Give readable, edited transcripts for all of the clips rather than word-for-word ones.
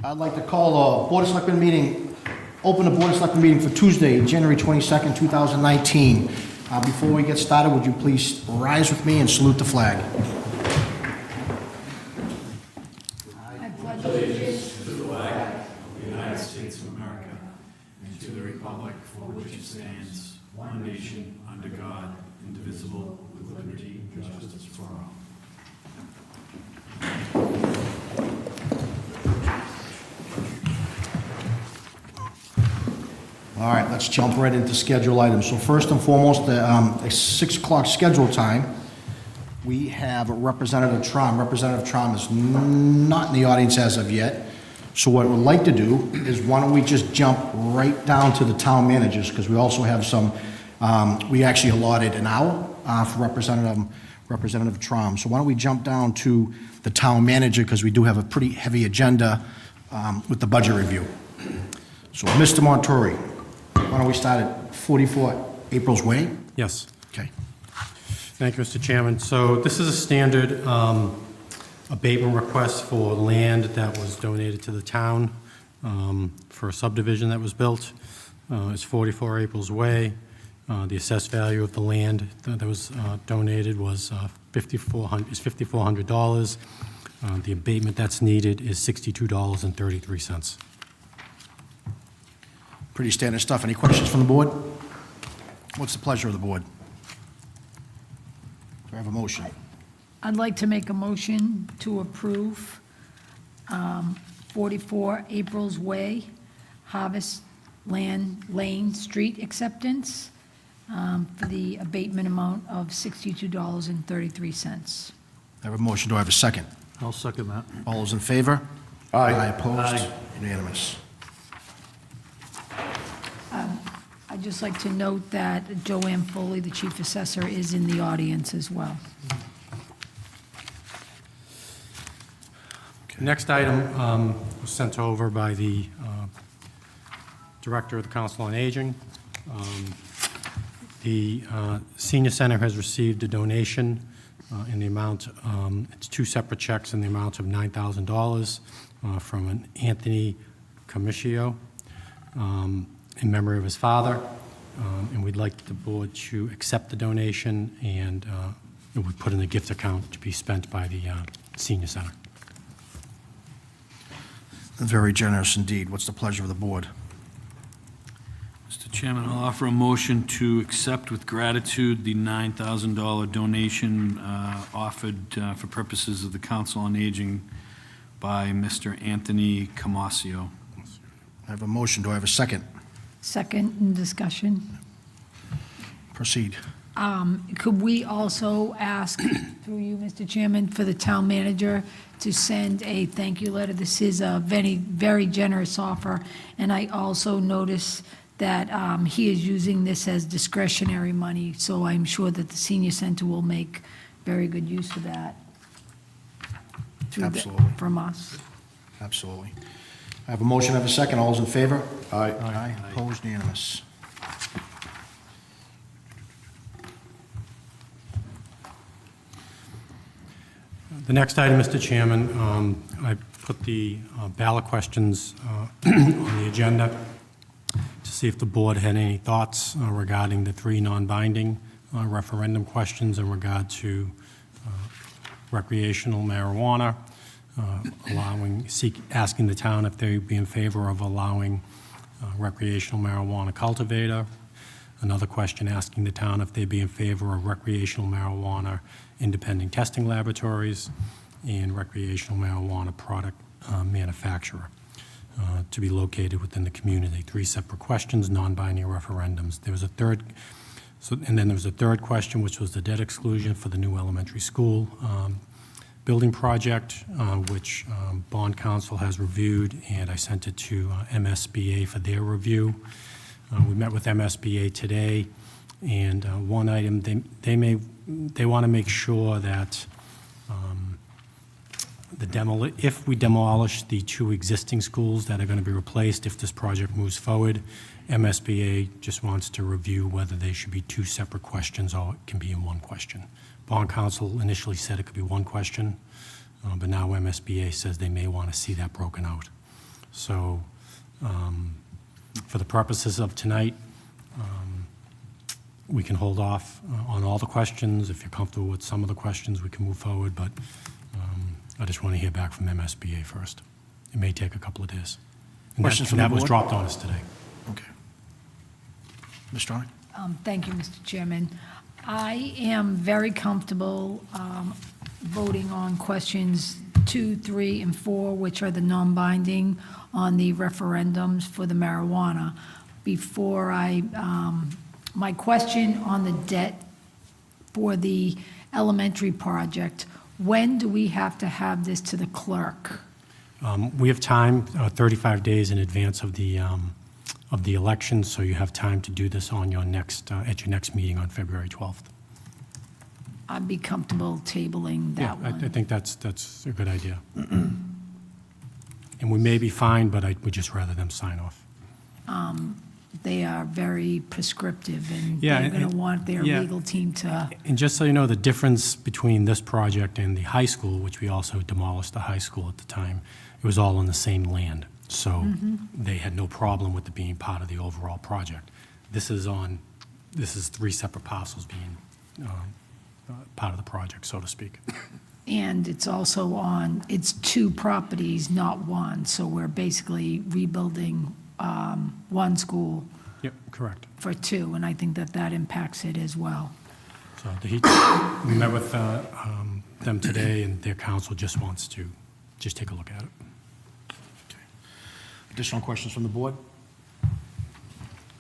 I'd like to call the Board of Selectmen meeting, open the Board of Selectmen meeting for Tuesday, January 22nd, 2019. Before we get started, would you please rise with me and salute the flag? I pledge allegiance to the flag of the United States of America and to the republic for which it stands, one nation, under God, indivisible, with liberty and justice for all. All right, let's jump right into schedule items. So first and foremost, the 6 o'clock schedule time, we have Representative Trom. Representative Trom is not in the audience as of yet. So what we'd like to do is why don't we just jump right down to the town managers, because we also have some, we actually allotted an hour for Representative Trom. So why don't we jump down to the town manager, because we do have a pretty heavy agenda with the budget review. So Mr. Montori, why don't we start at 44 April's Way? Yes. Okay. Thank you, Mr. Chairman. So this is a standard abatement request for land that was donated to the town for a subdivision that was built. It's 44 April's Way. The assessed value of the land that was donated was $5,400. The abatement that's needed is $62.33. Pretty standard stuff. Any questions from the board? What's the pleasure of the board? Do I have a motion? I'd like to make a motion to approve 44 April's Way, Harvest Lane Street acceptance for the abatement amount of $62.33. I have a motion. Do I have a second? I'll second that. All those in favor? Aye. Opposed? Aye. Unanimous. I'd just like to note that Joanne Foley, the chief assessor, is in the audience as well. Next item was sent over by the Director of the Council on Aging. The Senior Center has received a donation in the amount, it's 2 separate checks in the amount of $9,000 from an Anthony Commiscio in memory of his father. And we'd like the board to accept the donation, and it would put in the gift account to be spent by the Senior Center. Very generous indeed. What's the pleasure of the board? Mr. Chairman, I'll offer a motion to accept with gratitude the $9,000 donation offered for purposes of the Council on Aging by Mr. Anthony Commiscio. I have a motion. Do I have a second? Second in discussion. Proceed. Could we also ask, through you, Mr. Chairman, for the town manager to send a thank you letter? This is a very, very generous offer, and I also notice that he is using this as discretionary money, so I'm sure that the senior center will make very good use of that. Absolutely. From us. Absolutely. I have a motion. I have a second. All those in favor? Aye. Aye. Opposed? Unanimous. The next item, Mr. Chairman, I put the ballot questions on the agenda to see if the board had any thoughts regarding the 3 non-binding referendum questions in regard to recreational marijuana, asking the town if they would be in favor of allowing recreational marijuana cultivator. Another question asking the town if they'd be in favor of recreational marijuana independent testing laboratories and recreational marijuana product manufacturer to be located within the community. 3 separate questions, non-binding referendums. There was a third, and then there was a third question, which was the debt exclusion for the new elementary school building project, which bond counsel has reviewed, and I sent it to MSBA for their review. We met with MSBA today, and one item, they want to make sure that if we demolish the 2 existing schools that are going to be replaced, if this project moves forward, MSBA just wants to review whether they should be 2 separate questions or it can be in 1 question. Bond counsel initially said it could be 1 question, but now MSBA says they may want to see that broken out. So for the purposes of tonight, we can hold off on all the questions. If you're comfortable with some of the questions, we can move forward, but I just want to hear back from MSBA first. It may take a couple of days. And Questions from that the was board? dropped on us today. Okay. Ms. Stronach? Thank you, Mr. Chairman. I am very comfortable voting on questions 2, 3, and 4, which are the non-binding on the referendums for the marijuana. Before my question on the debt for the elementary project, when do we have to have this to the clerk? We have time, 35 days in advance of the election, so you have time to do this on your next, at your next meeting on February 12th. I'd be comfortable tabling that Yeah, I one. think that's a good idea. And we may be fine, but I would just rather them sign off. They are very prescriptive, and Yeah, they're going and- to want their yeah. legal team to, And just so you know, the difference between this project and the high school, which we also demolished the high school at the time, it was all on the same land. So they had no problem with it being part of the overall project. This is 3 separate parcels being part of the project, so to speak. and it's also it's 2 properties, not 1, so we're basically rebuilding 1 school Yep, correct. for 2, and I think that impacts it as well. So we met with them today, and their council just wants to just take a look at it. Additional questions from the board?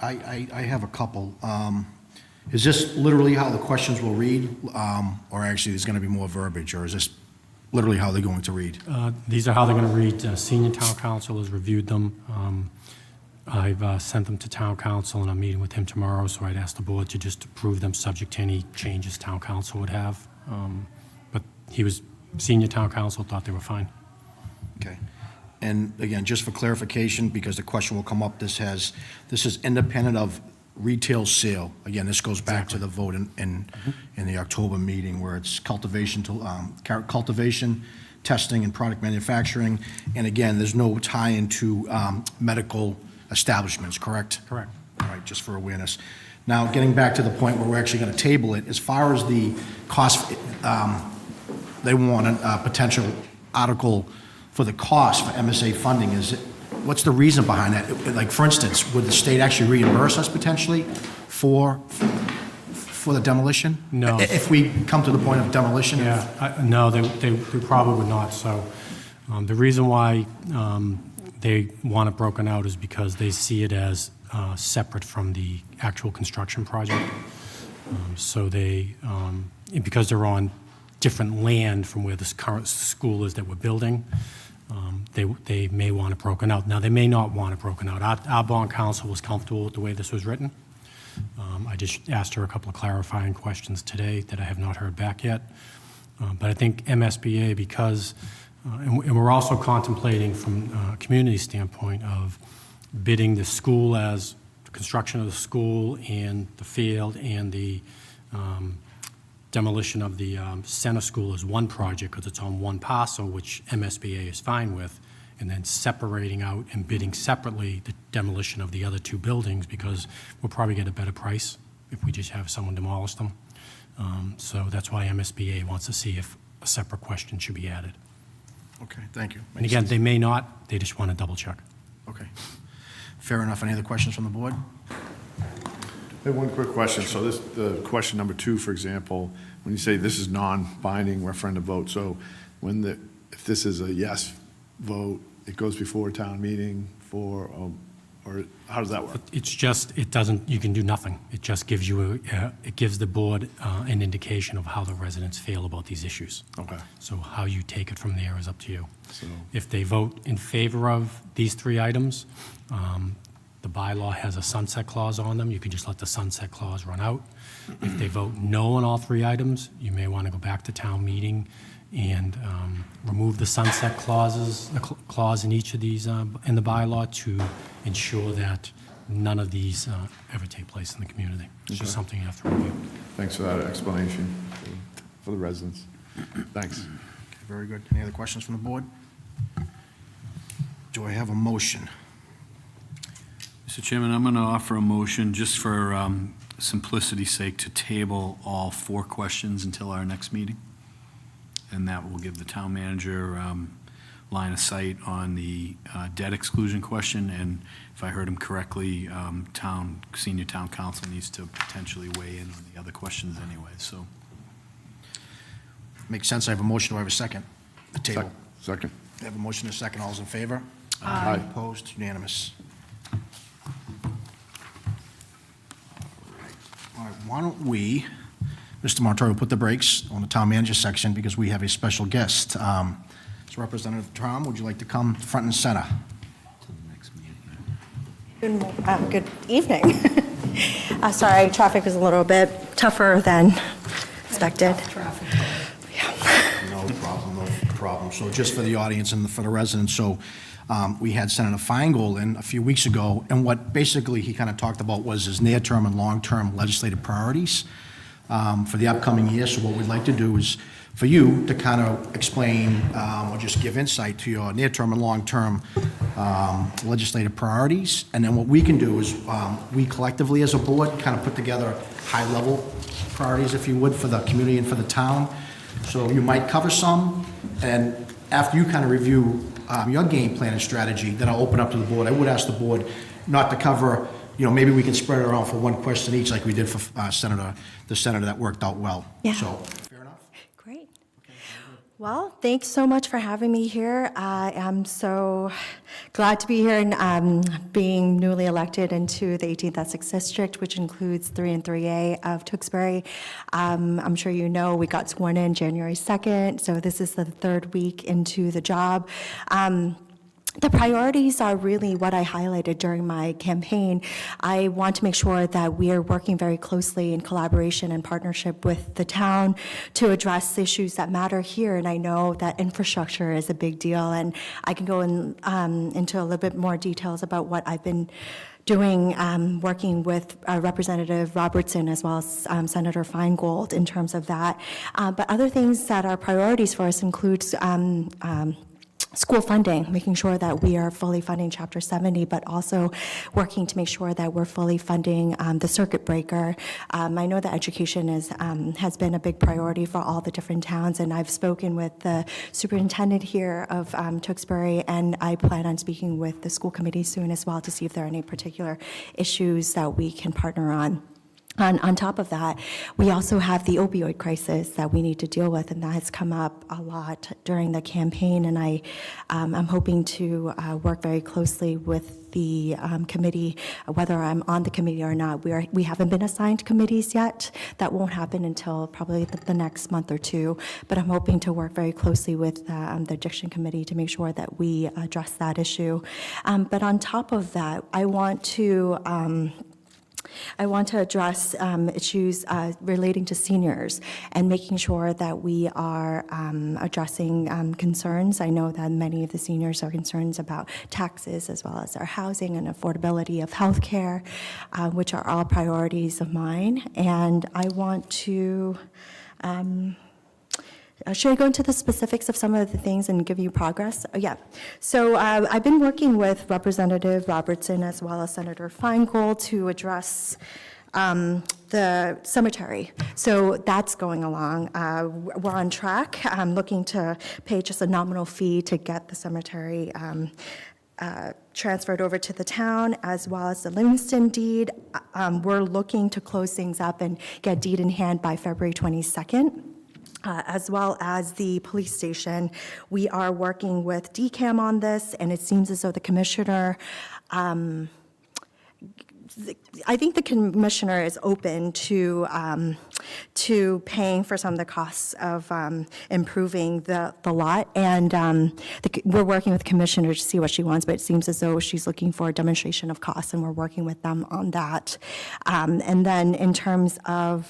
I have a couple. Is this literally how the questions will read, or actually there's going to be more verbiage, or is this literally how they're going to read? These are how they're going to read. Senior town council has reviewed them. I've sent them to town council, and I'm meeting with him tomorrow, so I'd ask the board to just approve them subject to any changes town council would have. But senior town council thought they were fine. Okay. And again, just for clarification, because the question will come up, this is independent of retail sale. Again, this goes back to the vote in the October meeting, where it's cultivation, testing, and product manufacturing. And again, there's no tie-in to medical establishments, correct? Correct. All right, just for awareness. Now, getting back to the point where we're actually going to table it, as far as the cost, they want a potential article for the cost for MSA funding. What's the reason behind that? Like, for instance, would the state actually reimburse us potentially for the demolition? No. If we come to the point of demolition? Yeah, no, they probably would not. So the reason why they want it broken out is because they see it as separate from the actual construction project. So because they're on different land from where this current school is that we're building, they may want it broken out. Now, they may not want it broken out. Our bond counsel was comfortable with the way this was written. I just asked her a couple of clarifying questions today that I have not heard back yet. But I think MSBA, because, and we're also contemplating from a community standpoint of bidding the school as the construction of the school and the field and the demolition of the center school as one project because it's on one parcel, which MSBA is fine with, and then separating out and bidding separately the demolition of the other 2 buildings because we'll probably get a better price if we just have someone demolish them. So that's why MSBA wants to see if a separate question should be added. Okay, thank you. And again, they may not, they just want to double check. Okay. Fair enough. Any other questions from the board? I have one quick question. So the question number 2, for example, when you say this is non-binding referendum vote, so if this is a yes vote, it goes before a town meeting or how does that work? It's just, you can do nothing. It just gives it gives the board an indication of how the residents feel about these issues. Okay. So how you take it from there is up to you. So, If they vote in favor of these 3 items, the bylaw has a sunset clause on them. You can just let the sunset clause run out. If they vote no on all 3 items, you may want to go back to town meeting and remove the sunset clauses, the clause in each of these in the bylaw to ensure that none of these ever take place in the community. It's just something you have to review. thanks for that explanation for the residents. Thanks. Okay, very good. Any other questions from the board? Do I have a motion? Mr. Chairman, I'm going to offer a motion just for simplicity's sake to table all 4 questions until our next meeting. And that will give the town manager line of sight on the debt exclusion question. And if I heard him correctly, senior town council needs to potentially weigh in on the other questions anyway, so. Makes sense. I have a motion. Do I have a second? The table. Second. I have a motion and a second. All's in favor? Aye. Opposed? Unanimous. All right, why don't we, Mr. Montori, put the brakes on the town manager section because we have a special guest. So Representative Trom, would you like to come front and center? Good evening. Sorry, traffic was a little bit tougher than expected. No problem, no problem. So just for the audience and for the residents, so we had Senator Feingold in a few weeks ago, and what basically he kind of talked about was his near-term and long-term legislative priorities for the upcoming year. So what we'd like to do is for you to kind of explain or just give insight to your near-term and long-term legislative priorities. And then what we can do is we collectively as a board kind of put together high-level priorities, if you would, for the community and for the town. So you might cover some, and after you kind of review your game plan and strategy, then I'll open up to the board. I would ask the board not to cover, maybe we can spread it around for one question each like we did for the senator that worked out well. Yeah. So, fair enough? Great. Well, thanks so much for having me here. I am so glad to be here and being newly elected into the 18th Essex District, which includes 3 and 3A of Tewksbury. I'm sure you know we got sworn in January 2nd, so this is the 3rd week into the job. The priorities are really what I highlighted during my campaign. I want to make sure that we are working very closely in collaboration and partnership with the town to address issues that matter here. And I know that infrastructure is a big deal, and I can go into a little bit more details about what I've been doing, working with Representative Robertson as well as Senator Feingold in terms of that. But other things that are priorities for us includes school funding, making sure that we are fully funding Chapter 70, but also working to make sure that we're fully funding the circuit breaker. I know that education has been a big priority for all the different towns, and I've spoken with the superintendent here of Tewksbury, and I plan on speaking with the school committee soon as well to see if there are any particular issues that we can partner on. On top of that, we also have the opioid crisis that we need to deal with, and that has come up a lot during the campaign, and I'm hoping to work very closely with the committee, whether I'm on the committee or not. We haven't been assigned committees yet. That won't happen until probably the next month or two, but I'm hoping to work very closely with the Addiction Committee to make sure that we address that issue. But on top of that, I want to address issues relating to seniors and making sure that we are addressing concerns. I know that many of the seniors are concerned about taxes as well as their housing and affordability of health care, which are all priorities of mine. And I want to should I go into the specifics of some of the things and give you progress? Oh, yeah. So I've been working with Representative Robertson as well as Senator Feingold to address the cemetery. So that's going along. We're on track. I'm looking to pay just a nominal fee to get the cemetery transferred over to the town, as well as the Livingston deed. We're looking to close things up and get deed in hand by February 22nd. As well as the police station. We are working with DCAM on this, and it seems as though the commissioner, I think the commissioner is open to paying for some of the costs of improving the lot, and we're working with the commissioner to see what she wants, but it seems as though she's looking for a demonstration of costs, and we're working with them on that. And then in terms of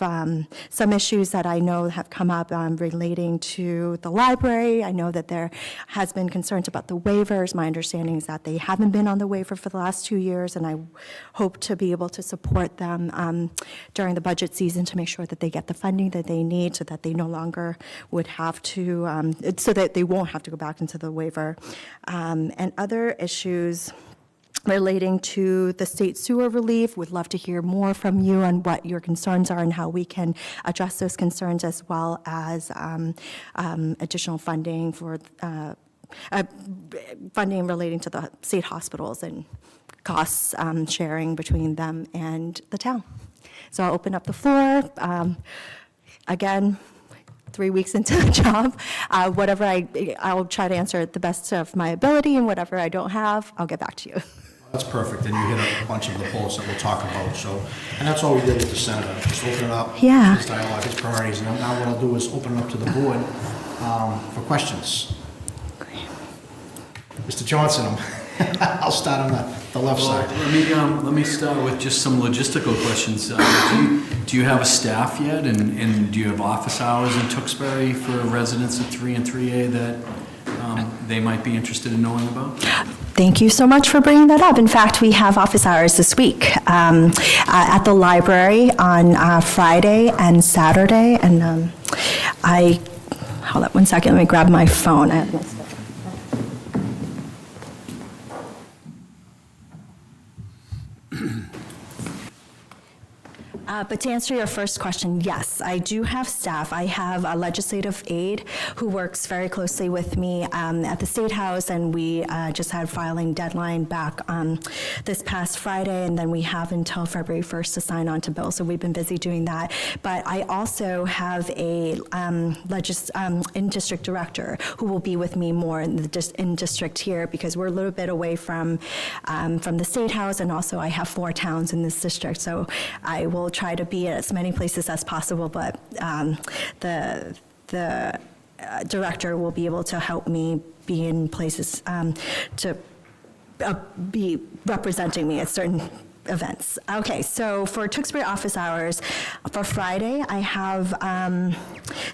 some issues that I know have come up relating to the library, I know that there has been concerns about the waivers. My understanding is that they haven't been on the waiver for the last 2 years, and I hope to to be able to support them during the budget season to make sure that they get the funding that they need so that they no longer would have to, so that they won't have to go back into the waiver. And other issues relating to the state sewer relief. Would love to hear more from you on what your concerns are and how we can address those concerns, as well as additional funding for funding relating to the state hospitals and costs sharing between them and the town. So I'll open up the floor. Again, 3 weeks into the job, whatever I'll try to answer at the best of my ability, and whatever I don't have, I'll get back to you. That's perfect, and you hit a bunch of the bullets that we'll talk about, so, and that's all we did with the senator, just open it up. Yeah. His dialogue, his priorities, and now what I'll do is open it up to the board for questions. Mr. Johnson, I'll start on the left side. Let me start with just some logistical questions. Do you have a staff yet, and do you have office hours in Tewksbury for residents of 3 and 3A that they might be interested in knowing about? Thank you so much for bringing that up. In fact, we have office hours this week at the library on Friday and Saturday. And hold up one second, let me grab my phone. I have my stuff. But to answer your first question, yes, I do have staff. I have a legislative aide who works very closely with me at the State House, and we just had filing deadline back this past Friday, and then we have until February 1st to sign on to bills, so we've been busy doing that. But I also have a in-district director who will be with me more in the in-district here, because we're a little bit away from the State House, and also I have 4 towns in this district, so I will try to be at as many places as possible, but the director will be able to help me be in places to be representing me at certain events. Okay, so for Tewksbury office hours, for Friday, I have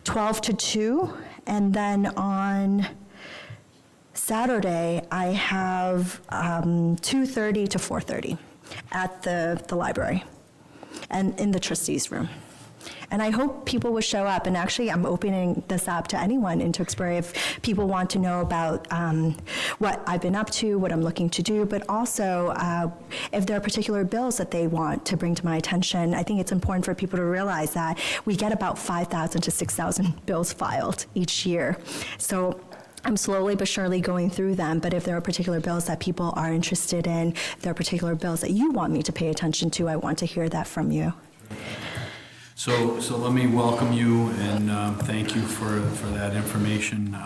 12 to 2, and then on Saturday, I have 2:30 to 4:30 at the library and in the trustees' room. And I hope people will show up, and actually I'm opening this up to anyone in Tewksbury if people want to know about what I've been up to, what I'm looking to do, but also if there are particular bills that they want to bring to my attention. I think it's important for people to realize that we get about 5,000 to 6,000 bills filed each year. So I'm slowly but surely going through them, but if there are particular bills that people are interested in, if there are particular bills that you want me to pay attention to, I want to hear that from you. So let me welcome you and thank you for that information.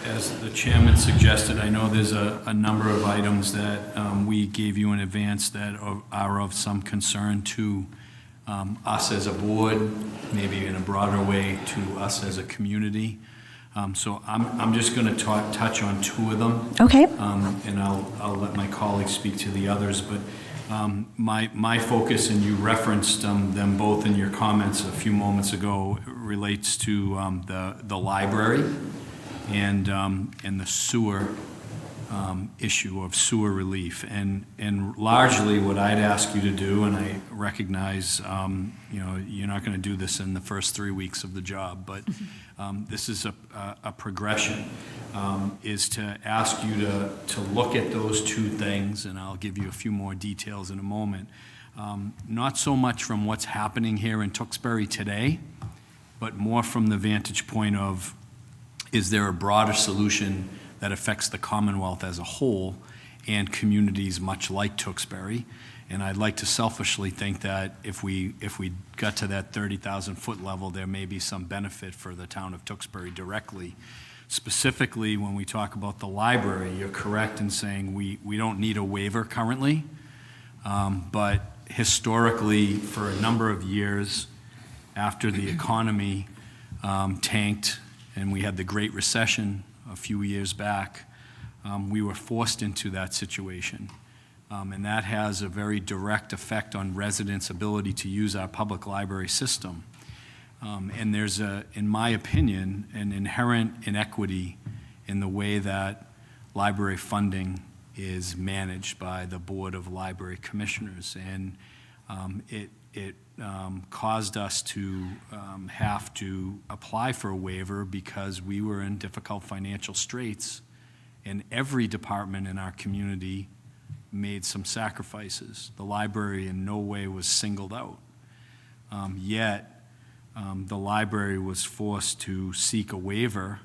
As the chairman suggested, I know there's a number of items that we gave you in advance that are of some concern to us as a board, maybe in a broader way to us as a community. So I'm just going to touch on 2 of them. Okay. And I'll let my colleagues speak to the others. But my focus, and you referenced them both in your comments a few moments ago, relates to the library and the sewer issue of sewer relief. And largely what I'd ask you to do, and I recognize you're not going to do this in the first 3 weeks of the job, but this is a progression, is to ask you to look at those 2 things, and I'll give you a few more details in a moment. Not so much from what's happening here in Tewksbury today, but more from the vantage point of, is there a broader solution that affects the Commonwealth as a whole and communities much like Tewksbury? And I'd like to selfishly think that if we got to that 30,000-foot level, there may be some benefit for the town of Tewksbury directly. Specifically, when we talk about the library, you're correct in saying we don't need a waiver currently, but historically, for a number of years after the economy tanked and we had the Great Recession a few years back, we were forced into that situation. And that has a very direct effect on residents' ability to use our public library system. And there's, in my opinion, an inherent inequity in the way that library funding is managed by the Board of Library Commissioners. And it caused us to have to apply for a waiver because we were in difficult financial straits, and every department in our community made some sacrifices. The library in no way was singled out. Yet, the library was forced to seek a waiver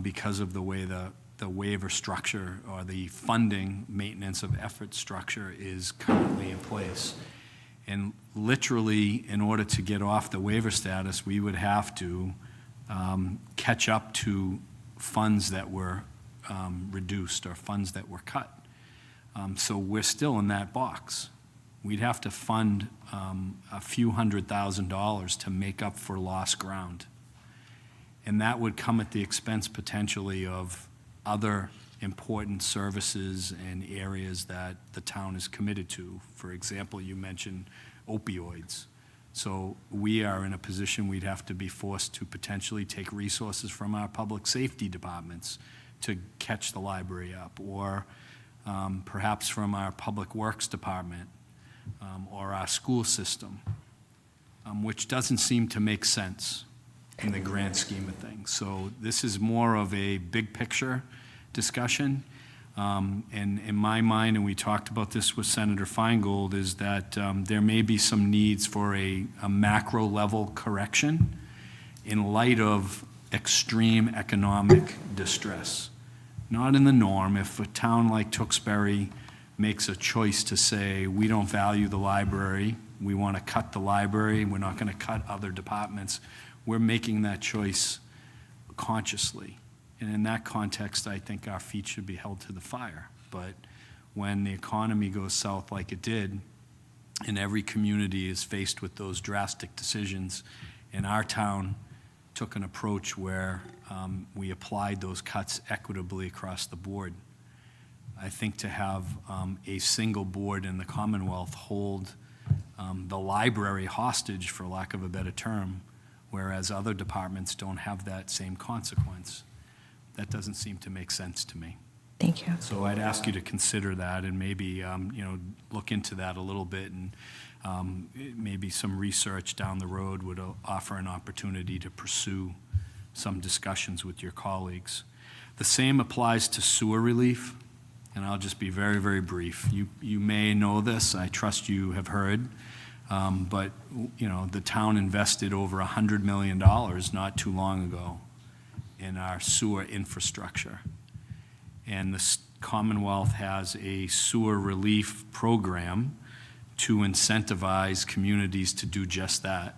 because of the way the waiver structure or the funding maintenance of effort structure is currently in place. And literally, in order to get off the waiver status, we would have to catch up to funds that were reduced or funds that were cut. So we're still in that box. We'd have to fund a few $100,000 to make up for lost ground. And that would come at the expense potentially of other important services and areas that the town is committed to. For example, you mentioned opioids. So we are in a position we'd have to be forced to potentially take resources from our public safety departments to catch the library up, or perhaps from our public works department or our school system, which doesn't seem to make sense in the grand scheme of things. So this is more of a big picture discussion. And in my mind, and we talked about this with Senator Feingold, is that there may be some needs for a macro level correction in light of extreme economic distress. Not in the norm. If a town like Tewksbury makes a choice to say, we don't value the library, we want to cut the library, we're not going to cut other departments, we're making that choice consciously. And in that context, I think our feet should be held to the fire. But when the economy goes south like it did, and every community is faced with those drastic decisions, and our town took an approach where we applied those cuts equitably across the board. I think to have a single board in the Commonwealth hold the library hostage, for lack of a better term, whereas other departments don't have that same consequence, that doesn't seem to make sense to me. Thank you. So I'd ask you to consider that and maybe, look into that a little bit, and maybe some research down the road would offer an opportunity to pursue some discussions with your colleagues. The same applies to sewer relief, and I'll just be very, very brief. You may know this, I trust you have heard, but the town invested over $100 million not too long ago in our sewer infrastructure. And the Commonwealth has a sewer relief program to incentivize communities to do just that.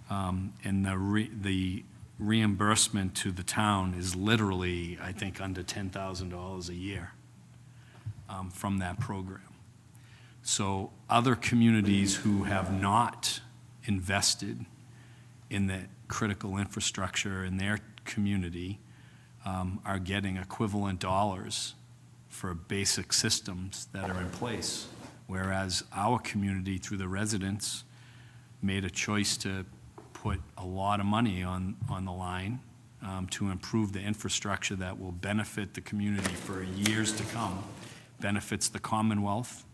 And the reimbursement to the town is literally, I think, under $10,000 a year from that program. So other communities who have not invested in the critical infrastructure in their community are getting equivalent dollars for basic systems that are in place, whereas our community, through the residents, made a choice to put a lot of money on the line to improve the infrastructure that will benefit the community for years to come, benefits the Commonwealth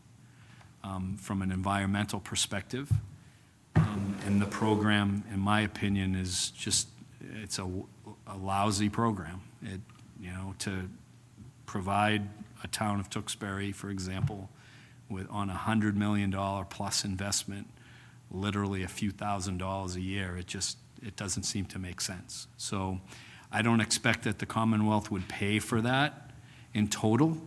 from an environmental perspective. And the program, in my opinion, is just, it's a lousy program. To provide a town of Tewksbury, for example, on a $100 million plus investment, literally a few $1,000s a year, it doesn't seem to make sense. So I don't expect that the Commonwealth would pay for that in total,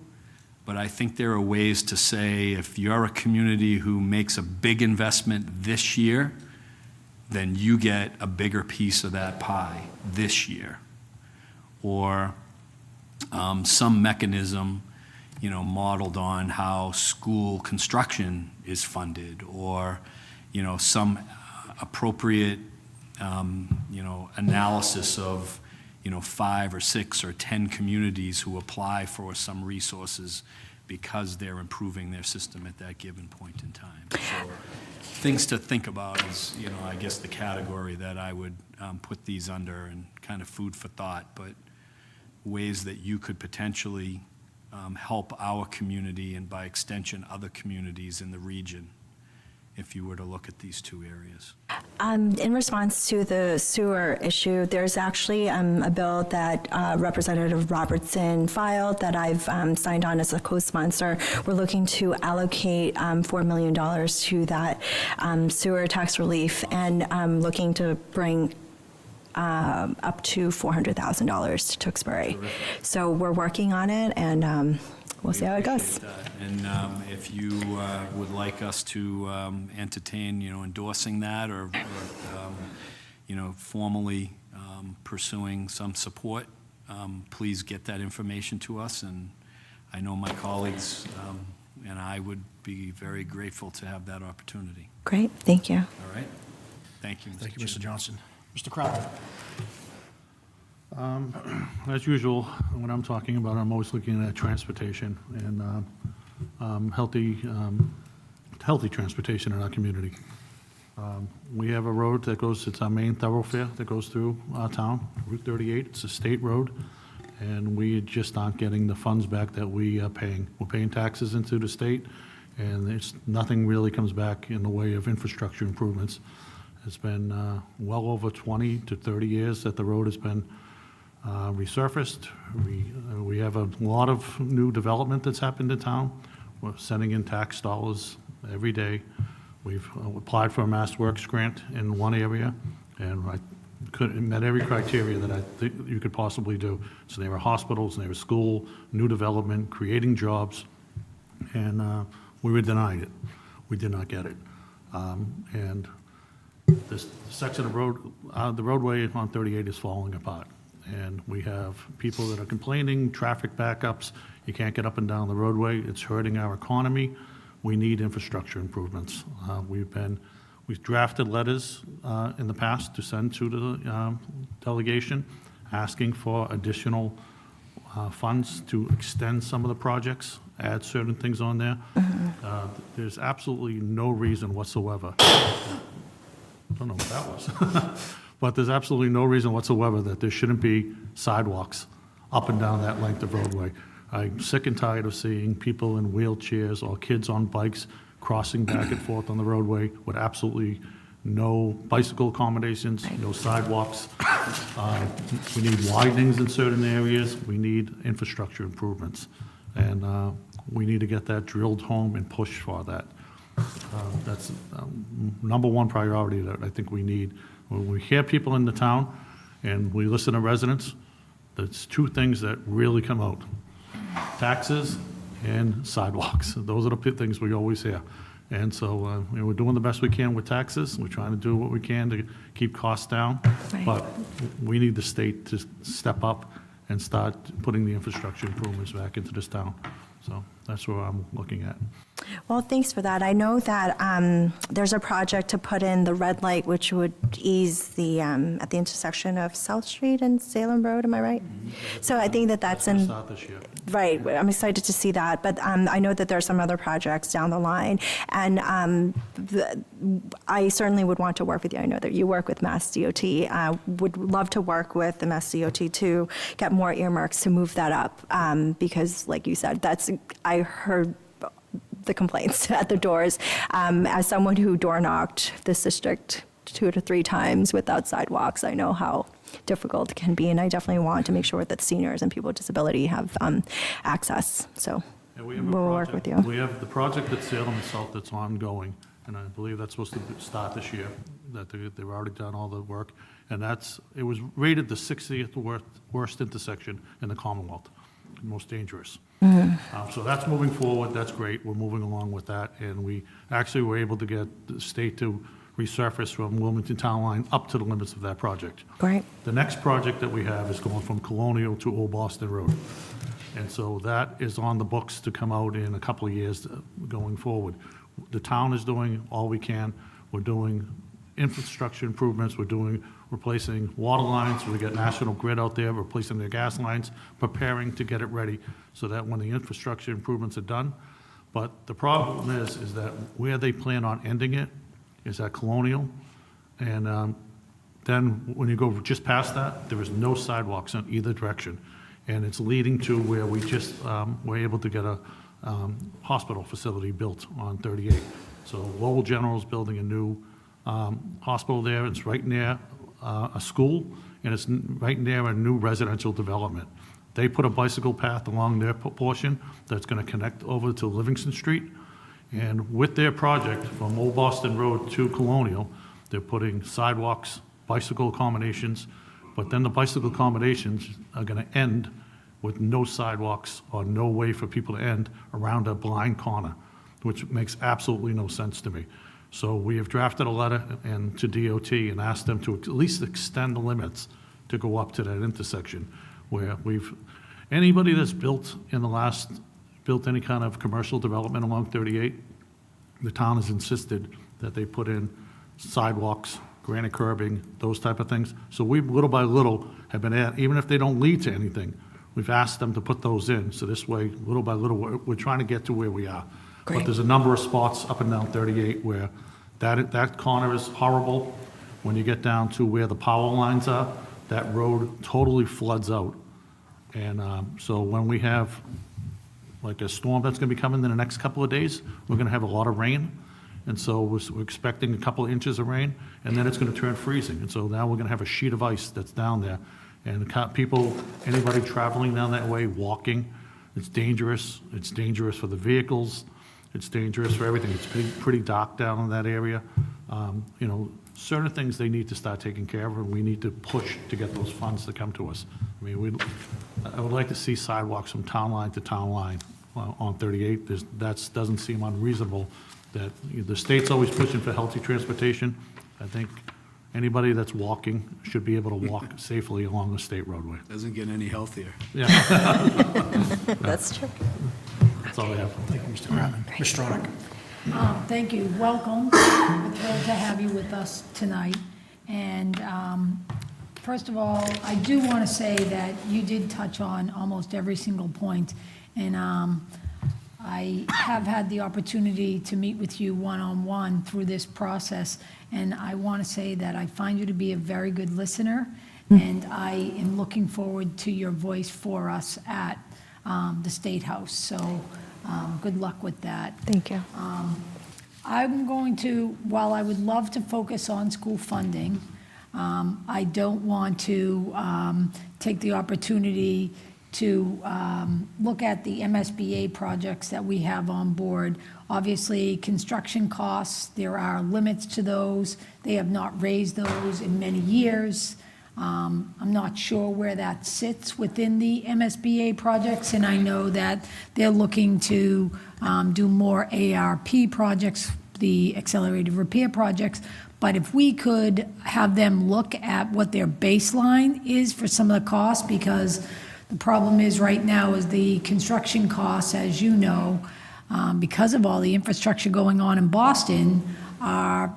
but I think there are ways to say, if you're a community who makes a big investment this year, then you get a bigger piece of that pie this year. Or some mechanism, modeled on how school construction is funded, or, some appropriate, analysis of, 5 or 6 or 10 communities who apply for some resources because they're improving their system at that given point in time. So things to think about is, I guess the category that I would put these under, and kind of food for thought, but ways that you could potentially help our community and by extension, other communities in the region, if you were to look at these two areas? In response to the sewer issue, there's actually a bill that Representative Robertson filed that I've signed on as a co-sponsor. We're looking to allocate $4 million to that sewer tax relief, and looking to bring up to $400,000 to Tewksbury. So we're working on it, and we'll see how it goes. And if you would like us to entertain, endorsing that or formally pursuing some support, please get that information to us. And I know my colleagues and I would be very grateful to have that opportunity. Great, thank you. All right? Thank you, Mr. Thank you, Mr. Chairman. Johnson. Mr. Crowder? As usual, when I'm talking about, I'm always looking at transportation and healthy transportation in our community. We have a road that goes, it's our main thoroughfare that goes through our town, Route 38. It's a state road, and we just aren't getting the funds back that we are paying. We're paying taxes into the state, and nothing really comes back in the way of infrastructure improvements. It's been well over 20 to 30 years that the road has been resurfaced. We have a lot of new development that's happened in town. We're sending in tax dollars every day. We've applied for a Mass Works grant in one area, and it met every criteria that I think you could possibly do. So there were hospitals, and there was school, new development, creating jobs, and we were denied it. We did not get it. And this section of road, the roadway on 38 is falling apart. And we have people that are complaining, traffic backups, you can't get up and down the roadway, it's hurting our economy. We need infrastructure improvements. We've drafted letters in the past to send to the delegation, asking for additional funds to extend some of the projects, add certain things on there. There's absolutely no reason whatsoever. I don't know what that was. But there's absolutely no reason whatsoever that there shouldn't be sidewalks up and down that length of roadway. I'm sick and tired of seeing people in wheelchairs or kids on bikes crossing back and forth on the roadway with absolutely no bicycle accommodations, no sidewalks. We need widenings in certain areas. We need infrastructure improvements. And we need to get that drilled home and push for that. That's number one priority that I think we need. When we hear people in the town and we listen to residents, there's two things that really come out: taxes and sidewalks. Those are the things we always hear. And so we're doing the best we can with taxes. We're trying to do what we can to keep costs down. Right. But we need the state to step up and start putting the infrastructure improvements back into this town. So that's where I'm looking at. Well, thanks for that. I know that there's a project to put in the red light, which would ease the, at the intersection of South Street and Salem Road, am I right? So I think that that's in, Start this year. right, I'm excited to see that. But I know that there are some other projects down the line. And I certainly would want to work with you. I know that you work with Mass DOT. Would love to work with the Mass DOT to get more earmarks to move that up. Because like you said, I heard the complaints at the doors. As someone who door knocked this district 2 to 3 times without sidewalks, I know how difficult it can be, and I definitely want to make sure that seniors and people with disability have access. So And we have a we'll work project- with you. We have the project at Salem and South that's ongoing, and I believe that's supposed to start this year, that they've already done all the work. And it was rated the 60th worst intersection in the Commonwealth, most dangerous. So that's moving forward, that's great, we're moving along with that, and we actually were able to get the state to resurface from Wilmington Town Line up to the limits of that project. Great. The next project that we have is going from Colonial to Old Boston Road. And so that is on the books to come out in a couple of years going forward. The town is doing all we can. We're doing infrastructure improvements, we're replacing water lines, we got National Grid out there replacing their gas lines, preparing to get it ready so that when the infrastructure improvements are done. But the problem is that where they plan on ending it is at Colonial, and then when you go just past that, there is no sidewalks in either direction. and it's leading to where we just were able to get a hospital facility built on 38. So Lowell General's building a new hospital there. It's right near a school, and it's right near a new residential development. They put a bicycle path along their portion that's going to connect over to Livingston Street. And with their project from Old Boston Road to Colonial, they're putting sidewalks, bicycle accommodations, but then the bicycle accommodations are going to end with no sidewalks or no way for people to end around a blind corner, which makes absolutely no sense to me. So we have drafted a letter to DOT and asked them to at least extend the limits to go up to that intersection where anybody that's built any kind of commercial development along 38, the town has insisted that they put in sidewalks, granite curbing, those type of things. So we, little by little, have been even if they don't lead to anything, we've asked them to put those in. So this way, little by little, we're trying to get to where we are. Great. But there's a number of spots up and down 38 where that corner is horrible. When you get down to where the power lines are, that road totally floods out. And so when we have like a storm that's going to be coming in the next couple of days, we're going to have a lot of rain. And so we're expecting a couple of inches of rain, and then it's going to turn freezing. And so now we're going to have a sheet of ice that's down there. And people, anybody traveling down that way, walking, it's dangerous. It's dangerous for the vehicles. It's dangerous for everything. It's pretty dark down in that area. Certain things they need to start taking care of, and we need to push to get those funds to come to us. I mean, I would like to see sidewalks from town line to town line on 38. That doesn't seem unreasonable. That the state's always pushing for healthy transportation. I think anybody that's walking should be able to walk safely along the state roadway. Doesn't get any healthier. Yeah. That's true. That's all I have. Thank you, Mr. Kratman. Ms. Stronach. Thank you. Welcome. We're thrilled to have you with us tonight. And first of all, I do want to say that you did touch on almost every single point. And I have had the opportunity to meet with you one-on-one through this process. And I want to say that I find you to be a very good listener. And I am looking forward to your voice for us at the State House. So good luck with that. Thank you. I'm going to, while I would love to focus on school funding, I don't want to take the opportunity to look at the MSBA projects that we have on board. Obviously, construction costs, there are limits to those. They have not raised those in many years. I'm not sure where that sits within the MSBA projects, and I know that they're looking to do more ARP projects, the accelerated repair projects. But if we could have them look at what their baseline is for some of the costs, because the problem is right now is the construction costs, as you know, because of all the infrastructure going on in Boston, are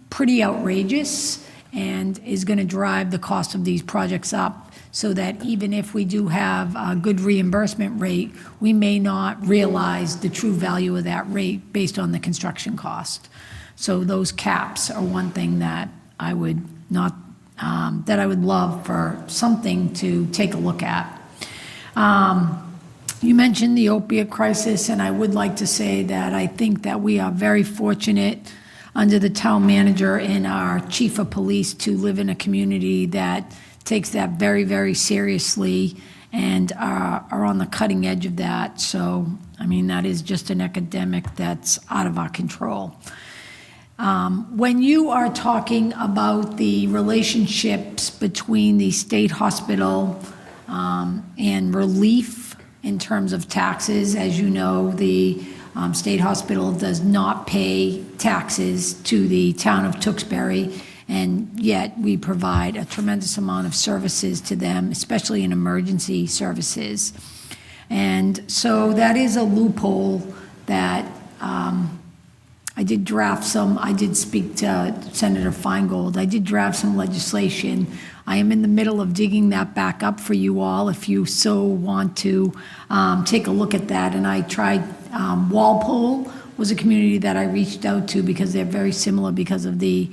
pretty outrageous and is going to drive the cost of these projects up, so that even if we do have a good reimbursement rate, we may not realize the true value of that rate based on the construction cost. So those caps are one thing that I would not, that I would love for something to take a look at. You mentioned the opiate crisis, and I would like to say that I think that we are very fortunate under the town manager and our chief of police to live in a community that takes that very, very seriously and are on the cutting edge of that. So, I mean, that is just an epidemic that's out of our control. When you are talking about the relationships between the state hospital and relief in terms of taxes, as you know, the state hospital does not pay taxes to the town of Tewksbury, and yet we provide a tremendous amount of services to them, especially in emergency services. And so that is a loophole that I did speak to Senator Feingold. I did draft some legislation. I am in the middle of digging that back up for you all if you so want to take a look at that. And I tried, Walpole was a community that I reached out to because they're very similar because of the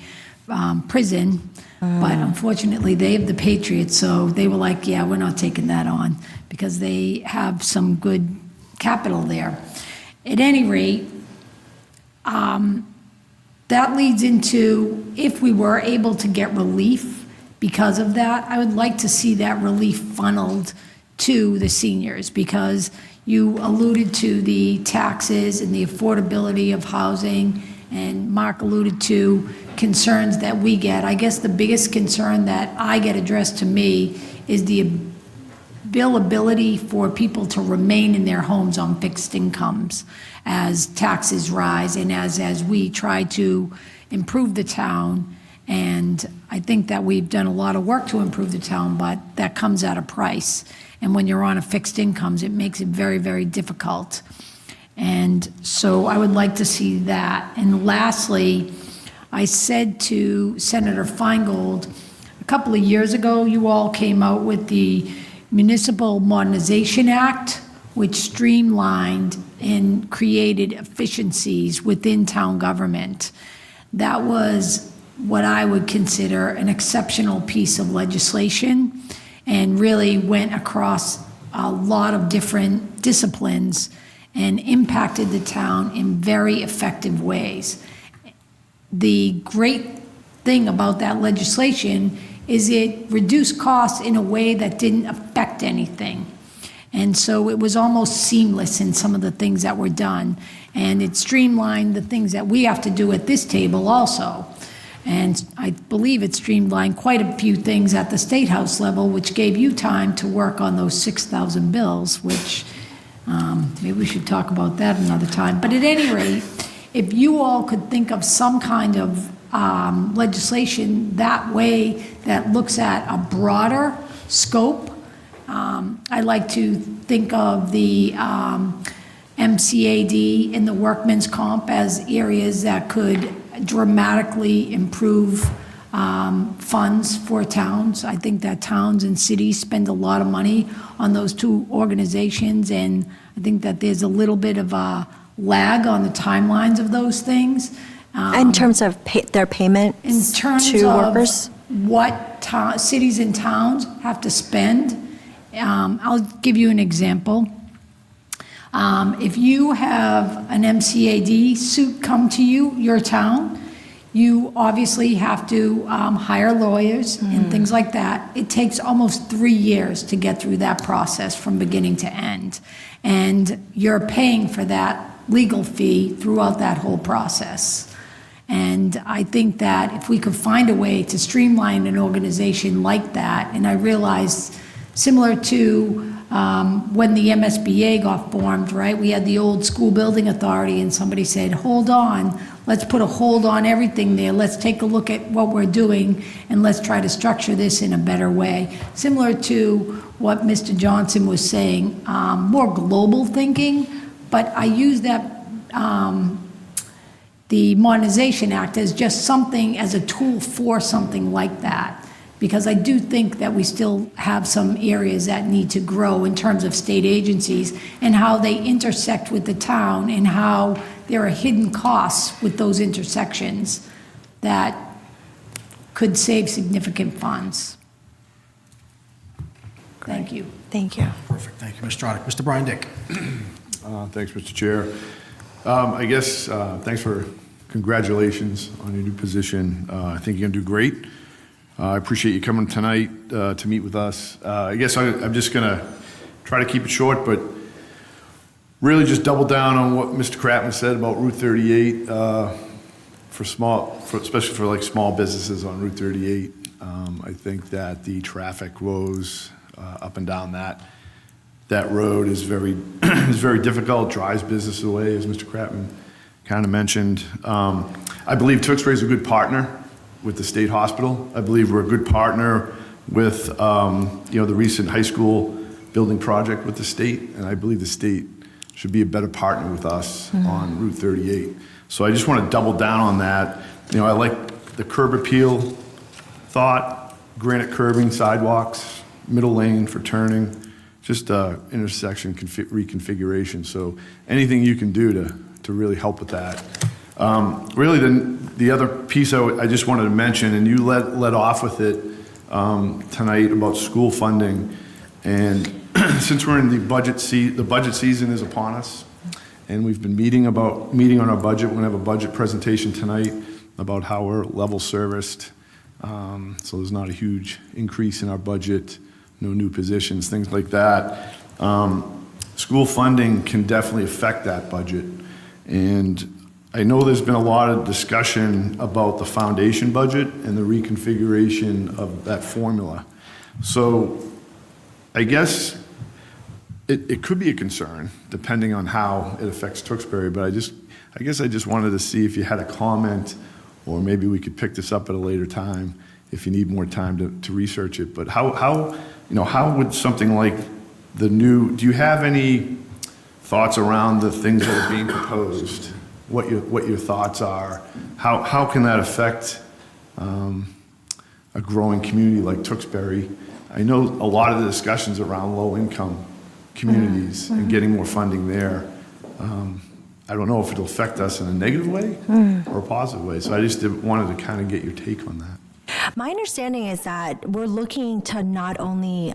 prison, but unfortunately, they have the Patriots, so they were like, yeah, we're not taking that on, because they have some good capital there. At any rate, that leads into, if we were able to get relief because of that, I would like to see that relief funneled to the seniors, because you alluded to the taxes and the affordability of housing, and Mark alluded to concerns that we get. I guess the biggest concern that I get addressed to me is the ability for people to remain in their homes on fixed incomes as taxes rise and as we try to improve the town. And I think that we've done a lot of work to improve the town, but that comes at a price. And when you're on a fixed incomes, it makes it very, very difficult. And so I would like to see that. And lastly, I said to Senator Feingold, a couple of years ago, you all came out with the Municipal Modernization Act, which streamlined and created efficiencies within town government. That was what I would consider an exceptional piece of legislation, and really went across a lot of different disciplines and impacted the town in very effective ways. The great thing about that legislation is it reduced costs in a way that didn't affect anything. And so it was almost seamless in some of the things that were done. And it streamlined the things that we have to do at this table also. And I believe it streamlined quite a few things at the State House level, which gave you time to work on those 6,000 bills, which maybe we should talk about that another time. But at any rate, if you all could think of some kind of legislation that way that looks at a broader scope, I like to think of the MCAD and the workman's comp as areas that could dramatically improve funds for towns. I think that towns and cities spend a lot of money on those two organizations, and I think that there's a little bit of a lag on the timelines of those things. In terms of their payment In terms to of workers? what cities and towns have to spend, I'll give you an example. If you have an MCAD suit come to you, your town, you obviously have to hire lawyers and things like that. It takes almost 3 years to get through that process from beginning to end. And you're paying for that legal fee throughout that whole process. And I think that if we could find a way to streamline an organization like that, and I realized similar to when the MSBA got formed, right? We had the old school building authority, and somebody said, hold on, let's put a hold on everything there. Let's take a look at what we're doing, and let's try to structure this in a better way. Similar to what Mr. Johnson was saying, more global thinking, but I use that, the Modernization Act as just something, as a tool for something like that. Because I do think that we still have some areas that need to grow in terms of state agencies and how they intersect with the town, and how there are hidden costs with those intersections that could save significant funds. Thank you. Thank you. Perfect, thank you, Mr. Roddick. Mr. Brian Dick. Thanks, Mr. Chair. I guess, thanks for congratulations on your new position. I think you're going to do great. I appreciate you coming tonight to meet with us. I guess I'm just going to try to keep it short, but really just double down on what Mr. Kratman said about Route 38 especially for like small businesses on Route 38. I think that the traffic woes up and down that road is very difficult, drives business away, as Mr. Kratman kind of mentioned. I believe Tewksbury is a good partner with the state hospital. I believe we're a good partner with the recent high school building project with the state, and I believe the state should be a better partner with us on Route 38. So I just want to double down on that. I like the curb appeal thought, granite curbing, sidewalks, middle lane for turning, just intersection reconfiguration. So anything you can do to really help with that, Really, the other piece I just wanted to mention, and you led off with it tonight about school funding, and since we're in the budget season is upon us, and we've been meeting on our budget. We're gonna have a budget presentation tonight about how we're level serviced. So there's not a huge increase in our budget, no new positions, things like that. School funding can definitely affect that budget. And I know there's been a lot of discussion about the foundation budget and the reconfiguration of that formula. So I guess it could be a concern, depending on how it affects Tewksbury, but I guess I just wanted to see if you had a comment, or maybe we could pick this up at a later time if you need more time to research it. But how would something like do you have any thoughts around the things that are being proposed? What your thoughts are? How can that affect a growing community like Tewksbury? I know a lot of the discussions around low-income communities and getting more funding there. I don't know if it'll affect us in a negative way or a positive way. So I just wanted to kind of get your take on that. My understanding is that we're looking to not only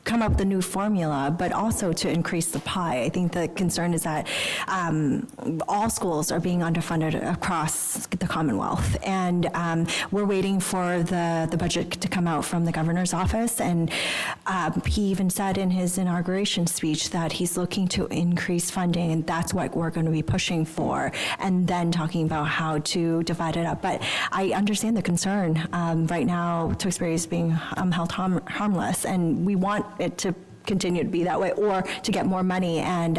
come up with a new formula, but also to increase the pie. I think the concern is that all schools are being underfunded across the Commonwealth, and we're waiting for the budget to come out from the governor's office, and he even said in his inauguration speech that he's looking to increase funding, and that's what we're going to be pushing for, and then talking about how to divide it up. But I understand the concern. Right now, Tewksbury is being held harmless, and we want it to continue to be that way, or to get more money. And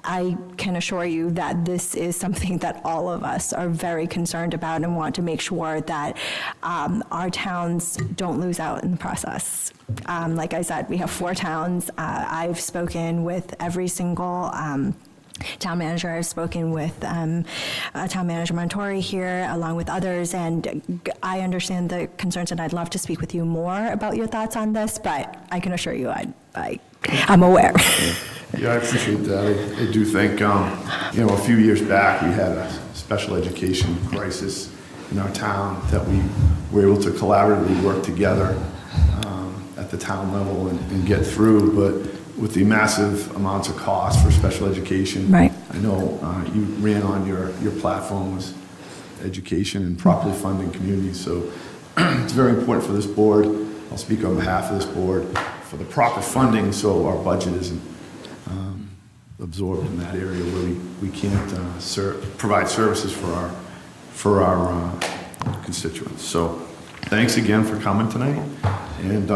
I can assure you that this is something that all of us are very concerned about and want to make sure that our towns don't lose out in the process. Like I said, we have 4 towns. I've spoken with every single town manager. I've spoken with Town Manager Montori here, along with others, and I understand the concerns, and I'd love to speak with you more about your thoughts on this, but I can assure you I'm aware. Yeah, I appreciate that. I do think, a few years back, we had a special education crisis in our town that we were able to collaboratively work together at the town level and get through, but with the massive amounts of cost for special education. Right. I know you ran on your platform was education and properly funding communities, so it's very important for this board. I'll speak on behalf of this board for the proper funding so our budget isn't absorbed in that area where we can't provide services for our constituents. So thanks again for coming tonight, and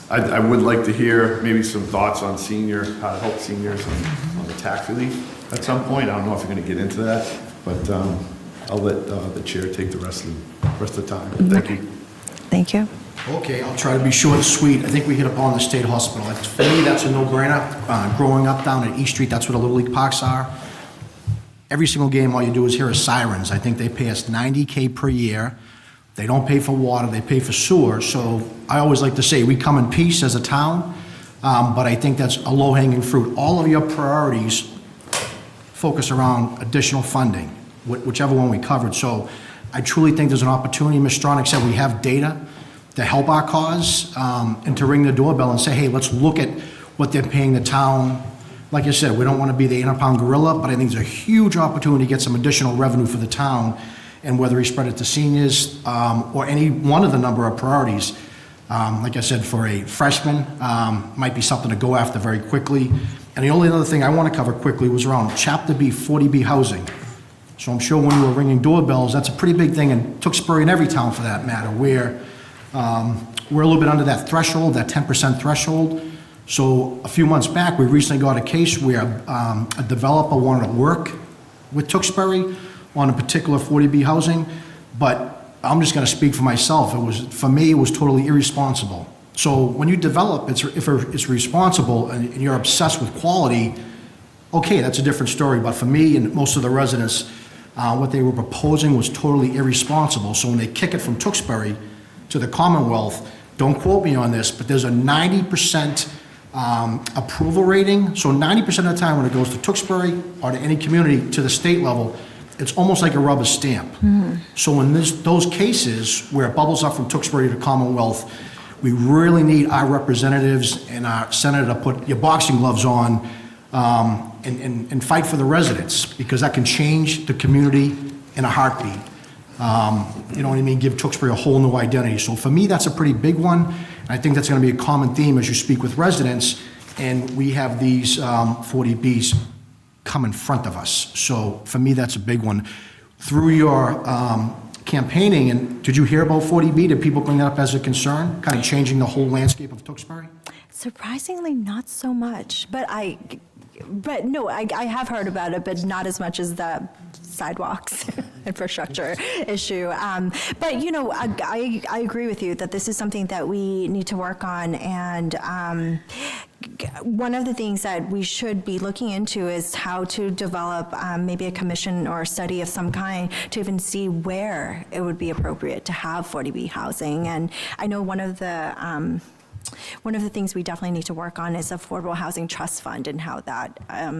I would like to hear maybe some thoughts on how to help seniors on the tax relief at some point. I don't know if you're going to get into that, but I'll let the chair take the rest of the time. Thank you. Thank you. Okay, I'll try to be short and sweet. I think we hit upon the state hospital. For me, that's a no-brainer. Growing up down at East Street, that's where the Little League parks are. Every single game, all you do is hear is sirens. I think they pay us $90K per year. They don't pay for water, they pay for sewer. So I always like to say, we come in peace as a town, but I think that's a low-hanging fruit. All of your priorities focus around additional funding, whichever one we covered. So I truly think there's an opportunity. Ms. Stronach said we have data to help our cause, and to ring the doorbell and say, hey, let's look at what they're paying the town. Like I said, we don't want to be the 800-pound gorilla, but I think there's a huge opportunity to get some additional revenue for the town, and whether we spread it to seniors or any one of the number of priorities. Like I said, for a freshman, might be something to go after very quickly. And the only other thing I want to cover quickly was around Chapter B, 40B housing. So I'm sure when you were ringing doorbells, that's a pretty big thing in Tewksbury and every town for that matter, where we're a little bit under that threshold, that 10% threshold. So a few months back, we recently got a case where a developer wanted to work with Tewksbury on a particular 40B housing, but I'm just going to speak for myself. For me, it was totally irresponsible. So when you develop, if it's responsible and you're obsessed with quality, okay, that's a different story. But for me and most of the residents, what they were proposing was totally irresponsible. So when they kick it from Tewksbury to the Commonwealth, don't quote me on this, but there's a 90% approval rating. So 90% of the time when it goes to Tewksbury or to any community to the state level, it's almost like a rubber stamp. So in those cases where it bubbles up from Tewksbury to Commonwealth, we really need our representatives and our senator to put your boxing gloves on and fight for the residents, because that can change the community in a heartbeat. You know what I mean? Give Tewksbury a whole new identity. So for me, that's a pretty big one. And I think that's going to be a common theme as you speak with residents, and we have these 40Bs come in front of us. So for me, that's a big one. Through your campaigning, and did you hear about 40B? Did people bring that up as a concern, kind of changing the whole landscape of Tewksbury? Surprisingly, not so much, but no, I have heard about it, but not as much as the sidewalks infrastructure issue. But, you know, I agree with you that this is something that we need to work on, and one of the things that we should be looking into is how to develop maybe a commission or a study of some kind to even see where it would be appropriate to have 40B housing. And I know one of the things we definitely need to work on is Affordable Housing Trust Fund and how that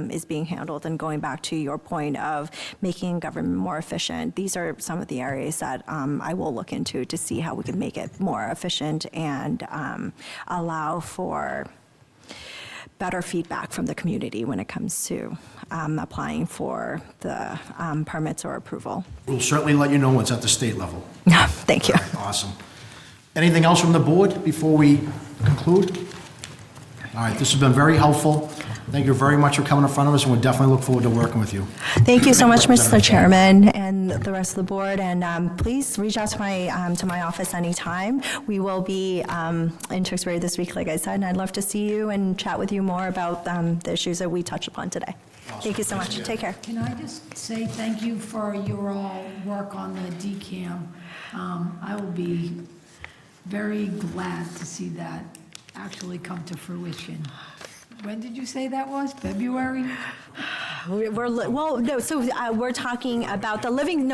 is being handled. And going back to your point of making government more efficient, these are some of the areas that I will look into to see how we can make it more efficient and allow for better feedback from the community when it comes to applying for the permits or approval. We'll certainly let you know once at the state level. Thank you. Awesome. Anything else from the board before we conclude? All right, this has been very helpful. Thank you very much for coming in front of us, and we definitely look forward to working with you. Thank you so much, Mr. Chairman, and the rest of the board. And please reach out to my office anytime. We will be in Tewksbury this week, like I said, and I'd love to see you and chat with you more about the issues that we touched upon today. Awesome. Thank you so much. Take care. Can I just say thank you for your all work on the DCAM? I will be very glad to see that actually come to fruition. When did you say that was? February? We're talking about the Livingston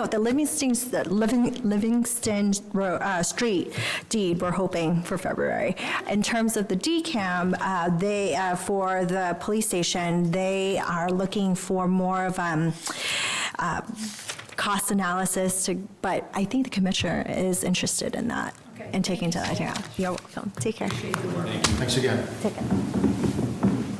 Street deed. We're hoping for February. In terms of the DCAM, they for the police station, they are looking for more of cost analysis. But I think the commissioner is interested in that and taking to that. Yeah, you're welcome. Take care. Thanks again. Take care.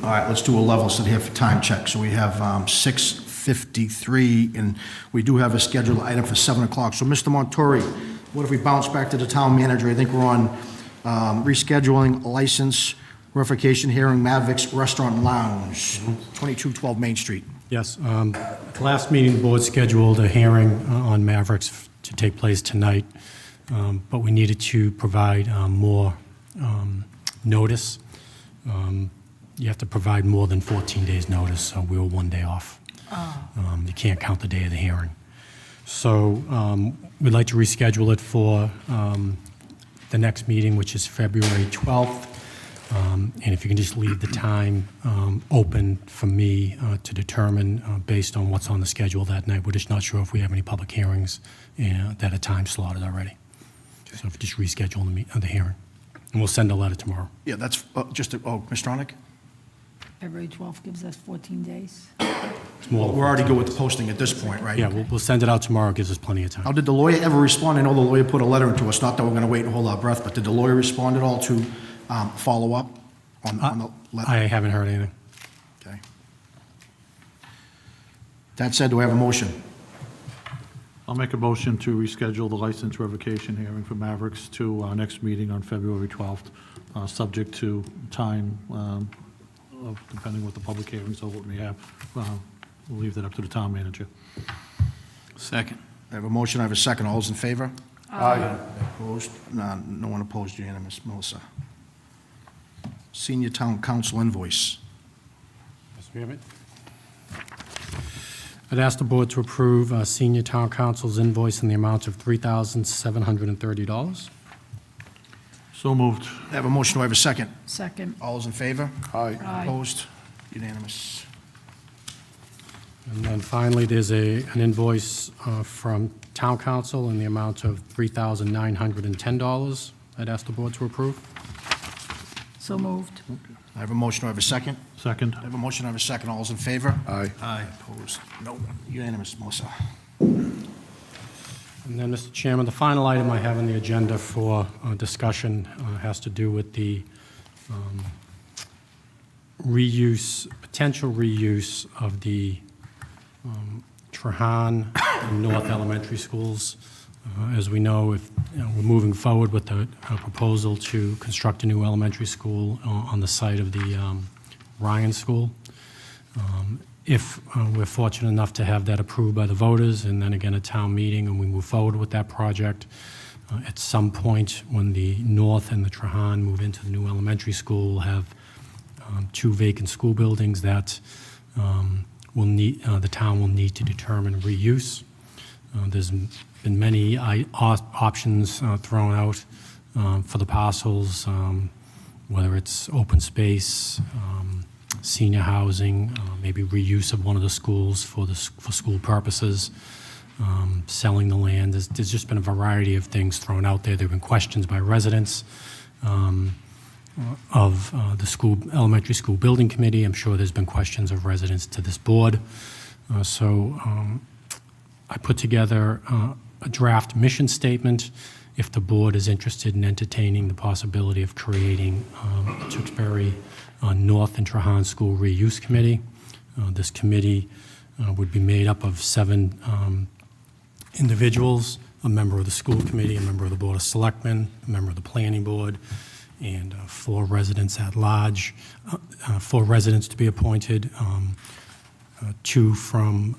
All right, let's do a level set here for time check. So we have 6:53, and we do have a scheduled item for 7 o'clock. So, Mr. Montori, what if we bounce back to the town manager? I think we're on rescheduling license verification hearing, Mavericks Restaurant and Lounge, 2212 Main Street. Yes, the last meeting, the board scheduled a hearing on Mavericks to take place tonight, but we needed to provide more notice. You have to provide more than 14 days' notice, so we were 1 day off. You can't count the day of the hearing. So we'd like to reschedule it for the next meeting, which is February 12th. And if you can just leave the time open for me to determine based on what's on the schedule that night. We're just not sure if we have any public hearings that are time slotted already. So if you just reschedule the hearing. And we'll send a letter tomorrow. Yeah, that's Mr. Ronick? February 12th gives us 14 days. Well, we're already good with the posting at this point, right? Yeah, we'll send it out tomorrow. It gives us plenty of time. How did the lawyer ever respond? I know the lawyer put a letter into us, not that we're going to wait and hold our breath, but did the lawyer respond at all to follow up on the letter? I haven't heard anything. Okay. That said, do we have a motion? I'll make a motion to reschedule the license revocation hearing for Mavericks to our next meeting on February 12th, subject to time, depending what the public hearings or what we have. We'll leave that up to the town manager. Second. I have a motion, I have a second. All those in favor? Aye. Opposed? No one opposed, unanimous. Melissa. Senior Town Council invoice. Yes, we have it. I'd ask the board to approve Senior Town Council's invoice in the amount of $3,730. So moved. I have a motion, do I have a second? Second. All those in favor? Aye. Aye. Opposed? Unanimous. And then finally, there's an invoice from Town Council in the amount of $3,910. I'd ask the board to approve. So moved. I have a motion, do I have a second? Second. I have a motion, I have a second, all those in favor? Aye. Aye. Opposed? No. Unanimous, Melissa. And then, Mr. Chairman, the final item I have on the agenda for discussion has to do with the potential reuse of the Trahan and North Elementary Schools. As we know, we're moving forward with a proposal to construct a new elementary school on the site of the Ryan School. If we're fortunate enough to have that approved by the voters, and then again a town meeting, and we move forward with that project, at some point when the North and the Trahan move into the new elementary school, we'll have 2 vacant school buildings that the town will need to determine reuse. There's been many options thrown out for the parcels, whether it's open space, senior housing, maybe reuse of one of the schools for school purposes, selling the land. There's just been a variety of things thrown out there. There have been questions by residents of the elementary school building committee. I'm sure there's been questions of residents to this board. So I put together a draft mission statement if the board is interested in entertaining the possibility of creating a Tewksbury North and Trahan School Reuse Committee. This committee would be made up of 7 individuals, a member of the school committee, a member of the Board of Selectmen, a member of the planning board, and 4 residents at large, 4 residents to be appointed, 2 from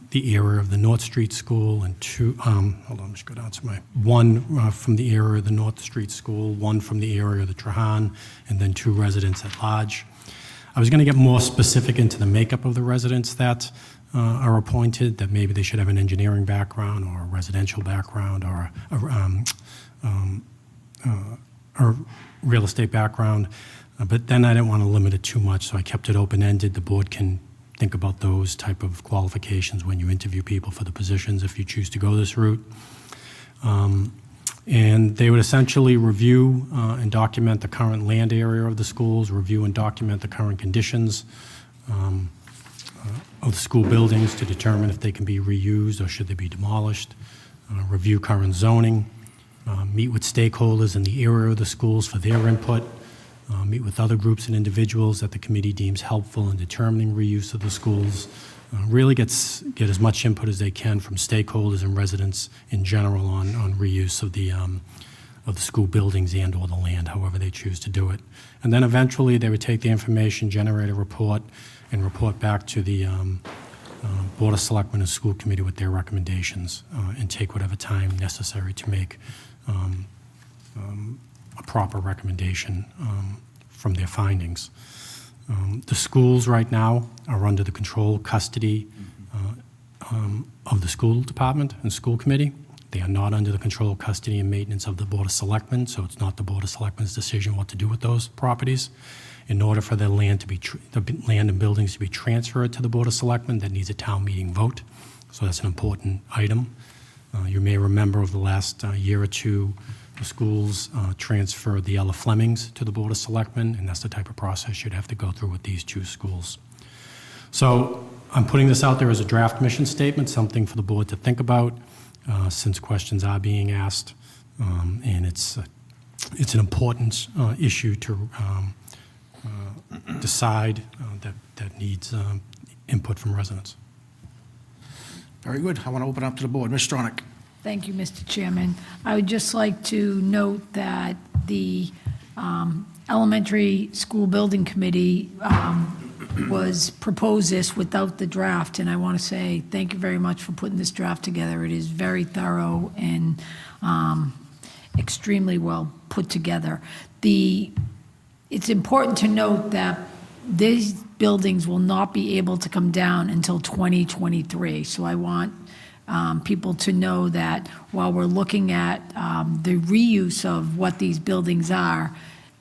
the area of the North Street School, and 2, hold on, let's go down to 1 from the area of the North Street School, 1 from the area of the Trahan, and then 2 residents at large. I was going to get more specific into the makeup of the residents that are appointed, that maybe they should have an engineering background or a residential background or a real estate background, but then I didn't want to limit it too much, so I kept it open-ended. The board can think about those type of qualifications when you interview people for the positions if you choose to go this route. And they would essentially review and document the current land area of the schools, review and document the current conditions of the school buildings to determine if they can be reused or should they be demolished, review current zoning, meet with stakeholders in the area of the schools for their input, meet with other groups and individuals that the committee deems helpful in determining reuse of the schools, really get as much input as they can from stakeholders and residents in general on reuse of the school buildings and or the land, however they choose to do it. And then eventually they would take the information, generate a report, and report back to the Board of Selectmen and School Committee with their recommendations, and take whatever time necessary to make a proper recommendation from their findings. The schools right now are under the control, custody of the school department and school committee. They are not under the control, custody, and maintenance of the Board of Selectmen, so it's not the Board of Selectmen's decision what to do with those properties. In order for the land to be the land and buildings to be transferred to the Board of Selectmen, that needs a town meeting vote. So that's an important item. You may remember over the last year or two, the schools transferred the Ella Flemings to the Board of Selectmen, and that's the type of process you'd have to go through with these 2 schools. So I'm putting this out there as a draft mission statement, something for the board to think about, since questions are being asked, and it's an important issue to decide that needs input from residents. Very good. I want to open up to the board. Ms. Stronach. Thank you, Mr. Chairman. I would just like to note that the Elementary School Building Committee was proposed this without the draft, and I want to say thank you very much for putting this draft together. It is very thorough and extremely well put together. It's important to note that these buildings will not be able to come down until 2023, so I want people to know that while we're looking at the reuse of what these buildings are,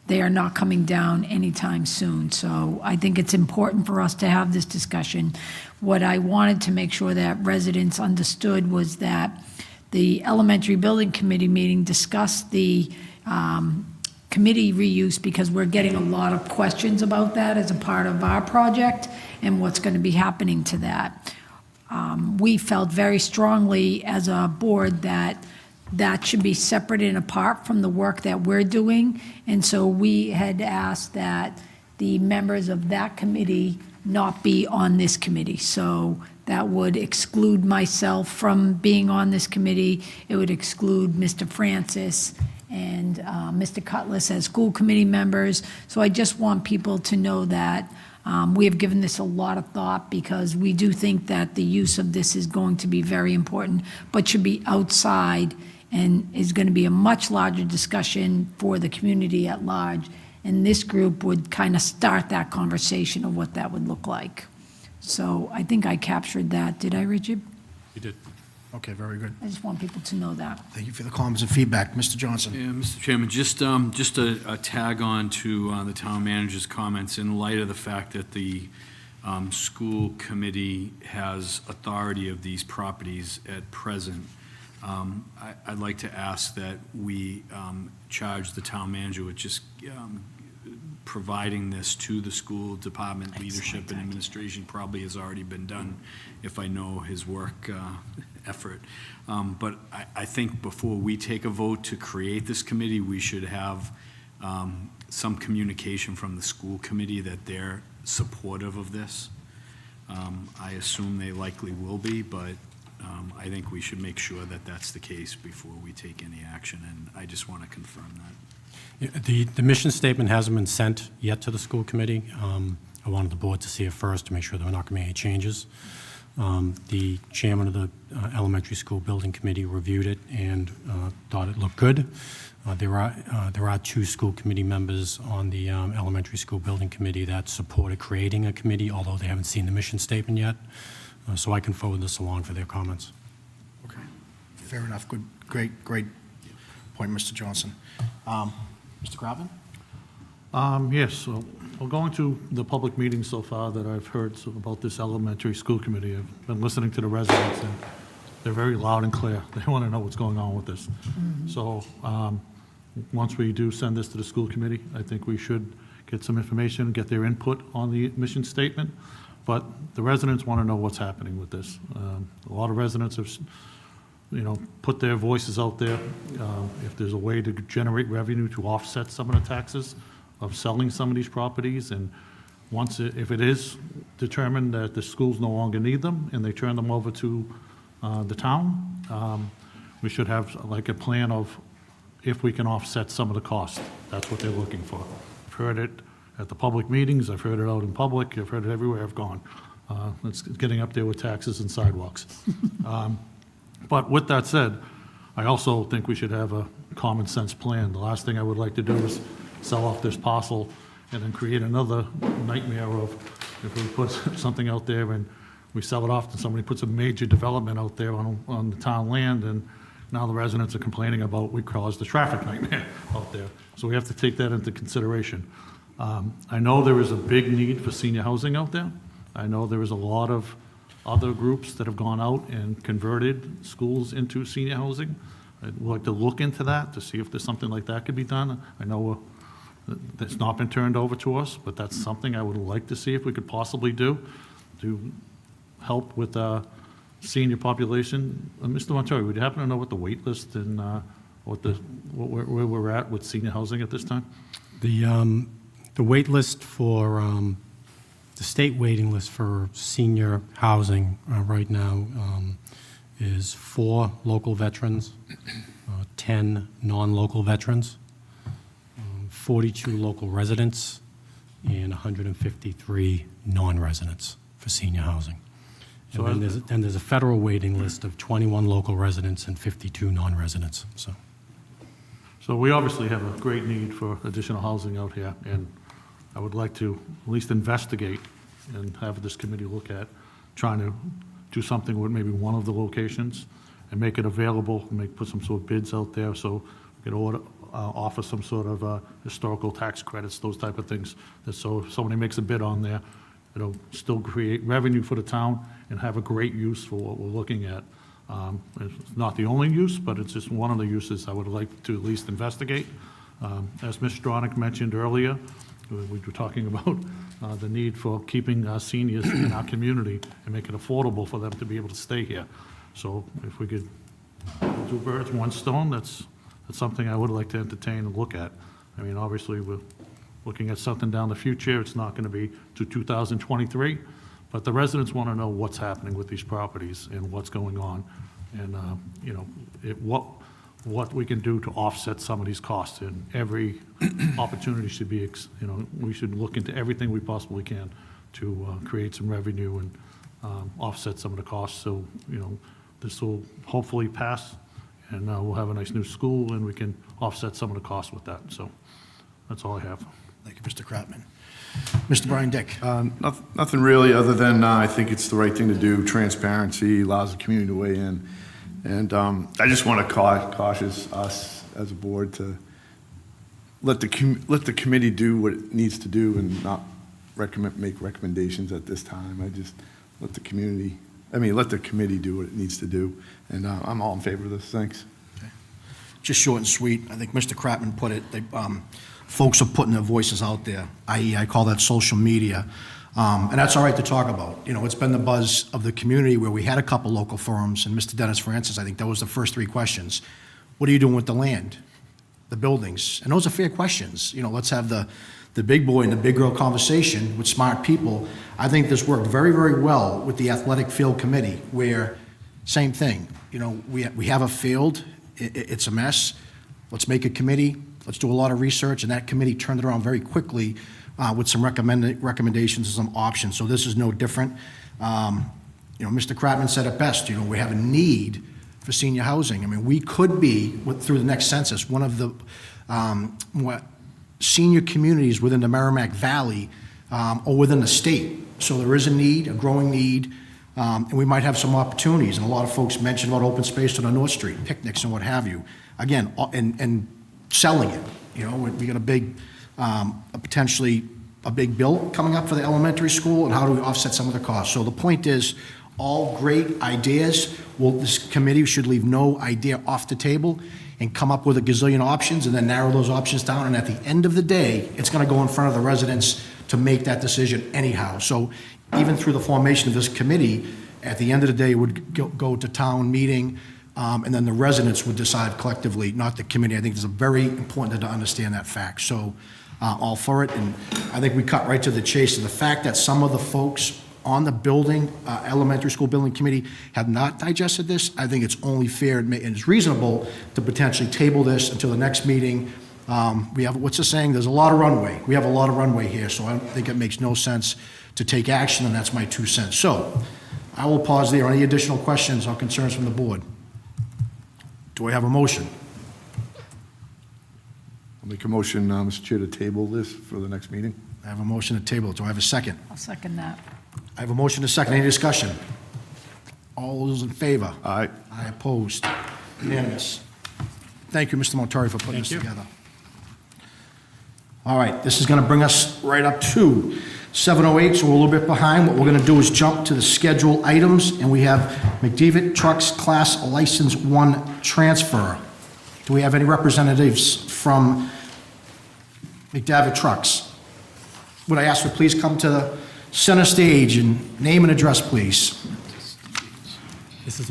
they are not coming down anytime soon. So I think it's important for us to have this discussion. What I wanted to make sure that residents understood was that the Elementary Building Committee meeting discussed the committee reuse because we're getting a lot of questions about that as a part of our project and what's going to be happening to that. We felt very strongly as a board that that should be separate and apart from the work that we're doing. And so we had asked that the members of that committee not be on this committee. So that would exclude myself from being on this committee. It would exclude Mr. Francis and Mr. Cutlass as school committee members. So I just want people to know that we have given this a lot of thought because we do think that the use of this is going to be very important, but should be outside and is going to be a much larger discussion for the community at large. And this group would kind of start that conversation of what that would look like. So I think I captured that. Did I, Richard? You did. Okay, very good. I just want people to know that. Thank you for the comments and feedback. Mr. Johnson? Yeah, Mr. Chairman, just a tag on to the town manager's comments in light of the fact that the school committee has authority of these properties at present. I'd like to ask that we charge the town manager with just providing this to the school department leadership and administration. Probably has already been done if I know his work effort. But I think before we take a vote to create this committee, we should have some communication from the school committee that they're supportive of this. I assume they likely will be, but I think we should make sure that that's the case before we take any action, and I just want to confirm that. Yeah, the mission statement hasn't been sent yet to the school committee. I wanted the board to see it first to make sure there were not going to be any changes. The chairman of the elementary school building committee reviewed it and thought it looked good. There are two school committee members on the elementary school building committee that supported creating a committee, although they haven't seen the mission statement yet. So I can forward this along for their comments. Okay, fair enough. Good, great point, Mr. Johnson. Mr. Gravin? Yes, so well, going to the public meetings so far that I've heard about this elementary school committee, I've been listening to the residents, and they're very loud and clear. They want to know what's going on with this. So once we do send this to the school committee, I think we should get some information, get their input on the mission statement. But the residents want to know what's happening with this. A lot of residents have, put their voices out there. If there's a way to generate revenue to offset some of the taxes of selling some of these properties, and if it is determined that the schools no longer need them and they turn them over to the town, we should have like a plan of if we can offset some of the cost. That's what they're looking for. I've heard it at the public meetings, I've heard it out in public, I've heard it everywhere I've gone. It's getting up there with taxes and sidewalks. But with that said, I also think we should have a common sense plan. The last thing I would like to do is sell off this parcel and then create another nightmare of if we put something out there and we sell it off and somebody puts a major development out there on the town land, and now the residents are complaining about we caused the traffic nightmare out there. So we have to take that into consideration. I know there is a big need for senior housing out there. I know there is a lot of other groups that have gone out and converted schools into senior housing. I'd like to look into that to see if there's something like that could be done. I know that's not been turned over to us, but that's something I would like to see if we could possibly do to help with senior population. Mr. Montori, would you happen to know what the wait list and where we're at with senior housing at this time? The wait list for the state waiting list for senior housing right now is 4 local veterans, 10 non-local veterans, 42 local residents, and 153 non-residents for senior housing. So And then there's a federal waiting list of 21 local residents and 52 non-residents. So we obviously have a great need for additional housing out here, and I would like to at least investigate and have this committee look at trying to do something with maybe one of the locations and make it available, put some sort of bids out there so we can offer some sort of historical tax credits, those type of things. So if somebody makes a bid on there, it'll still create revenue for the town and have a great use for what we're looking at. It's not the only use, but it's just one of the uses I would like to at least investigate. As Ms. Stronach mentioned earlier, we were talking about the need for keeping our seniors in our community and make it affordable for them to be able to stay here. So if we could do 2 birds, 1 stone, that's something I would like to entertain and look at. I mean, obviously, we're looking at something down the future. It's not going to be to 2023, but the residents want to know what's happening with these properties and what's going on, and you know, what we can do to offset some of these costs. And every opportunity should be, you know, we should look into everything we possibly can to create some revenue and offset some of the costs. So, you know, this will hopefully pass, and we'll have a nice new school, and we can offset some of the costs with that. So that's all I have. Thank you, Mr. Kratman. Mr. Brian Dick. Nothing really, other than I think it's the right thing to do. Transparency allows the community to weigh in. And I just want to cautious us as a board to let the committee do what it needs to do and not make recommendations at this time. I just let the committee do what it needs to do. And I'm all in favor of this. Thanks. Okay. Just short and sweet. I think Mr. Kratman put it. Folks are putting their voices out there, i.e. I call that social media. And that's all right to talk about. You know, it's been the buzz of the community where we had a couple local forums, and Mr. Dennis Francis, I think that was the first 3 questions. What are you doing with the land, the buildings? And those are fair questions. You know, let's have the big boy and the big girl conversation with smart people. I think this worked very, very well with the athletic field committee, where same thing. You know, we have a field, it's a mess. Let's make a committee. Let's do a lot of research, and that committee turned it around very quickly with some recommendations and some options. So this is no different. You know, Mr. Kratman said it best. You know, we have a need for senior housing. I mean, we could be, through the next census, one of the senior communities within the Merrimack Valley or within the state. So there is a need, a growing need, and we might have some opportunities. And a lot of folks mentioned about open space on the North Street, picnics and what have you. Again, and selling it. You know, we got a big, potentially a big bill coming up for the elementary school, and how do we offset some of the costs? So the point is, all great ideas. This committee should leave no idea off the table and come up with a gazillion options and then narrow those options down. And at the end of the day, it's going to go in front of the residents to make that decision anyhow. So even through the formation of this committee, at the end of the day, it would go to town meeting, and then the residents would decide collectively, not the committee. I think it's very important to understand that fact. So all for it. And I think we cut right to the chase of the fact that some of the folks on the building, elementary school building committee have not digested this. I think it's only fair and it's reasonable to potentially table this until the next meeting. We have, what's the saying? There's a lot of runway. We have a lot of runway here, so I think it makes no sense to take action, and that's my 2 cents. So I will pause there. Any additional questions or concerns from the board? Do I have a motion? I'll make a motion, Mr. Chair, to table this for the next meeting. I have a motion to table. Do I have a second? I'll second that. I have a motion to second. Any discussion? All those in favor? Aye. I opposed. Unanimous. Thank you, Mr. Montori, for putting this together. All right, this is going to bring us right up to 7:08, so we're a little bit behind. What we're going to do is jump to the schedule items, and we have McDavid Trucks Class License 1 transfer. Do we have any representatives from McDavid Trucks? Would I ask for please come to the center stage and name and address, please? This is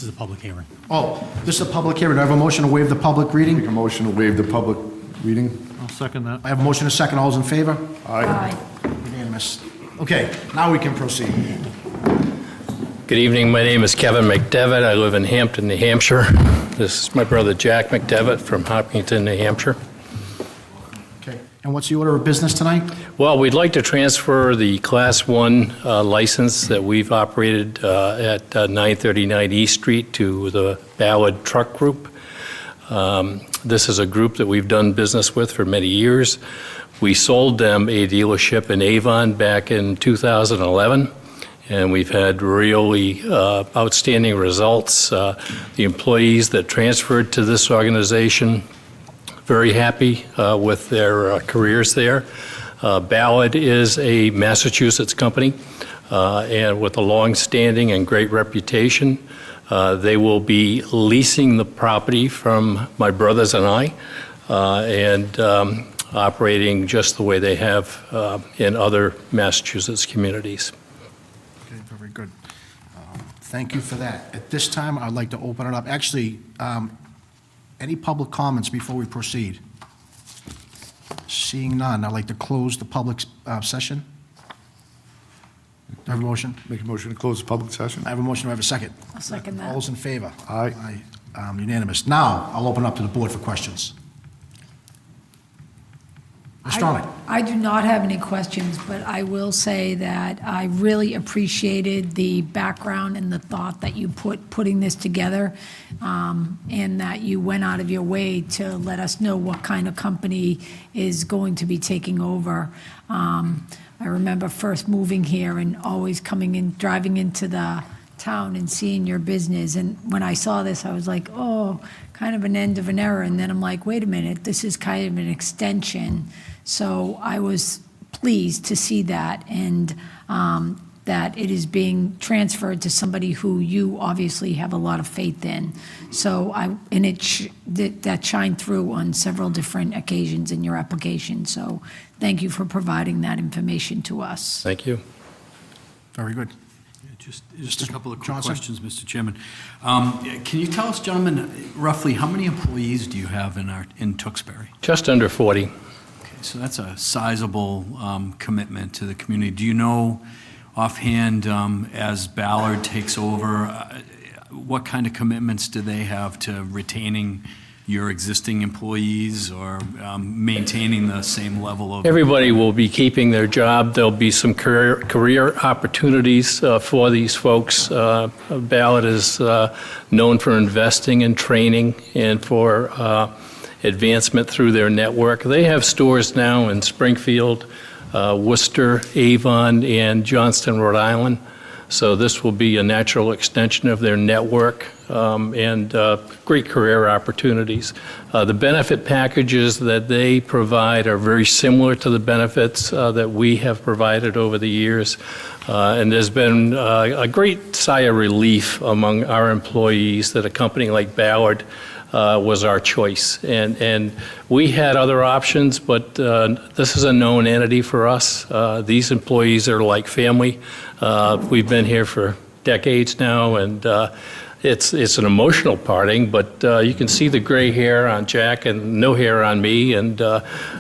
a public hearing. Oh, this is a public hearing. Do I have a motion to waive the public reading? Make a motion to waive the public reading. I'll second that. I have a motion to second. All those in favor? Aye. Unanimous. Okay, now we can proceed. Good evening. My name is Kevin McDevitt. I live in Hampton, New Hampshire. This is my brother Jack McDevitt from Hopkinton, New Hampshire. Okay, and what's the order of business tonight? Well, we'd like to transfer the Class 1 license that we've operated at 939 East Street to the Ballard Truck Group. This is a group that we've done business with for many years. We sold them a dealership in Avon back in 2011, and we've had really outstanding results. The employees that transferred to this organization, very happy with their careers there. Ballard is a Massachusetts company, and with a long-standing and great reputation. They will be leasing the property from my brothers and I. and operating just the way they have in other Massachusetts communities. Okay, very good. Thank you for that. At this time, I'd like to open it up. Actually, any public comments before we proceed? Seeing none, I'd like to close the public session. Do I have a motion? Make a motion to close the public session? I have a motion, do I have a second? I'll second that. All those in favor? Aye. Unanimous. Now, I'll open up to the board for questions. Ms. Stronach? I do not have any questions, but I will say that I really appreciated the background and the thought that you putting this together, and that you went out of your way to let us know what kind of company is going to be taking over. I remember first moving here and always coming in, driving into the town and seeing your business, and when I saw this, I was like, oh, kind of an end of an era, and then I'm like, wait a minute, this is kind of an extension. So I was pleased to see that, and that it is being transferred to somebody who you obviously have a lot of faith in. So that shined through on several different occasions in your application. So thank you for providing that information to us. Thank you. Very good. Just a couple of quick Johnson? questions, Mr. Chairman. Can you tell us, gentlemen, roughly how many employees do you have in Tewksbury? Just under 40. Okay, so that's a sizable commitment to the community. Do you know offhand, as Ballard takes over, what kind of commitments do they have to retaining your existing employees or maintaining the same level of? Everybody will be keeping their job. There'll be some career opportunities for these folks. Ballard is known for investing in training and for advancement through their network. They have stores now in Springfield, Worcester, Avon, and Johnston, Rhode Island. So this will be a natural extension of their network and great career opportunities. The benefit packages that they provide are very similar to the benefits that we have provided over the years. And there's been a great sigh of relief among our employees that a company like Ballard was our choice. And we had other options, but this is a known entity for us. These employees are like family. We've been here for decades now, and it's an emotional parting, but you can see the gray hair on Jack and no hair on me, and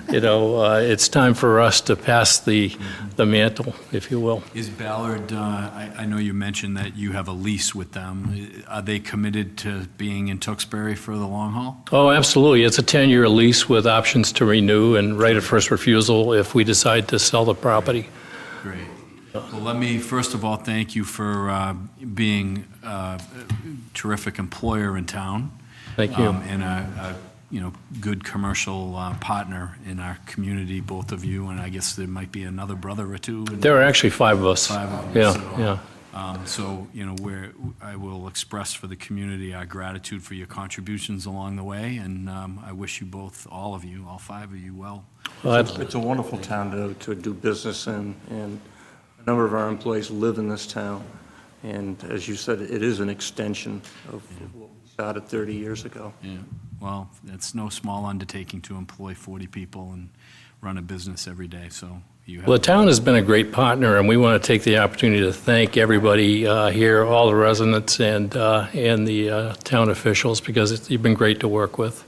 it's time for us to pass the mantle, if you will. Is Ballard, I know you mentioned that you have a lease with them. Are they committed to being in Tewksbury for the long haul? Oh, absolutely. It's a 10-year lease with options to renew and right of first refusal if we decide to sell the property. Great. Well, let me first of all thank you for being a terrific employer in town. Thank you. And a good commercial partner in our community, both of you, and I guess there might be another brother or two. There are actually 5 of us. 5 of us. Yeah. So, I will express for the community our gratitude for your contributions along the way, and I wish you both, all of you, all 5 of you, well. It's a wonderful town to do business in, and a number of our employees live in this town. And as you said, it is an extension of what we started 30 years ago. Yeah, well, it's no small undertaking to employ 40 people and run a business every day, so you have... Well, the town has been a great partner, and we want to take the opportunity to thank everybody here, all the residents and the town officials, because you've been great to work with.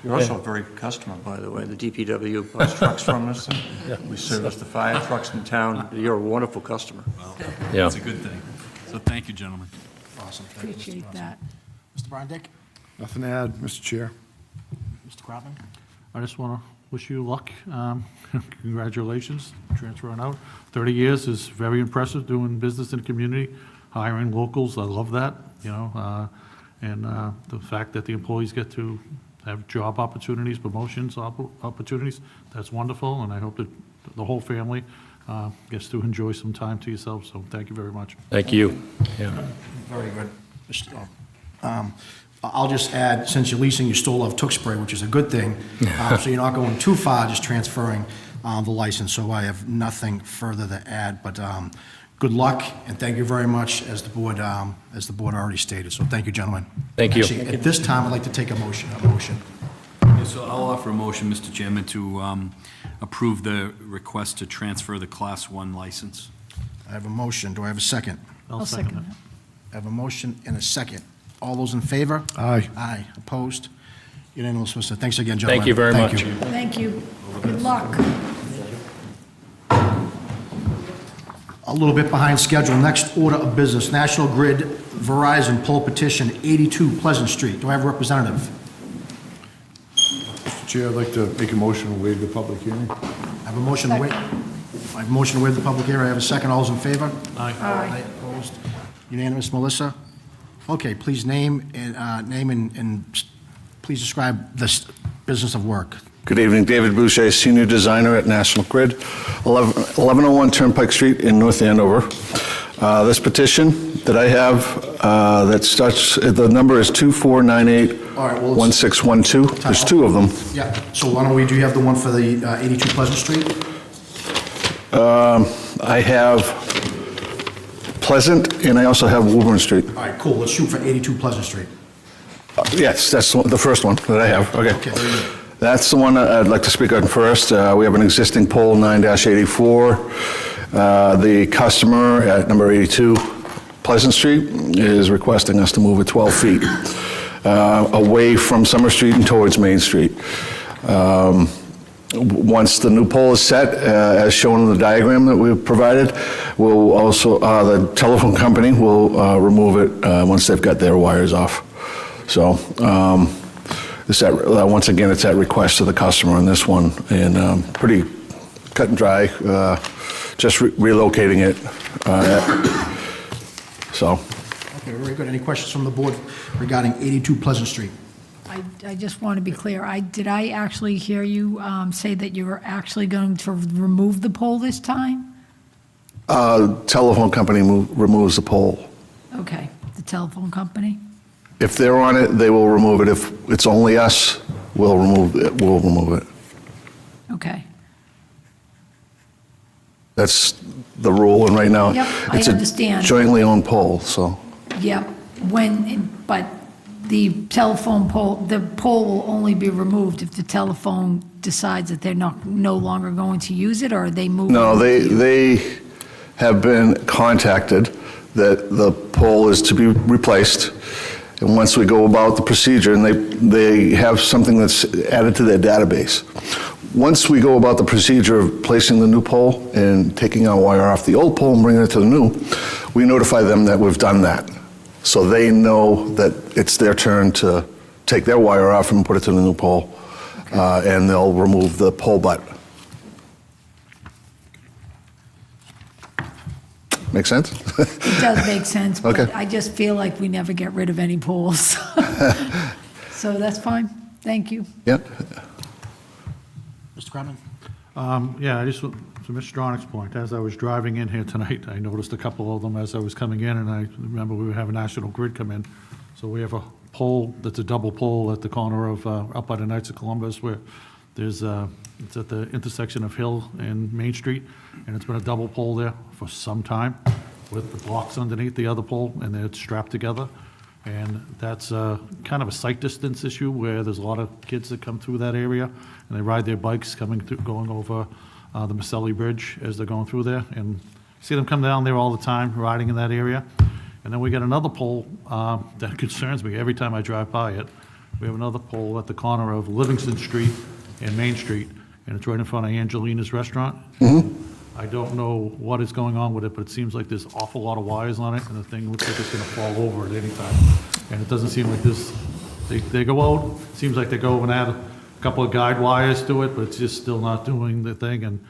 You're also a very good customer, by the way. The DPW buys trucks from us. We service the fire trucks in town. You're a wonderful customer. Well, Yeah. it's a good thing. So thank you, gentlemen. Awesome. Thank you, Mr. Appreciate Johnson. that. Mr. Brindek? Nothing to add, Mr. Chair. Mr. Kropman? I just want to wish you luck. Congratulations, transferring out. 30 years is very impressive, doing business in the community, hiring locals. I love that, and the fact that the employees get to have job opportunities, promotions, opportunities, that's wonderful, and I hope that the whole family gets to enjoy some time to yourself, so thank you very much. Thank you. Yeah. Very good. I'll just add, since you're leasing, you still love Tewksbury, which is a good thing. So you're not going too far, just transferring the license. So I have nothing further to add, but good luck, and thank you very much, as the board already stated. So thank you, gentlemen. Thank you. Actually, at this time, I'd like to take a motion. So I'll offer a motion, Mr. Chairman, to approve the request to transfer the Class 1 license. I have a motion. Do I have a second? I'll second it. I have a motion and a second. All those in favor? Aye. Aye. Opposed? Unanimous, Mr. Thanks again, gentlemen. Thank you very much. you. Thank you. Good luck. A little bit behind schedule. Next order of business, National Grid Verizon poll petition, 82 Pleasant Street. Do I have a representative? Mr. Chair, I'd like to make a motion to waive the public hearing. I have a motion to waive. I have a motion to waive the public hearing. I have a second. All those in favor? Aye. Opposed? Unanimous, Melissa? Okay, please name and please describe this business of work. Good evening, David Boucher, Senior Designer at National Grid, 1101 Turnpike Street in North Andover. This petition that I have, that starts, the number is 2498 All right, well, 1612. There's two of them. Yeah, so why don't we, do you have the one for the 82 Pleasant Street? I have Pleasant, and I also have Woburn Street. All right, cool, let's shoot for 82 Pleasant Street. Yes, that's the first one that I have. Okay, very good. That's the one I'd like to speak on first. We have an existing pole, 9-84. The customer at number 82 Pleasant Street is requesting us to move it 12 feet away from Summer Street and towards Main Street. Once the new pole is set, as shown in the diagram that we've provided, we'll also, the telephone company will remove it once they've got their wires off. So, once again, it's at request of the customer on this one, and pretty cut and dry, just relocating it. So. Okay, very good. Any questions from the board regarding 82 Pleasant Street? I just want to be clear. Did I actually hear you say that you were actually going to remove the pole this time? Telephone company removes the pole. Okay, the telephone company? If they're on it, they will remove it. If it's only us, we'll remove it. Okay. That's the rule, and right now, Yep, I it's understand. a jointly owned pole, so. Yep, but the telephone pole, the pole will only be removed if the telephone decides that they're no longer going to use it, or are they moving? No, they have been contacted that the pole is to be replaced, and once we go about the procedure, and they have something that's added to their database. Once we go about the procedure of placing the new pole and taking our wire off the old pole and bringing it to the new, we notify them that we've done that. So they know that it's their turn to take their wire off and put it to the new pole, and they'll remove the pole butt. Make sense? It does make sense, but Okay. I just feel like we never get rid of any poles. So that's fine, thank you. Yeah. Mr. Kratman? Yeah, I just, to Mr. Stronach's point, as I was driving in here tonight, I noticed a couple of them as I was coming in, and I remember we would have a National Grid come in. So we have a pole that's a double pole at the corner of, up by the Knights of Columbus, where there's, it's at the intersection of Hill and Main Street, and it's been a double pole there for some time, with the blocks underneath the other pole, and they're strapped together. And that's kind of a sight distance issue where there's a lot of kids that come through that area, and they ride their bikes going over the Maselli Bridge as they're going through there. And see them come down there all the time, riding in that area. And then we got another pole that concerns me every time I drive by it. We have another pole at the corner of Livingston Street and Main Street, and it's right in front of Angelina's Restaurant. I don't know what is going on with it, but it seems like there's an awful lot of wires on it, and the thing looks like it's gonna fall over at any time. And it doesn't seem like this, they go out, seems like they go and add a couple of guide wires to it, but it's just still not doing the thing, and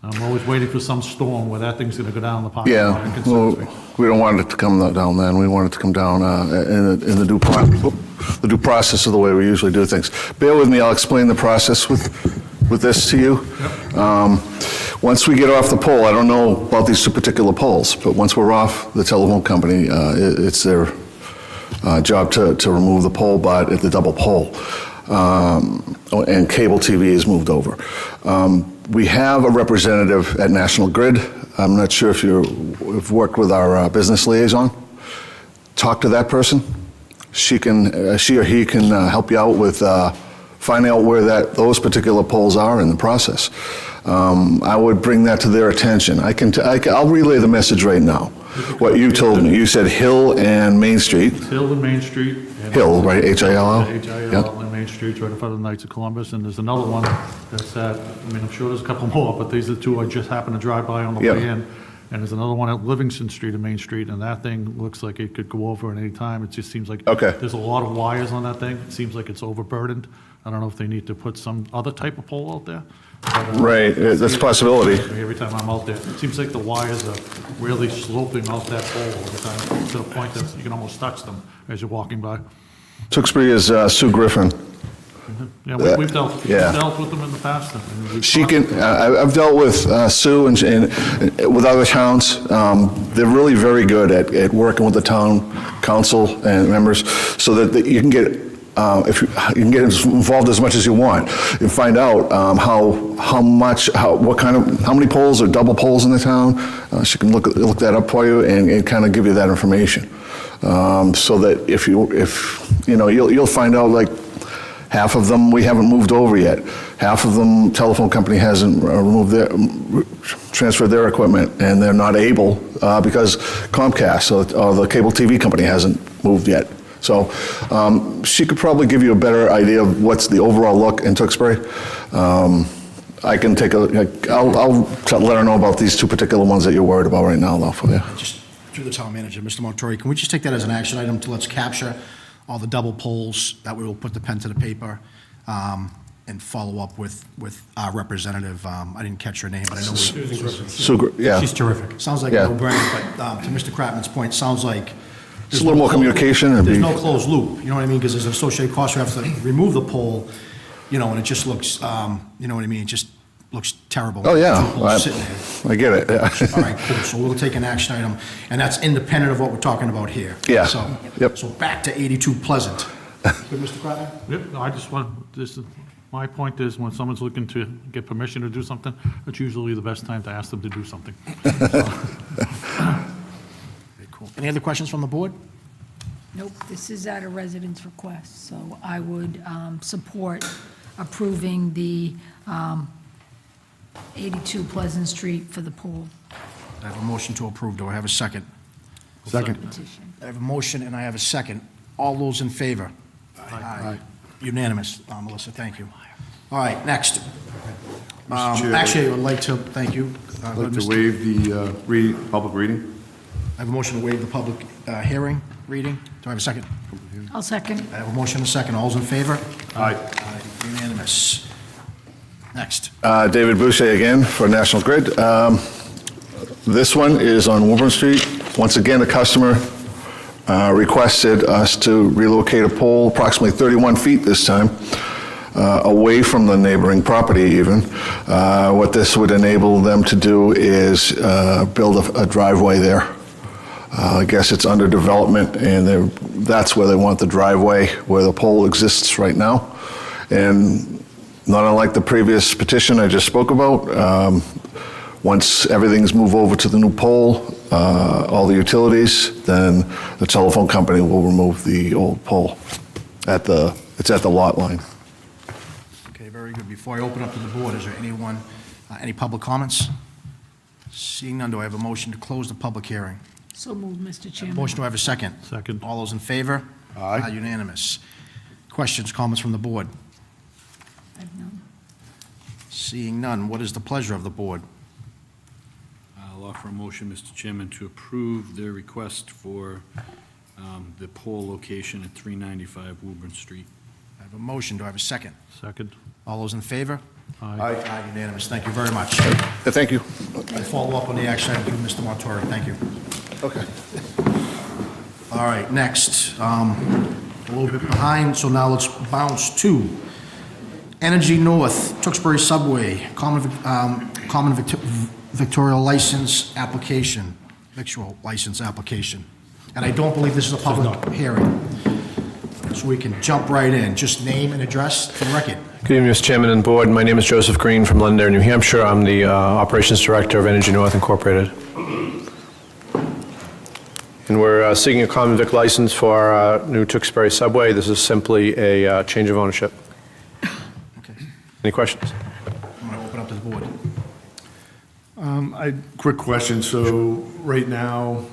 I'm always waiting for some storm where that thing's gonna go down the parking lot. It Yeah, concerns well, me. we don't want it to come down then. We want it to come down in the due process of the way we usually do things. Bear with me, I'll explain the process with this to you. Once we get off the pole, I don't know about these two particular poles, but once we're off the telephone company, it's their job to remove the pole butt at the double pole. And cable TV is moved over. We have a representative at National Grid. I'm not sure if you've worked with our business liaison. Talk to that person. She or he can help you out with find out where those particular poles are in the process. I would bring that to their attention. I'll relay the message right now. What you told me, you said Hill and Main Street. Hill and Main Street. and- Hill, right, H-I-L-L? H-I-L-L and Main Street, right in front of the Knights of Columbus, and there's another one that's at, I mean, I'm sure there's a couple more, but these are the two I just happened to drive by on the Yeah. way in. And there's another one at Livingston Street and Main Street, and that thing looks like it could go over at any time. It just seems like Okay. there's a lot of wires on that thing. It seems like it's overburdened. I don't know if they need to put some other type of pole out there. But, Right, that's a possibility. Every time I'm out there, it seems like the wires are really sloping off that pole all the time, to the point that you can almost touch them as you're walking by. Tewksbury is Sue Griffin. Yeah, we've dealt with them in the past. and we've She talked- can, I've dealt with Sue and with other towns. They're really very good at working with the town council and members so that you can get, if you can get involved as much as you want and find out how many polls or double polls in the town. She can look that up for you and kind of give you that information. So that if you'll find out, like, half of them we haven't moved over yet. Half of them, telephone company hasn't transferred their equipment, and they're not able because Comcast or the cable TV company hasn't moved yet. So she could probably give you a better idea of what's the overall look in Tewksbury. I can take I'll let her know about these two particular ones that you're worried about right now, though, for you. Just through the town manager, Mr. Montori, can we just take that as an action item to let's capture all the double polls, that we will put the pen to the paper, and follow up with our representative. I didn't catch her name, but I know. Yeah. She's terrific. Sounds like Yeah. a no-brainer, but to Mr. Kratman's point, sounds like. Just a little more communication and There's be- no closed loop, you know what I mean? Because there's an associated cost, we have to remove the poll, and it just looks, you know what I mean? It just looks terrible. Oh, yeah. Two poles sitting there. I get it, yeah. All right, cool, so we'll take an action item, and that's independent of what we're talking about here. Yeah, So, yep. So back to 82 Pleasant. Good, Mr. Kratman? Yep, no, I just want, my point is, when someone's looking to get permission to do something, it's usually the best time to ask them to do something. Very cool. Any other questions from the board? Nope, this is at a resident's request, so I would support approving the 82 Pleasant Street for the pool I have a motion to approve, do I have a second? petition. I have a motion and I have a second. All those in favor? Aye. Unanimous, Melissa, thank you. All right, next. Chair. Actually, I would like to, thank you. I'd like to waive the public reading. I have a motion to waive the public hearing, reading. Do I have a second? I'll second. I have a motion and a second. All those in favor? Aye. Aye, unanimous. Next. David Boucher again for National Grid. This one is on Woburn Street. Once again, a customer requested us to relocate a pole approximately 31 feet this time, away from the neighboring property even. What this would enable them to do is build a driveway there. I guess it's under development, and that's where they want the driveway, where the pole exists right now. And not unlike the previous petition I just spoke about, once everything's moved over to the new pole, all the utilities, then the telephone company will remove the old pole. It's at the lot line. Okay, very good. Before I open up to the board, is there anyone, any public comments? Seeing none, do I have a motion to close the public hearing? So moved, Mr. Chairman. Motion, do I have a second? Second. All those in favor? Aye. Unanimous. Questions, comments from the board? I have none. Seeing none, what is the pleasure of the board? I'll offer a motion, Mr. Chairman, to approve their request for the pole location at 395 Woburn Street. I have a motion, do I have a second? Second. All those in favor? Aye. Aye, unanimous. Thank you very much. Thank you. I follow up on the action item, Mr. Montori. Thank you. Okay. All right, next, a little bit behind, so now let's bounce to Energy North, Tewksbury Subway, common victorial license application, victual license application. And I don't believe this is a public hearing, so we can jump right in. Just name and address for the record. Good evening, Mr. Chairman and Board. My name is Joseph Green from Londonderry, New Hampshire. I'm the Operations Director of Energy North Incorporated. And we're seeking a common vic license for our new Tewksbury Subway. This is simply a change of ownership. Any questions? I'm going to open up to the board. Quick question, so right now,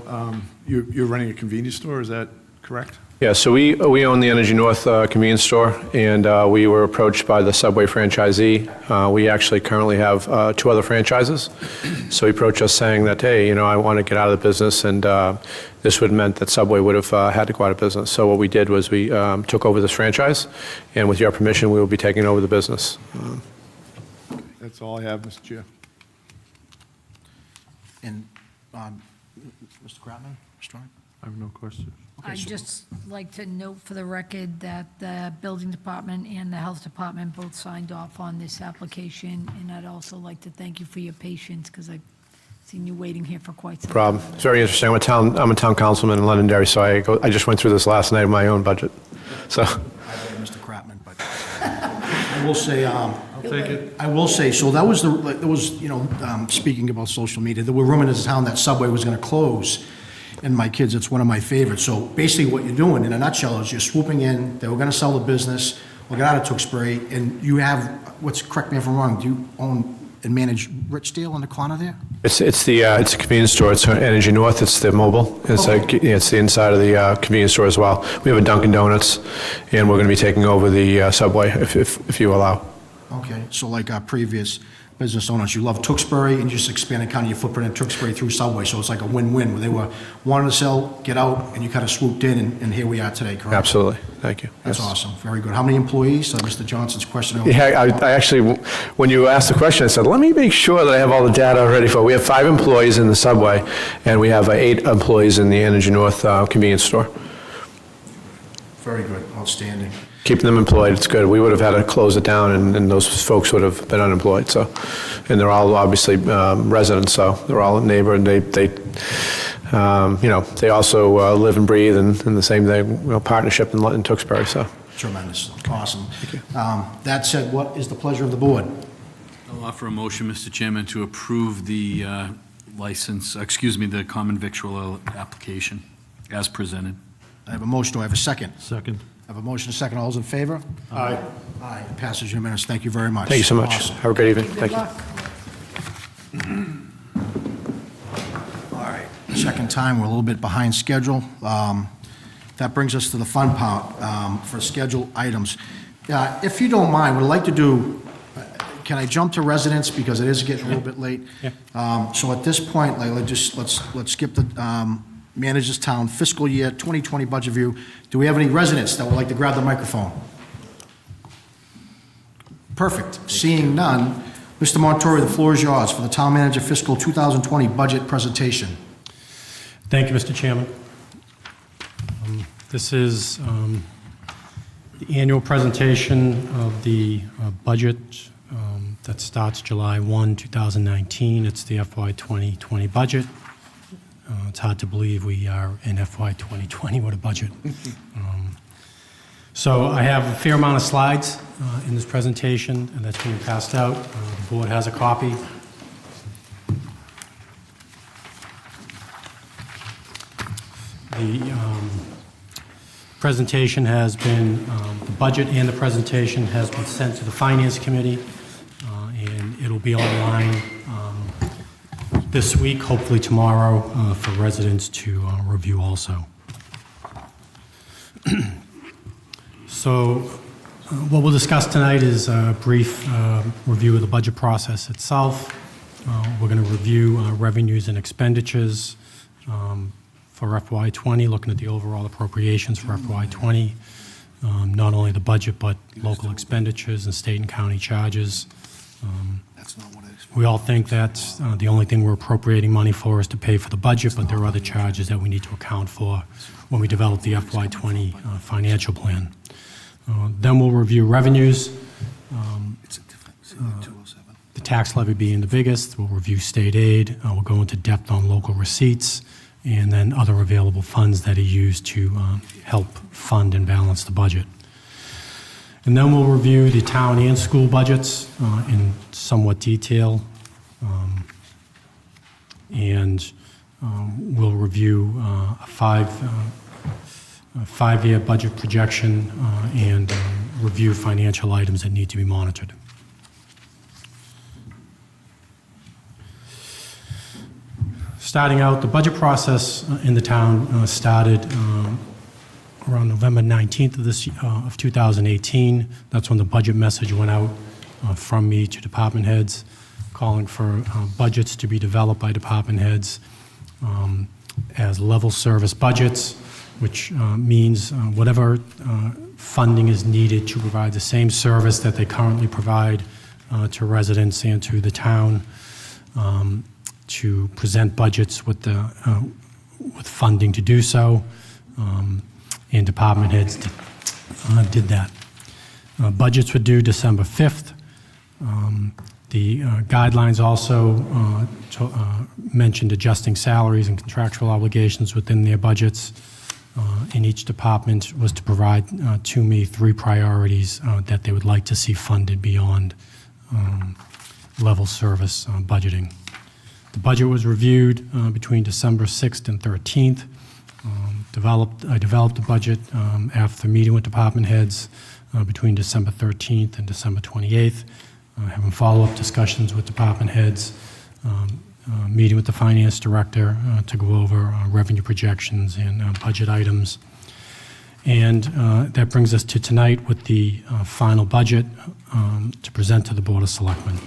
you're running a convenience store, is that correct? Yeah, so we own the Energy North convenience store, and we were approached by the Subway franchisee. We actually currently have 2 other franchises. So he approached us saying that, hey, I want to get out of the business, and this would have meant that Subway would have had to go out of business. So what we did was we took over this franchise, and with your permission, we will be taking over the business. That's all I have, Mr. Chair. And, Mr. Kratman, Mr. Ryan? I have no questions. I'd just like to note for the record that the building department and the health department both signed off on this application, and I'd also like to thank you for your patience, because I've seen you waiting here for quite some time. Problem. It's very interesting. I'm a town councilman in Londonderry, so I just went through this last night in my own budget. So, I blame Mr. Kratman, but I will say, I'll take it. I will say, so that was speaking about social media, there were rumors in this town that Subway was going to close. And my kids, it's one of my favorites. So basically what you're doing, in a nutshell, is you're swooping in, they were going to sell the business, we'll get out of Tewksbury, and you have, correct me if I'm wrong, do you own and manage Richdale in the corner there? it's a convenience store. It's Energy North. It's the mobile. It's it's the inside of the convenience store as well. We have a Dunkin' Donuts, and we're going to be taking over the Subway if you allow. Okay, so like our previous business owners, you love Tewksbury and you just expanded kind of your footprint in Tewksbury through Subway, so it's like a win-win, where they were wanting to sell, get out, and you kind of swooped in, and here we are today, correct? Absolutely. Thank you. That's Yes. awesome, very good. How many employees? Mr. Johnson's question. Yeah, I actually, when you asked the question, I said, let me make sure that I have all the data ready for it. We have 5 employees in the Subway, and we have 8 employees in the Energy North convenience store. Very good, outstanding. Keeping them employed, it's good. We would have had to close it down, and those folks would have been unemployed, so. And they're all obviously residents, so they're all a neighbor, and they also live and breathe in the same partnership in Tewksbury, so. Tremendous, awesome. That said, what is the pleasure of the board? I'll offer a motion, Mr. Chairman, to approve the the common victual application as presented. I have a motion, do I have a second? Second. I have a motion, a second, all those in favor? Aye. Aye, it passes unanimous, thank you very much. Thank you so much. Awesome. Have a great evening. Good Thank you. luck. All right, second time, we're a little bit behind schedule. That brings us to the fun part for scheduled items. If you don't mind, we'd like to do, can I jump to residents, because it is getting a little bit late? Yeah. So at this point, let's skip the manage this town fiscal year 2020 budget view. Do we have any residents that would like to grab the microphone? Perfect. Seeing none, Mr. Montori, the floor is yours for the town manager fiscal 2020 budget presentation. Thank you, Mr. Chairman. This is the annual presentation of the budget that starts July 1, 2019. It's the FY 2020 budget. It's hard to believe we are in FY 2020 with a budget. So I have a fair amount of slides in this presentation, and that's being passed out. The board has a copy. The presentation has been, the budget and the presentation has been sent to the Finance Committee, and it'll be online this week, hopefully tomorrow, for residents to review also. So what we'll discuss tonight is a brief review of the budget process itself. We're going to review revenues and expenditures for FY20, looking at the overall appropriations for FY20, not only the budget, but local expenditures and state and county charges. That's not what I expected. We all think that the only thing we're appropriating money for is to pay for the budget, but there are other charges that we need to account for when we develop the FY20 financial plan. Then we'll review revenues, the tax levy being the biggest. We'll review state aid. We'll go into depth on local receipts, and then other available funds that are used to help fund and balance the budget. And then we'll review the town and school budgets in somewhat detail. And we'll review a five-year budget projection and review financial items that need to be monitored. Starting out, the budget process in the town started around November 19th of 2018. That's when the budget message went out from me to department heads, calling for budgets to be developed by department heads as level service budgets, which means whatever funding is needed to provide the same service that they currently provide to residents and to the town, to present budgets with funding to do so, and department heads did that. Budgets were due December 5th. The guidelines also mentioned adjusting salaries and contractual obligations within their budgets. And each department was to provide to me 3 priorities that they would like to see funded beyond level service budgeting. The budget was reviewed between December 6th and 13th. I developed the budget after meeting with department heads between December 13th and December 28th, having follow-up discussions with department heads, meeting with the finance director to go over revenue projections and budget items. And that brings us to tonight with the final budget to present to the Board of Selectmen.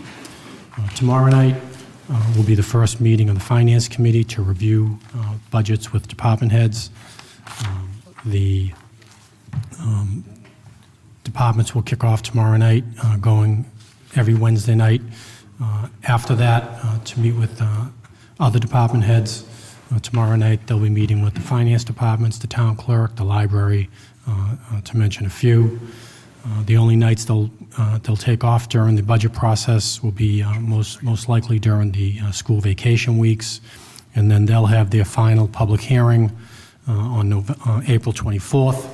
Tomorrow night will be the first meeting of the Finance Committee to review budgets with department heads. The departments will kick off tomorrow night, going every Wednesday night. After that, to meet with other department heads. Tomorrow night, they'll be meeting with the finance departments, the town clerk, the library, to mention a few. The only nights they'll take off during the budget process will be most likely during the school vacation weeks, and then they'll have their final public hearing on April 24th,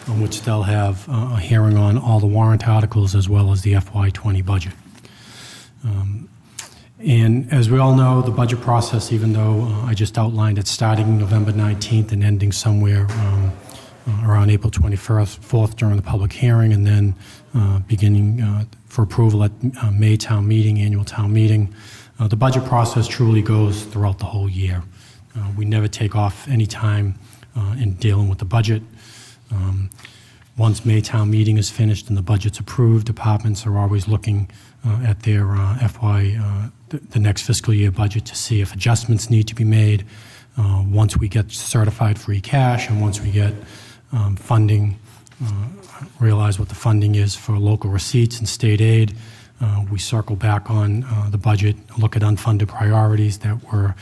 on which they'll have a hearing on all the warrant articles as well as the FY20 budget. And as we all know, the budget process, even though I just outlined it starting November 19th and ending somewhere around April 24th during the public hearing, and then beginning for approval at May town meeting, annual town meeting, the budget process truly goes throughout the whole year. We never take off any time in dealing with the budget. Once May town meeting is finished and the budget's approved, departments are always looking at their the next fiscal year budget to see if adjustments need to be made. Once we get certified free cash and once we get funding, realize what the funding is for local receipts and state aid, we circle back on the budget, look at unfunded priorities that were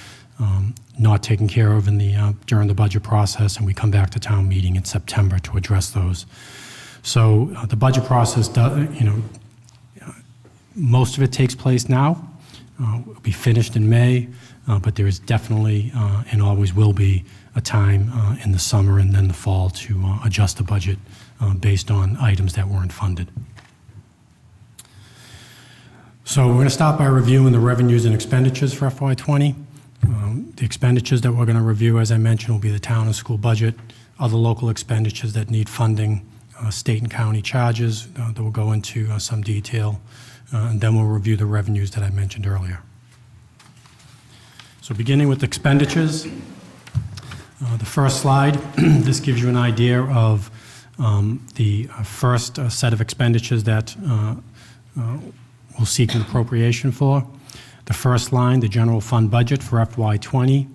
not taken care of in during the budget process, and we come back to town meeting in September to address those. So the budget process does, most of it takes place now. It'll be finished in May, but there is definitely and always will be a time in the summer and then the fall to adjust the budget based on items that weren't funded. So we're going to start by reviewing the revenues and expenditures for FY20. The expenditures that we're going to review, as I mentioned, will be the town and school budget, other local expenditures that need funding, state and county charges that will go into some detail, and then we'll review the revenues that I mentioned earlier. So beginning with expenditures, the first slide, this gives you an idea of the first set of expenditures that we'll seek an appropriation for. The first line, the general fund budget for FY20,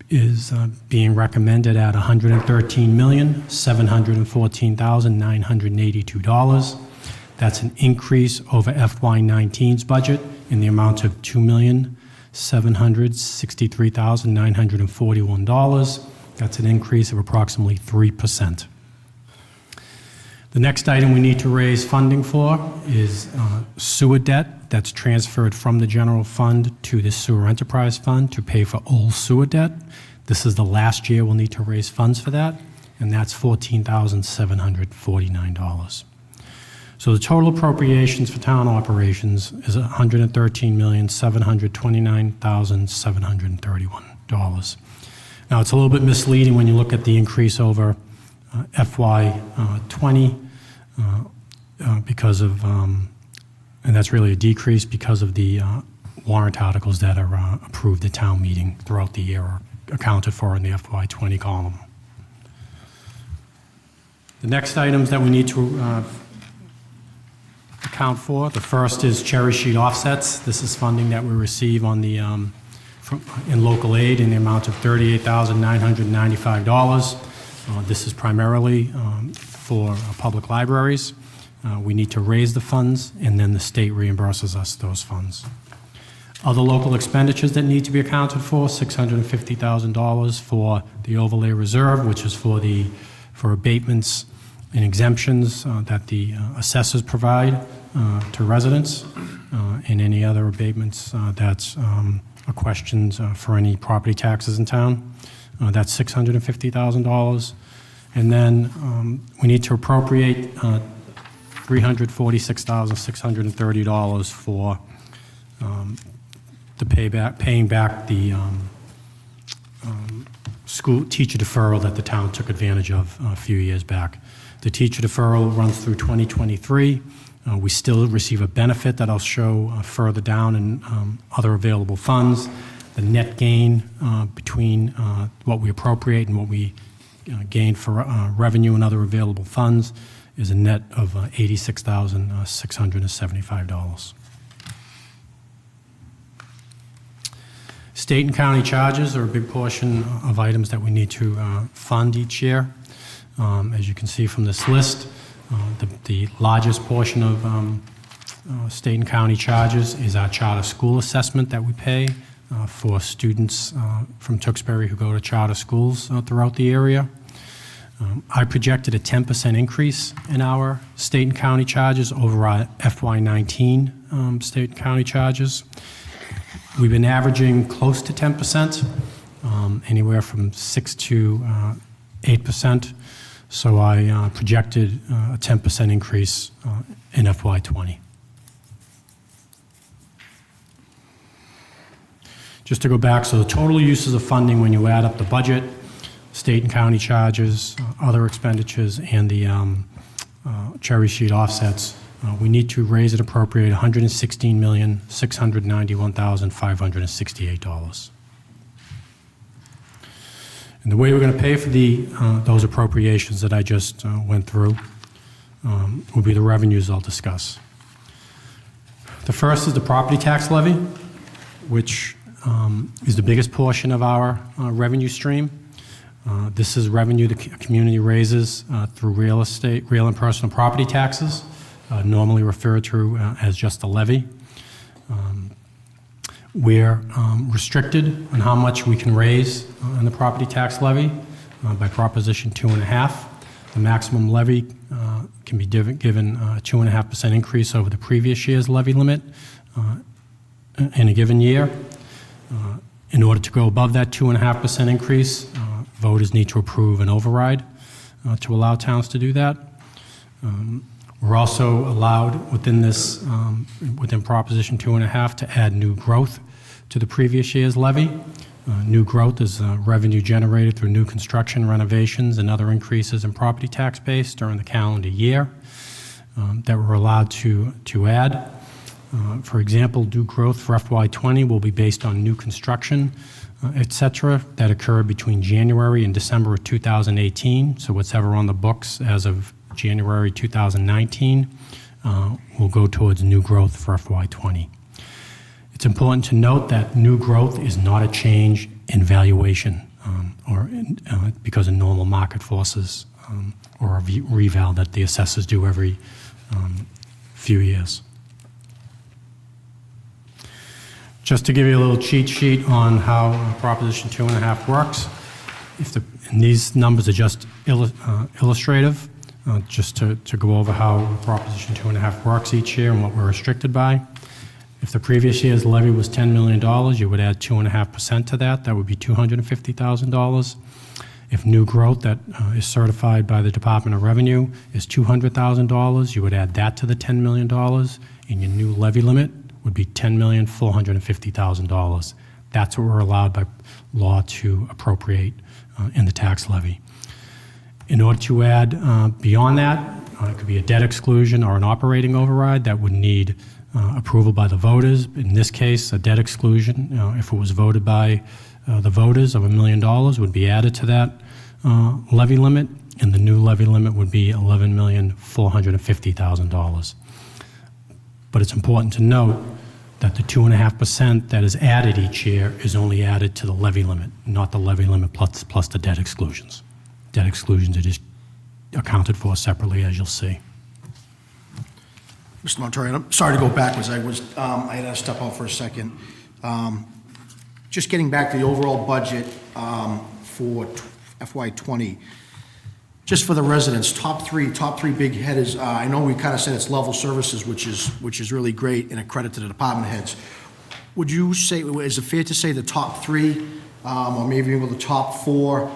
is being recommended at $113,714,982. That's an increase over FY19's budget in the amount of $2,763,941. That's an increase of approximately 3%. The next item we need to raise funding for is sewer debt that's transferred from the general fund to the sewer enterprise fund to pay for old sewer debt. This is the last year we'll need to raise funds for that, and that's $14,749. So the total appropriations for town operations is $113,729,731. Now, it's a little bit misleading when you look at the increase over FY20 because of, and that's really a decrease because of the warrant articles that are approved at town meeting throughout the year are accounted for in the FY20 column. The next items that we need to account for, the first is Cherishing Offsets. This is funding that we receive on the in local aid in the amount of $38,995. This is primarily for public libraries. We need to raise the funds, and then the state reimburses us those funds. Other local expenditures that need to be accounted for, $650,000 for the overlay reserve, which is for abatements and exemptions that the assessors provide to residents, and any other abatements that's questions for any property taxes in town. That's $650,000. And then we need to appropriate $346,630 for paying back the school teacher deferral that the town took advantage of a few years back. The teacher deferral runs through 2023. We still receive a benefit that I'll show further down in other available funds. The net gain between what we appropriate and what we gain for revenue and other available funds is a net of $86,675. State and county charges are a big portion of items that we need to fund each year. As you can see from this list, the largest portion of state and county charges is our charter school assessment that we pay for students from Tewksbury who go to charter schools throughout the area. I projected a 10% increase in our state and county charges over our FY19 state and county charges. We've been averaging close to 10%, anywhere from 6 to 8%. So I projected a 10% increase in FY20. Just to go back, so the total uses of funding when you add up the budget, state and county charges, other expenditures, and the Cherishing Offsets, we need to raise and appropriate $116,691,568. And the way we're going to pay for those appropriations that I just went through will be the revenues I'll discuss. The first is the property tax levy, which is the biggest portion of our revenue stream. This is revenue the community raises through real and personal property taxes, normally referred to as just a levy. We're restricted on how much we can raise on the property tax levy by Proposition 2.5. The maximum levy can be given a 2.5% increase over the previous year's levy limit in a given year. In order to go above that 2.5% increase, voters need to approve an override to allow towns to do that. We're also allowed within this, within Proposition 2.5, to add new growth to the previous year's levy. New growth is revenue generated through new construction, renovations, and other increases in property tax base during the calendar year that we're allowed to add. For example, new growth for FY20 will be based on new construction, et cetera, that occurred between January and December of 2018. So what's ever on the books as of January 2019 will go towards new growth for FY20. It's important to note that new growth is not a change in valuation because of normal market forces or a reval that the assessors do every few years. Just to give you a little cheat sheet on how Proposition 2.5 works, and these numbers are just illustrative, just to go over how Proposition 2.5 works each year and what we're restricted by. If the previous year's levy was $10 million, you would add 2.5% to that. That would be $250,000. If new growth that is certified by the Department of Revenue is $200,000, you would add that to the $10 million, and your new levy limit would be $10,450,000. That's what we're allowed by law to appropriate in the tax levy. In order to add beyond that, it could be a debt exclusion or an operating override that would need approval by the voters. In this case, a debt exclusion, if it was voted by the voters of $1 million, would be added to that levy limit, and the new levy limit would be $11,450,000. But it's important to note that the 2.5% that is added each year is only added to the levy limit, not the levy limit plus the debt exclusions. Debt exclusions are just accounted for separately, as you'll see. Mr. Montori, I'm sorry to go backwards. I had to step out for a second. Just getting back to the overall budget for FY20, just for the residents, top three big headers. I know we kind of said it's level services, which is really great and a credit to the department heads. Would you say, is it fair to say the top three, or maybe even the top four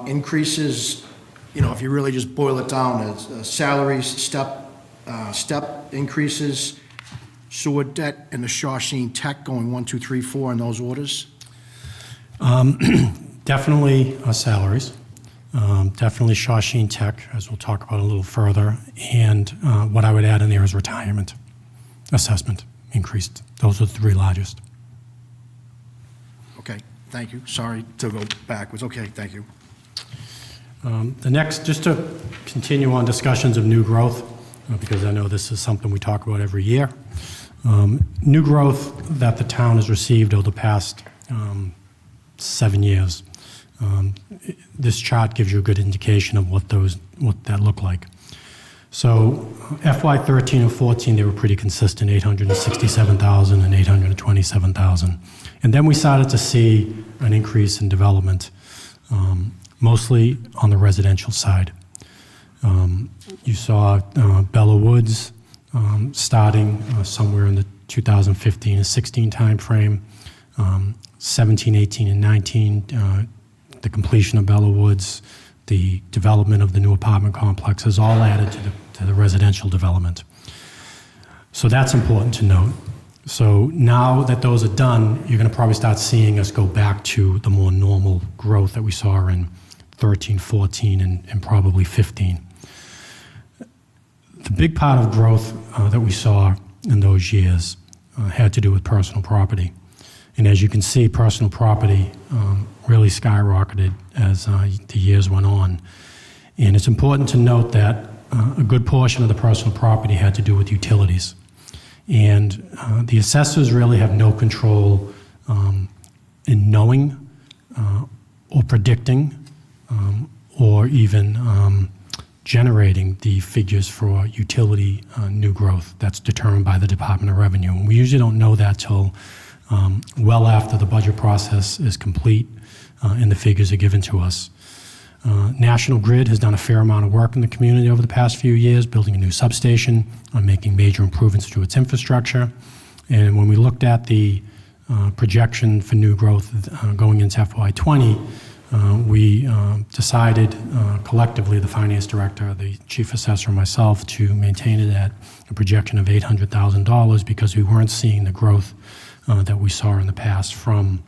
increases, if you really just boil it down, as salaries, step increases, sewer debt, and the Cherishing Tech going 1, 2, 3, 4 in those orders? Definitely salaries. Definitely Cherishing Tech, as we'll talk about a little further. And what I would add in there is retirement, assessment increased. Those are the three largest. Okay, thank you. Sorry to go backwards. Okay, thank you. The next, just to continue on discussions of new growth, because I know this is something we talk about every year. New growth that the town has received over the past 7 years. This chart gives you a good indication of what that looked like. So FY13 and 14, they were pretty consistent, 867,000 and 827,000. And then we started to see an increase in development, mostly on the residential side. You saw Bella Woods starting somewhere in the 2015 and 16 timeframe, 17, 18, and 19, the completion of Bella Woods, the development of the new apartment complexes, all added to the residential development. So that's important to note. So now that those are done, you're going to probably start seeing us go back to the more normal growth that we saw in 13, 14, and probably 15. The big part of growth that we saw in those years had to do with personal property. And as you can see, personal property really skyrocketed as the years went on. And it's important to note that a good portion of the personal property had to do with utilities. And the assessors really have no control in knowing or predicting or even generating the figures for utility new growth. That's determined by the Department of Revenue. And we usually don't know that till well after the budget process is complete and the figures are given to us. National Grid has done a fair amount of work in the community over the past few years, building a new substation, making major improvements to its infrastructure. And when we looked at the projection for new growth going into FY20, we decided collectively, the finance director, the chief assessor, and myself, to maintain it at a projection of $800,000 because we weren't seeing the growth that we saw in the past from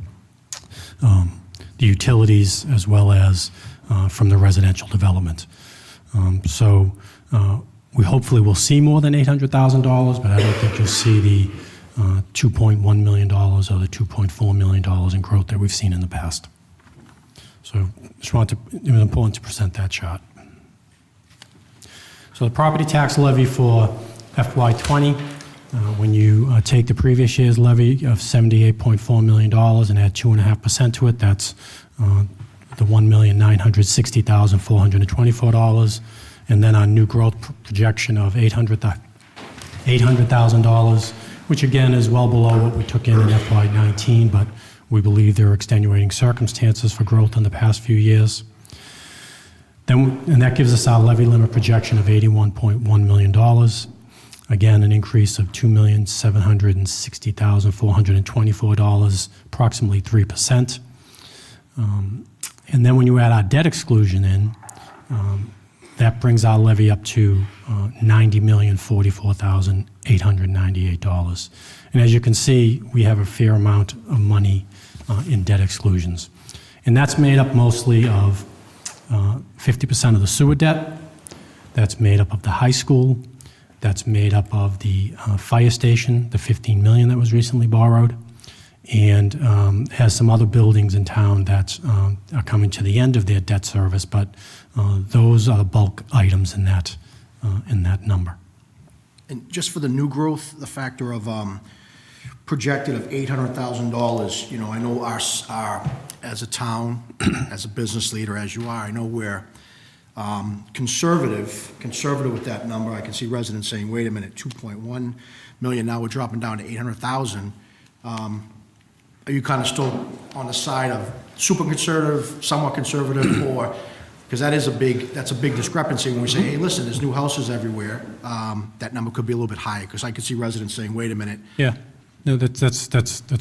the utilities as well as from the residential development. So we hopefully will see more than $800,000, but I don't think you'll see the $2.1 million or the $2.4 million in growth that we've seen in the past. So it was important to present that chart. So the property tax levy for FY20, when you take the previous year's levy of $78.4 million and add 2.5% to it, that's the $1,960,424. And then our new growth projection of $800,000, which again is well below what we took in FY19, but we believe there are extenuating circumstances for growth in the past few years. And that gives us our levy limit projection of $81.1 million. Again, an increase of $2,760,424, approximately 3%. And then when you add our debt exclusion in, that brings our levy up to $90,044,898. And as you can see, we have a fair amount of money in debt exclusions. And that's made up mostly of 50% of the sewer debt. That's made up of the high school, That's made up of the fire station, the $15 million that was recently borrowed, and has some other buildings in town that are coming to the end of their debt service, but those are the bulk items in that number. And just for the new growth, the factor of projected of $800,000, you know, I know our, as a town, as a business leader, as you are, I know we're conservative with that number. I can see residents saying, wait a minute, 2.1 million, now we're dropping down to 800,000. Are you kind of still on the side of super conservative, somewhat conservative, or, because that's a big discrepancy when we say, hey, listen, there's new houses everywhere, that number could be a little bit higher, because I could see residents saying, wait a minute. Yeah, no, that's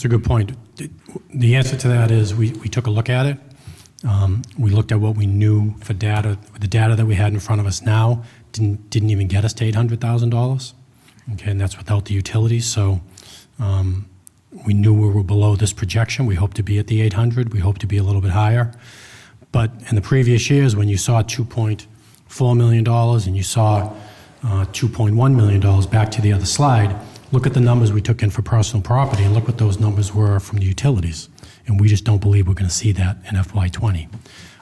a good point. The answer to that is we took a look at it. We looked at what we knew for data. The data that we had in front of us now didn't even get us to $800,000. Okay, and that's without the utilities. So we knew we were below this projection. We hope to be at the 800. We hope to be a little bit higher. But in the previous years, when you saw $2.4 million and you saw $2.1 million, back to the other slide, look at the numbers we took in for personal property and look what those numbers were from the utilities. And we just don't believe we're going to see that in FY20.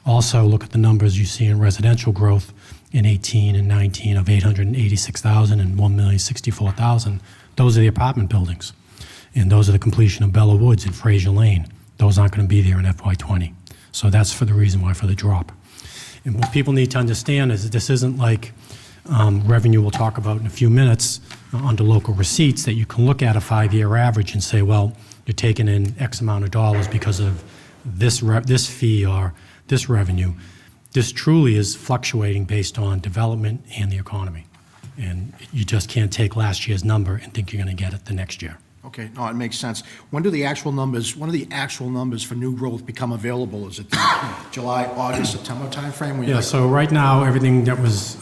Also, look at the numbers you see in residential growth in 18 and 19 of 886,000 and 1,064,000. Those are the apartment buildings. And those are the completion of Bella Woods and Fraser Lane. Those aren't going to be there in FY20. So that's for the reason why for the drop. And what people need to understand is that this isn't like revenue we'll talk about in a few minutes under local receipts, that you can look at a 5-year average and say, well, you're taking in X amount of dollars because of this fee or this revenue. This truly is fluctuating based on development and the economy. And you just can't take last year's number and think you're going to get it the next year. Okay, no, it makes sense. When do the actual numbers for new growth become available? Is it the July, August, September timeframe? Yeah, so right now, everything that was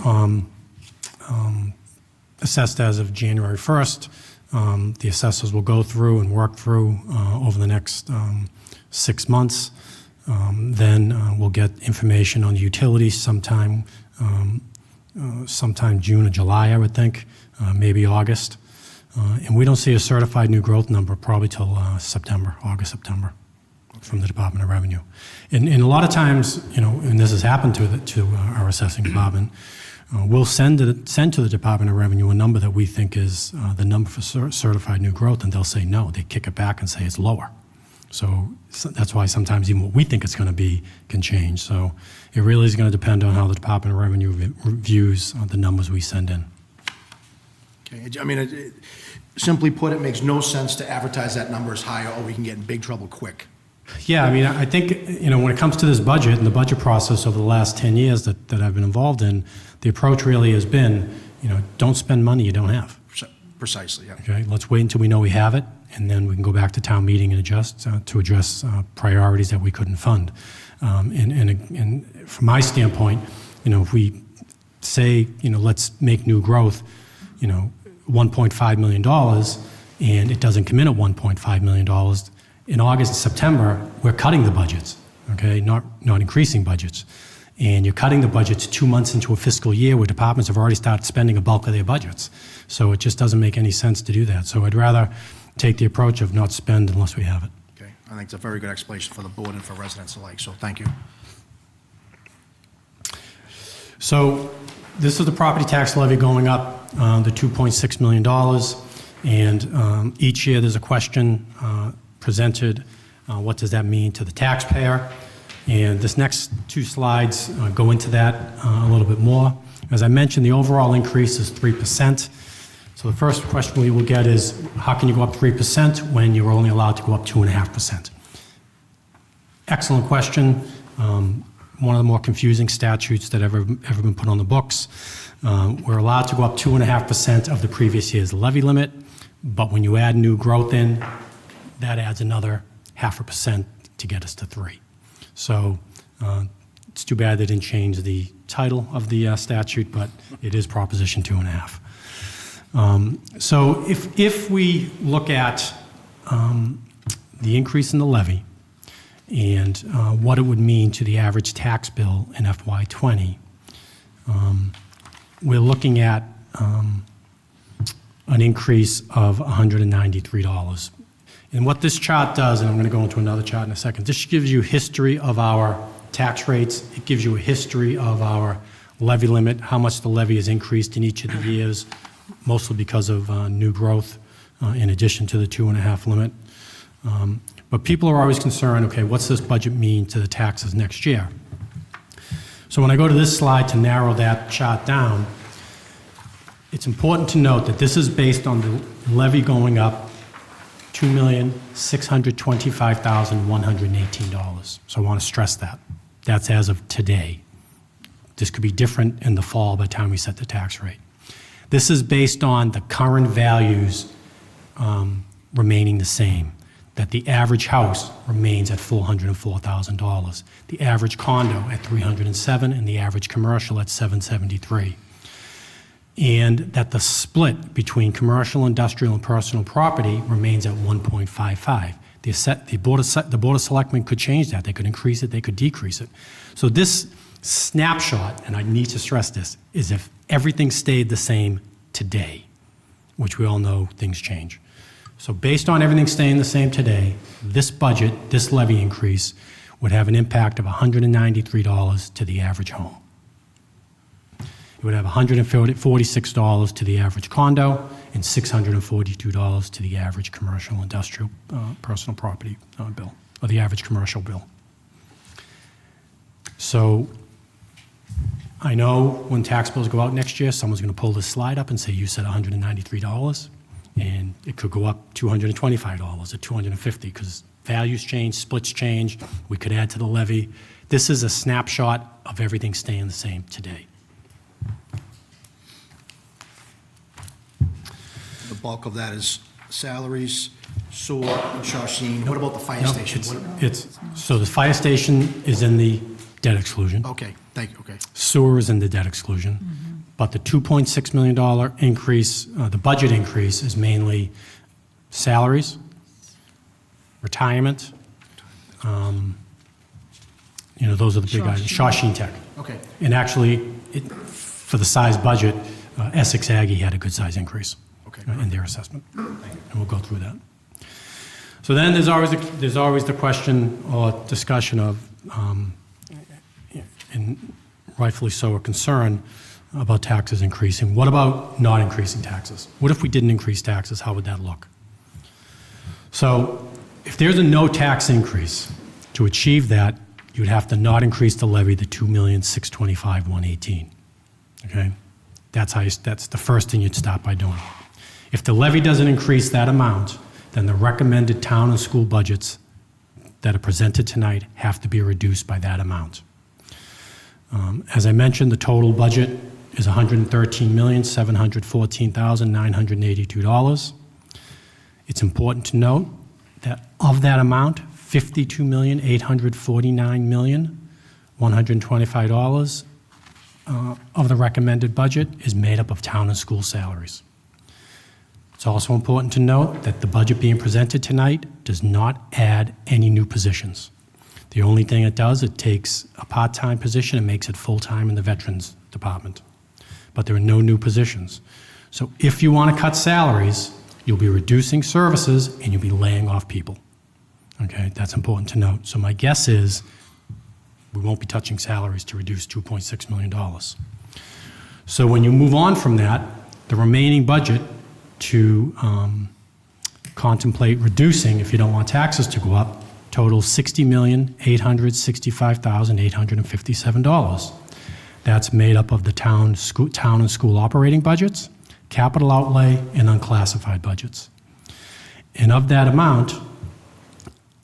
assessed as of January 1st, the assessors will go through and work through over the next 6 months. Then we'll get information on the utilities sometime June or July, I would think, maybe August. And we don't see a certified new growth number probably till August, September, from the Department of Revenue. And a lot of times, you know, and this has happened to our assessing department, we'll send to the Department of Revenue a number that we think is the number for certified new growth, and they'll say no. They kick it back and say it's lower. So that's why sometimes even what we think it's going to be can change. So it really is going to depend on how the Department of Revenue reviews the numbers we send in. Okay, I mean, simply put, it makes no sense to advertise that number as higher, or we can get in big trouble quick. Yeah, I mean, I think, you know, when it comes to this budget and the budget process over the last 10 years that I've been involved in, the approach really has been, you know, don't spend money you don't have. Precisely, yeah. Okay, let's wait until we know we have it, and then we can go back to town meeting and adjust to address priorities that we couldn't fund. And from my standpoint, you know, if we say, you know, let's make new growth, you know, $1.5 million, and it doesn't come in at $1.5 million, in August and September, we're cutting the budgets, okay, not increasing budgets. And you're cutting the budgets 2 months into a fiscal year where departments have already started spending a bulk of their budgets. So it just doesn't make any sense to do that. So I'd rather take the approach of not spend unless we have it. Okay, I think it's a very good explanation for the board and for residents alike, so thank you. So this is the property tax levy going up, the $2.6 million. And each year there's a question presented, what does that mean to the taxpayer? And this next 2 slides go into that a little bit more. As I mentioned, the overall increase is 3%. So the first question we will get is, how can you go up 3% when you're only allowed to go up 2.5%? Excellent question. One of the more confusing statutes that ever been put on the books. We're allowed to go up 2.5% of the previous year's levy limit, but when you add new growth in, that adds another 0.5% to get us to 3%. So it's too bad they didn't change the title of the statute, but it is Proposition 2.5. So if we look at the increase in the levy and what it would mean to the average tax bill in FY20, we're looking at an increase of $193. And what this chart does, and I'm going to go into another chart in a second, this gives you history of our tax rates. It gives you a history of our levy limit, how much the levy has increased in each of the years, mostly because of new growth, in addition to the 2.5 limit. But people are always concerned, okay, what's this budget mean to the taxes next year? So when I go to this slide to narrow that chart down, it's important to note that this is based on the levy going up $2,625,118. So I want to stress that. That's as of today. This could be different in the fall by the time we set the tax rate. This is based on the current values remaining the same, that the average house remains at $404,000, the average condo at $307,000, and the average commercial at $773,000. And that the split between commercial, industrial, and personal property remains at 1.55. The Board of Selectmen could change that. They could increase it, they could decrease it. So this snapshot, and I need to stress this, is if everything stayed the same today, which we all know things change. So based on everything staying the same today, this budget, this levy increase, would have an impact of $193 to the average home. It would have $146 to the average condo and $642 to the average commercial, industrial, personal property bill, or the average commercial bill. So I know when tax bills go out next year, someone's going to pull this slide up and say, you said $193, and it could go up $225 or $250 because values change, splits change, we could add to the levy. This is a snapshot of everything staying the same today. The bulk of that is salaries, sewer, and Cherishing. What about the fire station? So the fire station is in the debt exclusion. Okay, thank you, okay. Sewer is in the debt exclusion. But the $2.6 million increase, the budget increase, is mainly salaries, retirement, those are the big items. Cherishing Tech. Okay. And actually, for the size budget, Essex Aggie had a good size increase in their assessment. And we'll go through that. So then there's always the question or discussion of, and rightfully so, a concern about taxes increasing. What about not increasing taxes? What if we didn't increase taxes? How would that look? So if there's a no tax increase, to achieve that, you'd have to not increase the levy to $2,625,118. Okay? That's the first thing you'd start by doing. If the levy doesn't increase that amount, then the recommended town and school budgets that are presented tonight have to be reduced by that amount. As I mentioned, the total budget is $113,714,982. It's important to note that of that amount, $52,849,125 of the recommended budget is made up of town and school salaries. It's also important to note that the budget being presented tonight does not add any new positions. The only thing it does, it takes a part-time position and makes it full-time in the Veterans Department. But there are no new positions. So if you want to cut salaries, you'll be reducing services and you'll be laying off people. Okay, that's important to note. So my guess is we won't be touching salaries to reduce $2.6 million. So when you move on from that, the remaining budget to contemplate reducing, if you don't want taxes to go up, totals $60,865,857. That's made up of the town and school operating budgets, capital outlay, and unclassified budgets. And of that amount,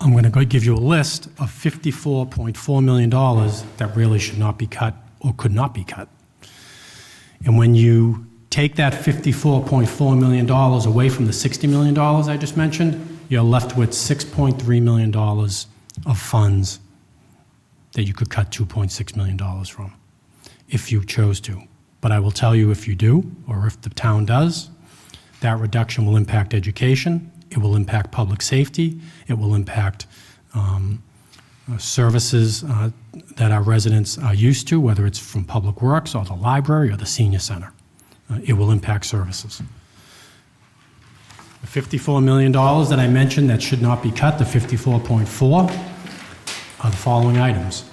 I'm going to give you a list of $54.4 million that really should not be cut or could not be cut. And when you take that $54.4 million away from the $60 million I just mentioned, you're left with $6.3 million of funds that you could cut $2.6 million from, if you chose to. But I will tell you, if you do, or if the town does, that reduction will impact education, it will impact public safety, it will impact services that our residents are used to, whether it's from Public Works or the library or the senior center. It will impact services. $54 million that I mentioned that should not be cut, the 54.4, are the following items.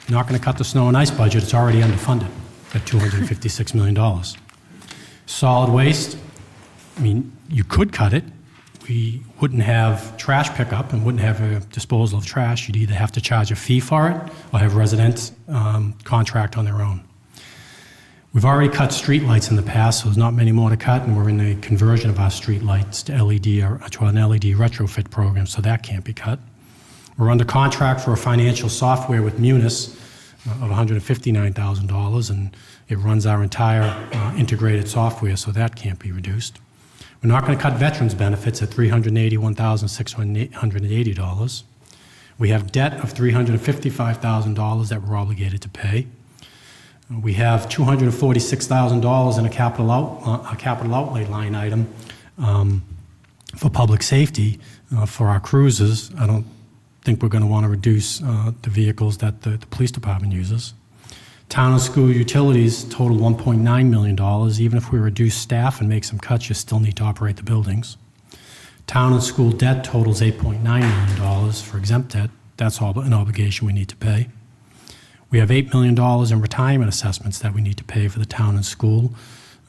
Not going to cut the snow and ice budget, it's already underfunded at $256 million. Solid waste, I mean, you could cut it. We wouldn't have trash pickup and wouldn't have a disposal of trash. You'd either have to charge a fee for it or have residents contract on their own. We've already cut streetlights in the past, so there's not many more to cut, and we're in a conversion of our streetlights to LED or to an LED retrofit program, so that can't be cut. We're under contract for a financial software with Munis of $159,000, and it runs our entire integrated software, so that can't be reduced. We're not going to cut veterans' benefits at $381,680. We have debt of $355,000 that we're obligated to pay. We have $246,000 in a capital outlay line item for public safety for our cruisers. I don't think we're going to want to reduce the vehicles that the police department uses. Town and school utilities total $1.9 million. Even if we reduce staff and make some cuts, you still need to operate the buildings. Town and school debt totals $8.9 million for exempt debt. That's all an obligation we need to pay. We have $8 million in retirement assessments that we need to pay for the town and school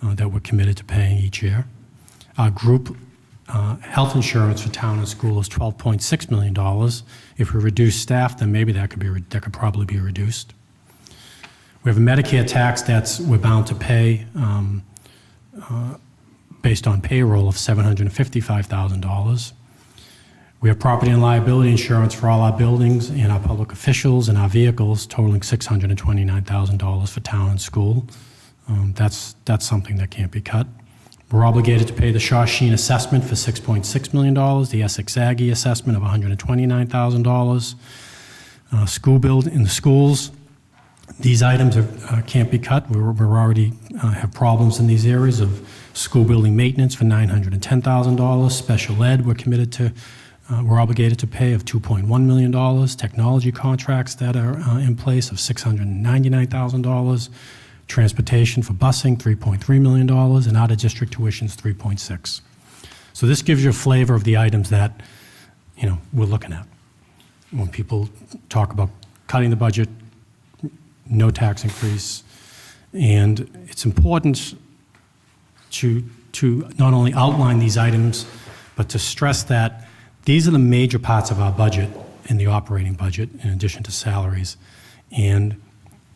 that we're committed to paying each year. Our group health insurance for town and school is $12.6 million. If we reduce staff, then maybe that could probably be reduced. We have a Medicare tax we're bound to pay based on payroll of $755,000. We have property and liability insurance for all our buildings and our public officials and our vehicles totaling $629,000 for town and school. That's something that can't be cut. We're obligated to pay the Shawsheen assessment for $6.6 million, the Essex Aggie assessment of $129,000. School build in the schools. These items can't be cut. We're already have problems in these areas of school building maintenance for $910,000. Special ed, we're obligated to pay of $2.1 million. Technology contracts that are in place of $699,000. Transportation for busing, $3.3 million, and out-of-district tuitions, $3.6. So this gives you a flavor of the items that, we're looking at. When people talk about cutting the budget, no tax increase, and it's important to not only outline these items, but to stress that these are the major parts of our budget in the operating budget, in addition to salaries. And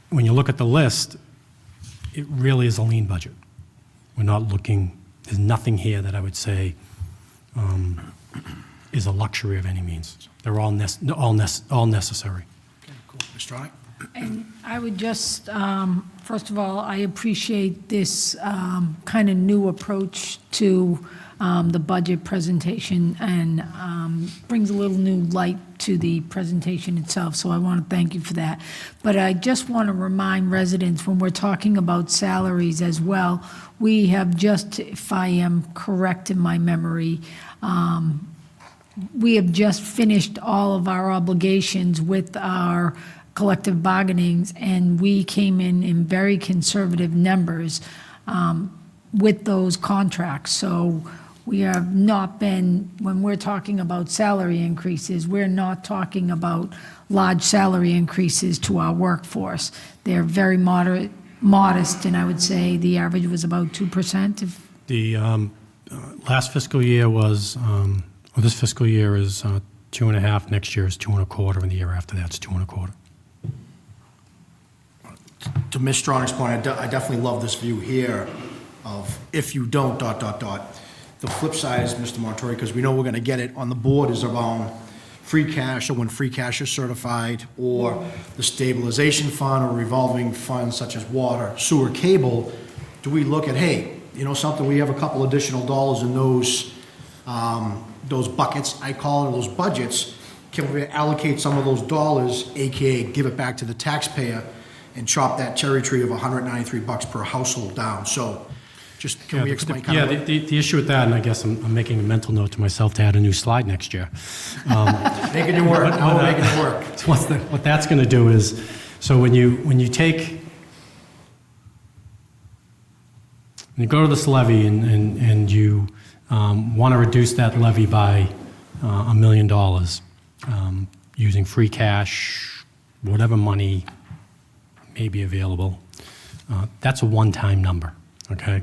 when you look at the list, it really is a lean budget. We're not looking, there's nothing here that I would say is a luxury of any means. They're all necessary. Okay, cool. Mr. Ronick? And I would just, first of all, I appreciate this kind of new approach to the budget presentation and brings a little new light to the presentation itself, so I want to thank you for that. But I just want to remind residents, when we're talking about salaries as well, we have just, if I am correct in my memory, we have just finished all of our obligations with our collective bargainings, and we came in very conservative numbers with those contracts. So we have not been, when we're talking about salary increases, we're not talking about large salary increases to our workforce. They're very modest, and I would say the average was about 2%. The last fiscal year was, this fiscal year is 2.5, next year is 2.25, and the year after that's 2.25. To Ms. Stronach's point, I definitely love this view here of if you don't, ... The flip side is, Mr. Montori, because we know we're going to get it on the board, is around free cash, or when free cash is certified, or the stabilization fund or revolving funds such as water, sewer, cable. Do we look at, hey, something, we have a couple additional dollars in those buckets, I call it, those budgets. Can we allocate some of those dollars, AKA give it back to the taxpayer, and chop that cherry tree of $193 per household down? So just, can we explain kind of? The issue with that, and I guess I'm making a mental note to myself to add a new slide next year. Making it work. Making it work. So what that's going to do is, so when you go to this levy and you want to reduce that levy by $1 million using free cash, whatever money may be available. That's a one-time number, okay?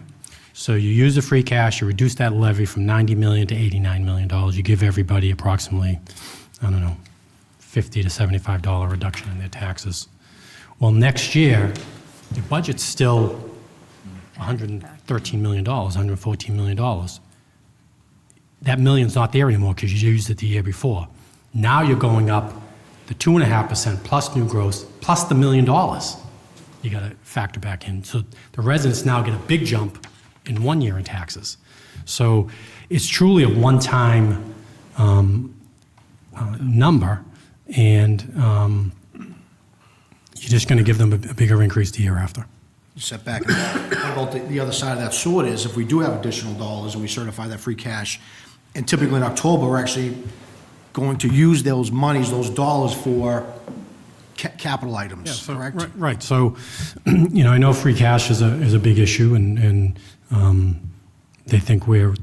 So you use the free cash, you reduce that levy from $90 million to $89 million. You give everybody approximately, I don't know, $50 to $75 reduction in their taxes. Well, next year, the budget's still $113 million, $114 million. That million's not there anymore because you used it the year before. Now you're going up the 2.5% plus new growth, plus the $1 million you got to factor back in. So the residents now get a big jump in 1 year in taxes. So it's truly a one-time number, and you're just going to give them a bigger increase the year after. Set back. What about the other side of that sword is, if we do have additional dollars and we certify that free cash, and typically in October, we're actually going to use those monies, those dollars for capital items, correct? Right. So, I know free cash is a big issue, and they think we're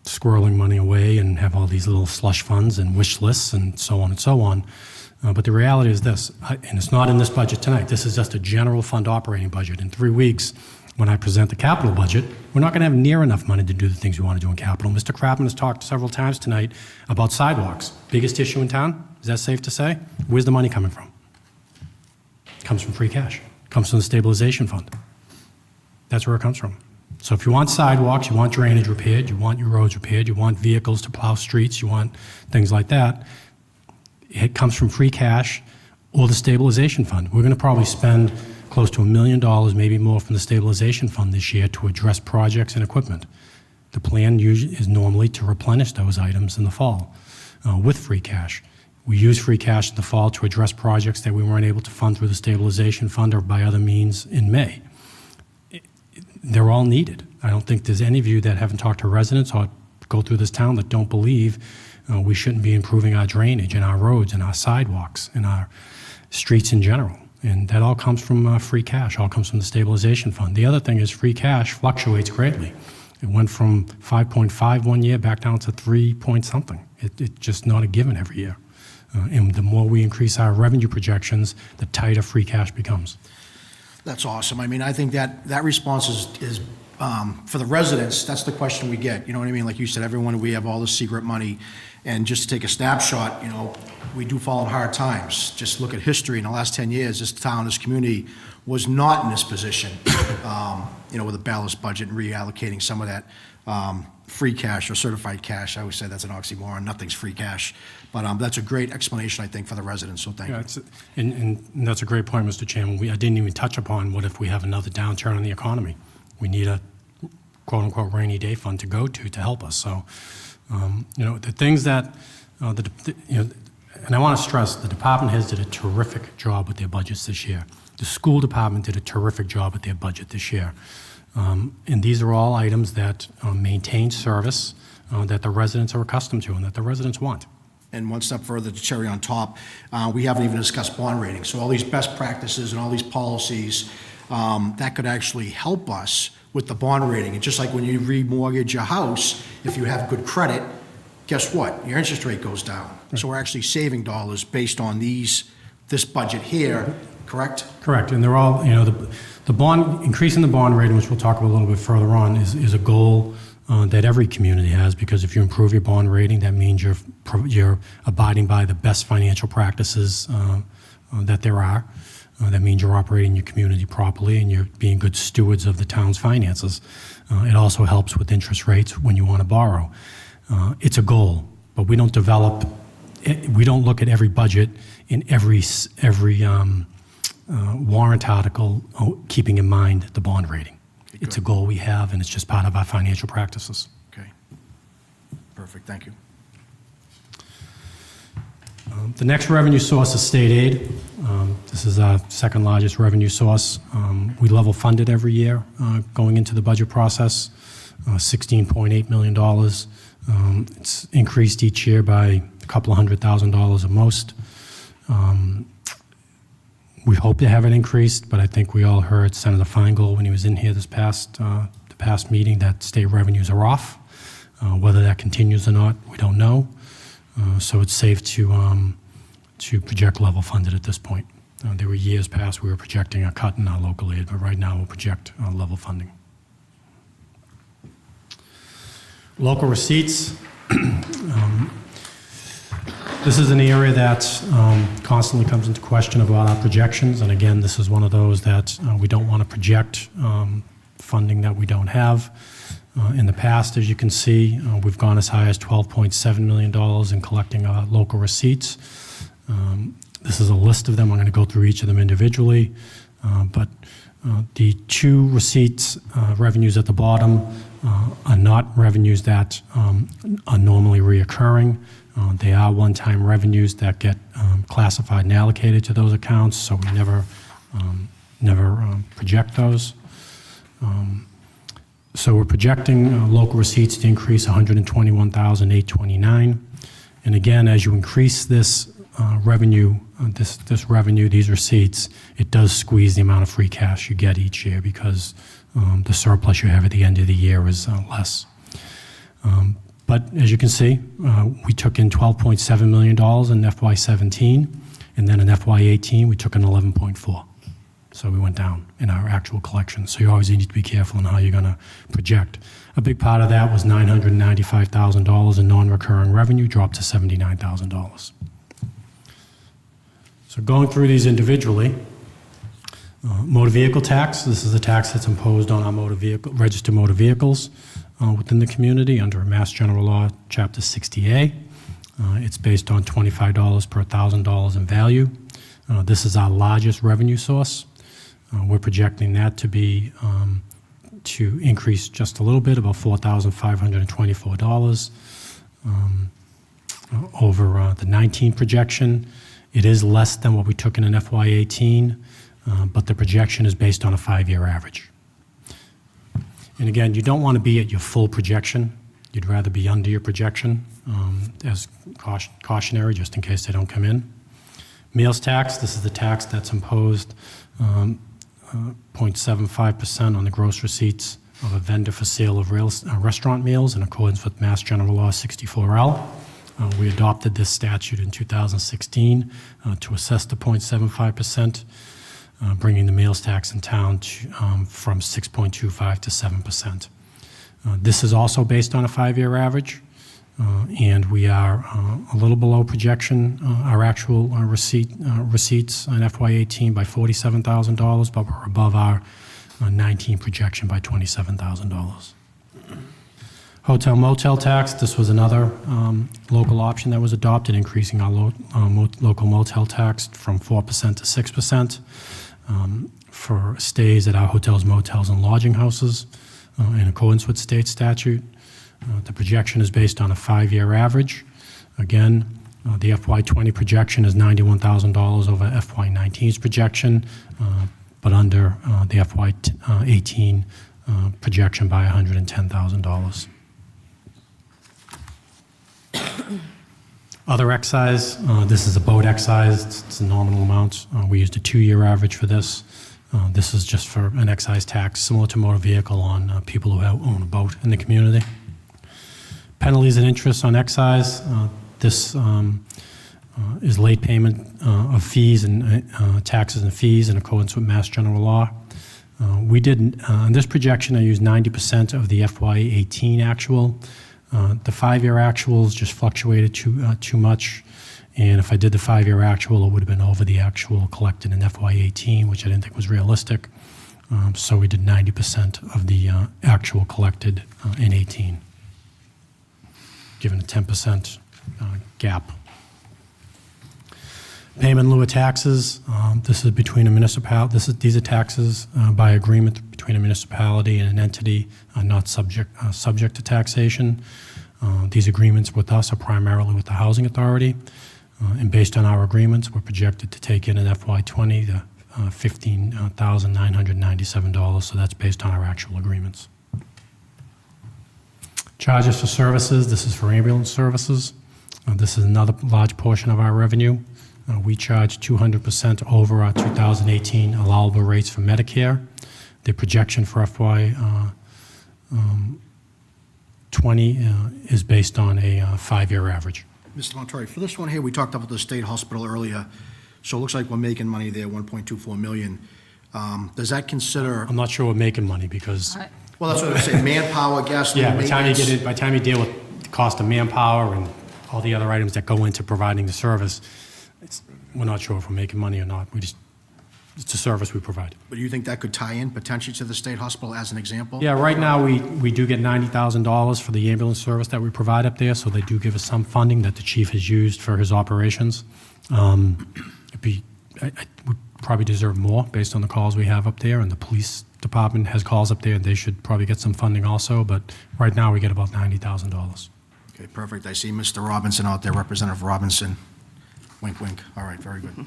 squirreling money away and have all these little slush funds and wish lists and so on and so on. But the reality is this, and it's not in this budget tonight, this is just a general fund operating budget. In 3 weeks, when I present the capital budget, we're not going to have near enough money to do the things we want to do in capital. Mr. Crapman has talked several times tonight about sidewalks. Biggest issue in town? Is that safe to say? Where's the money coming from? It comes from free cash. It comes from the stabilization fund. That's where it comes from. So if you want sidewalks, you want drainage repaired, you want your roads repaired, you want vehicles to plow streets, you want things like that, it comes from free cash or the stabilization fund. We're going to probably spend close to $1 million, maybe more, from the stabilization fund this year to address projects and equipment. The plan usually is normally to replenish those items in the fall with free cash. We use free cash in the fall to address projects that we weren't able to fund through the stabilization fund or by other means in May. They're all needed. I don't think there's any of you that haven't talked to residents or go through this town that don't believe we shouldn't be improving our drainage and our roads and our sidewalks and our streets in general. And that all comes from free cash, all comes from the stabilization fund. The other thing is free cash fluctuates greatly. It went from 5.5 1 year back down to 3 point something. It's just not a given every year. And the more we increase our revenue projections, the tighter free cash becomes. That's awesome. I mean, I think that response is for the residents, that's the question we get. You know what I mean? Like you said, everyone, we have all this secret money. And just to take a snapshot, we do fall in hard times. Just look at history. In the last 10 years, this town, this community was not in this position, with a balanced budget and reallocating some of that free cash or certified cash. I always say that's an oxymoron. Nothing's free cash. But that's a great explanation, I think, for the residents, so thank you. And that's a great point, Mr. Chairman. I didn't even touch upon what if we have another downturn in the economy. We need a quote-unquote rainy day fund to go to help us. So, the things that, and I want to stress, the department heads did a terrific job with their budgets this year. The school department did a terrific job with their budget this year. And these are all items that maintain service that the residents are accustomed to and that the residents want. And one step further, the cherry on top, we haven't even discussed bond rating. So all these best practices and all these policies, that could actually help us with the bond rating. And just like when you remortgage your house, if you have good credit, guess what? Your interest rate goes down. So we're actually saving dollars based on this budget here, correct? Correct. And they're all, the bond, increasing the bond rating, which we'll talk about a little bit further on, is a goal that every community has, because if you improve your bond rating, that means you're abiding by the best financial practices that there are. That means you're operating your community properly and you're being good stewards of the town's finances. It also helps with interest rates when you want to borrow. It's a goal, but we don't look at every budget in every warrant article keeping in mind the bond rating. It's a goal we have, and it's just part of our financial practices. Okay. Perfect. Thank you. The next revenue source is state aid. This is our second largest revenue source. We level fund it every year going into the budget process, $16.8 million. It's increased each year by a couple of $100,000 at most. We hope to have it increased, but I think we all heard Senator Feingold when he was in here the past meeting that state revenues are off. Whether that continues or not, we don't know. So it's safe to project level funded at this point. There were years past we were projecting a cut in our local aid, but right now we'll project level funding. Local receipts. This is an area that constantly comes into question about our projections, and again, this is one of those that we don't want to project funding that we don't have. In the past, as you can see, we've gone as high as $12.7 million in collecting local receipts. This is a list of them. I'm going to go through each of them individually, but the two receipts revenues at the bottom are not revenues that are normally reoccurring. They are one-time revenues that get classified and allocated to those accounts, so we never project those. So we're projecting local receipts to increase $121,829. And again, as you increase this revenue, these receipts, it does squeeze the amount of free cash you get each year because the surplus you have at the end of the year is less. But as you can see, we took in $12.7 million in FY17, and then in FY18 we took in 11.4. So we went down in our actual collections. So you always need to be careful in how you're going to project. A big part of that was $995,000 in non-recurring revenue, dropped to $79,000. So going through these individually, motor vehicle tax. This is a tax that's imposed on our registered motor vehicles within the community under Mass General Law, Chapter 60A. It's based on $25 per $1,000 in value. This is our largest revenue source. We're projecting that to be to increase just a little bit, about $4,524 over the 19 projection. It is less than what we took in an FY18, but the projection is based on a 5-year average. And again, you don't want to be at your full projection. You'd rather be under your projection as cautionary, just in case they don't come in. Meals tax, this is the tax that's imposed 0.75% on the gross receipts of a vendor for sale of restaurant meals in accordance with Mass General Law 64L. We adopted this statute in 2016 to assess the 0.75%, bringing the meals tax in town to, from 6.25 to 7%. This is also based on a 5-year average, and we are a little below projection, our actual receipts in FY18 by $47,000, but we're above our 19 projection by $27,000. Hotel-Motel Tax, this was another local option that was adopted, increasing our local motel tax from 4% to 6% for stays at our hotels, motels, and lodging houses in accordance with state statute. The projection is based on a 5-year average. Again, the FY20 projection is $91,000 over FY19's projection, but under the FY18 projection by $110,000. Other excise, this is a boat excise, it's a nominal amount. We used a 2-year average for this. This is just for an excise tax similar to motor vehicle on people who own a boat in the community. Penalties and interest on excise. This is late payment of fees and taxes and fees in accordance with Mass General Law. We did, in this projection, I used 90% of the FY18 actual. The 5-year actuals just fluctuated too much, and if I did the 5-year actual, it would have been over the actual collected in FY18, which I didn't think was realistic. So we did 90% of the actual collected in 18, given a 10% gap. Payment in lieu of taxes. This is between a municipality. These are taxes by agreement between a municipality and an entity not subject to taxation. These agreements with us are primarily with the Housing Authority, and based on our agreements, we're projected to take in an FY20 the $15,997. So that's based on our actual agreements. Charges for services. This is for ambulance services. This is another large portion of our revenue. We charge 200% over our 2018 allowable rates for Medicare. The projection for FY20 20 is based on a 5-year average. Mr. Montori, for this one here, we talked about the state hospital earlier, so it looks like we're making money there, 1.24 million. Does that consider, I'm not sure we're making money because, well, that's what I'm saying, manpower, gas, yeah, by maintenance? the time you deal with the cost of manpower and all the other items that go into providing the service, we're not sure if we're making money or not. It's a service we provide. But do you think that could tie in potentially to the state hospital as an example? Yeah, right now, we do get $90,000 for the ambulance service that we provide up there, so they do give us some funding that the chief has used for his operations. It would probably deserve more based on the calls we have up there, and the police department has calls up there, and they should probably get some funding also, but right now, we get about $90,000. Okay, perfect. I see Mr. Robinson out there, Representative Robinson. Wink, wink. All right, very good.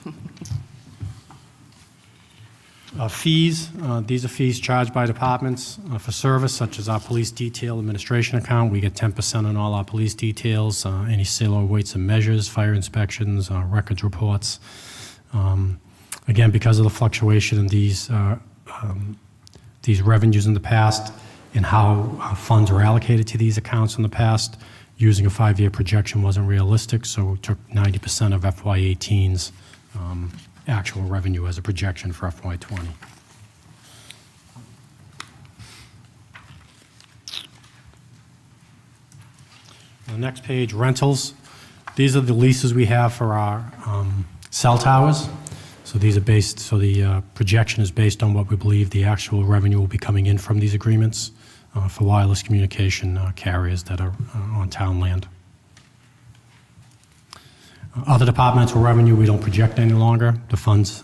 Fees, these are fees charged by departments for service, such as our police detail administration account. We get 10% on all our police details, any sailor weights and measures, fire inspections, records reports. Again, because of the fluctuation in these revenues in the past and how funds are allocated to these accounts in the past, using a 5-year projection wasn't realistic, so we took 90% of FY18's actual revenue as a projection for FY20. On the next page, rentals. These are the leases we have for our cell towers. So these are based, so the projection is based on what we believe the actual revenue will be coming in from these agreements for wireless communication carriers that are on town land. Other departmental revenue, we don't project any longer. The funds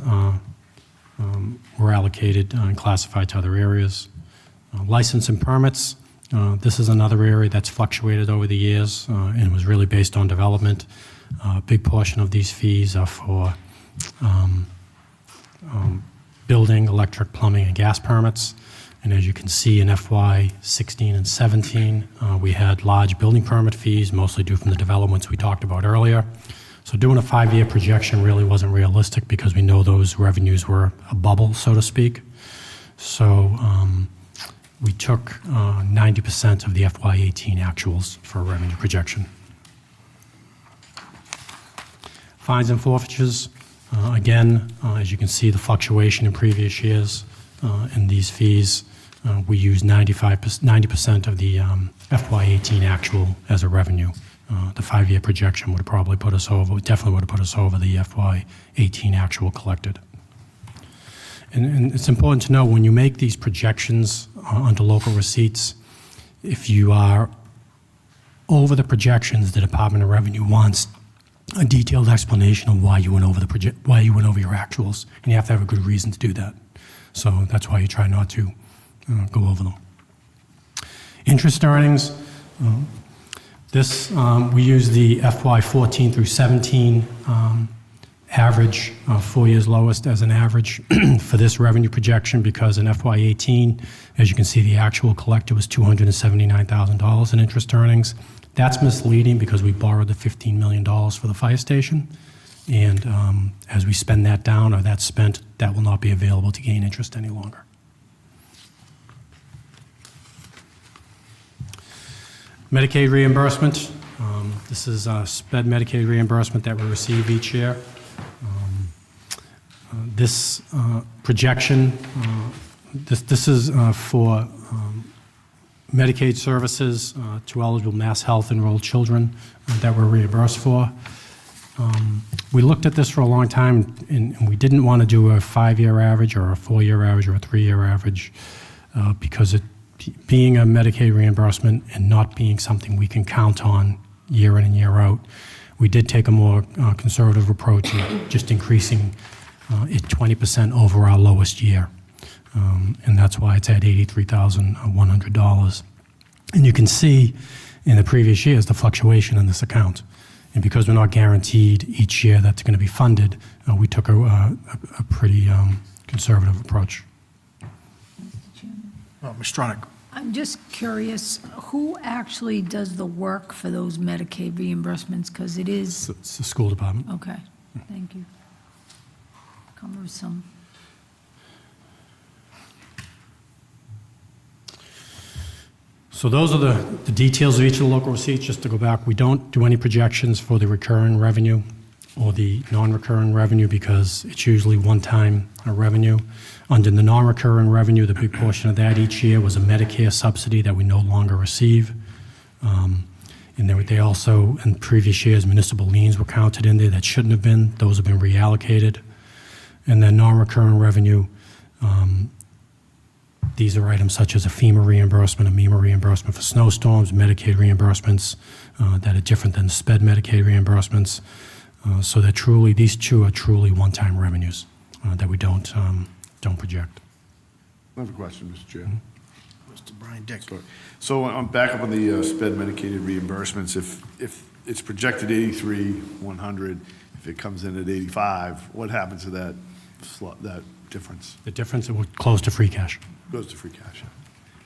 were allocated and classified to other areas. License and permits, this is another area that's fluctuated over the years and was really based on development. A big portion of these fees are for building, electric, plumbing, and gas permits. And as you can see in FY16 and 17, we had large building permit fees, mostly due from the developments we talked about earlier. So doing a 5-year projection really wasn't realistic because we know those revenues were a bubble, so to speak. So we took 90% of the FY18 actuals for a revenue projection. Fines and forfeitures, again, as you can see, the fluctuation in previous years in these fees. We use 90% of the FY18 actual as a revenue. The 5-year projection would have probably put us over, definitely would have put us over the FY18 actual collected. And it's important to know when you make these projections under local receipts, if you are over the projections, the Department of Revenue wants a detailed explanation of why you went over why you went over your actuals, and you have to have a good reason to do that. So that's why you try not to go over them. Interest earnings. We use the FY14 through 17 average, 4 years lowest as an average for this revenue projection because in FY18, as you can see, the actual collected was $279,000 in interest earnings. That's misleading because we borrowed the $15 million for the fire station. And as we spend that down or that's spent, that will not be available to gain interest any longer. Medicaid reimbursement. This is SPED Medicaid reimbursement that we receive each year. This projection, this is for Medicaid services to eligible Mass Health enrolled children that we're reimbursed for. We looked at this for a long time, and we didn't want to do a 5-year average or a 4-year average or a 3-year average because being a Medicaid reimbursement and not being something we can count on year in and year out, we did take a more conservative approach in just increasing it 20% over our lowest year. And that's why it's at $83,100. And you can see in the previous years the fluctuation in this account. And because we're not guaranteed each year that's going to be funded, we took a pretty conservative approach. Ms. Stronach. I'm just curious, who actually does the work for those Medicaid reimbursements? Because it is... It's the school department. Okay, thank you. Cumbersome. So those are the details of each of the local receipts. Just to go back, we don't do any projections for the recurring revenue or the non-recurring revenue because it's usually one-time revenue. Under the non-recurring revenue, the big portion of that each year was a Medicare subsidy that we no longer receive. And they also, in previous years, municipal liens were counted in there that shouldn't have been. Those have been reallocated. And then non-recurring revenue, these are items such as a FEMA reimbursement, a MEMA reimbursement for snowstorms, Medicaid reimbursements that are different than the SPED Medicaid reimbursements. So they're truly, these two are truly one-time revenues that we don't project. I have a question, Mr. Chair. Mr. Brian Dick. So I'm back up on the SPED medicated reimbursements. If it's projected 83,100, if it comes in at 85, what happens to that difference? The difference, it will close to free cash. Goes to free cash.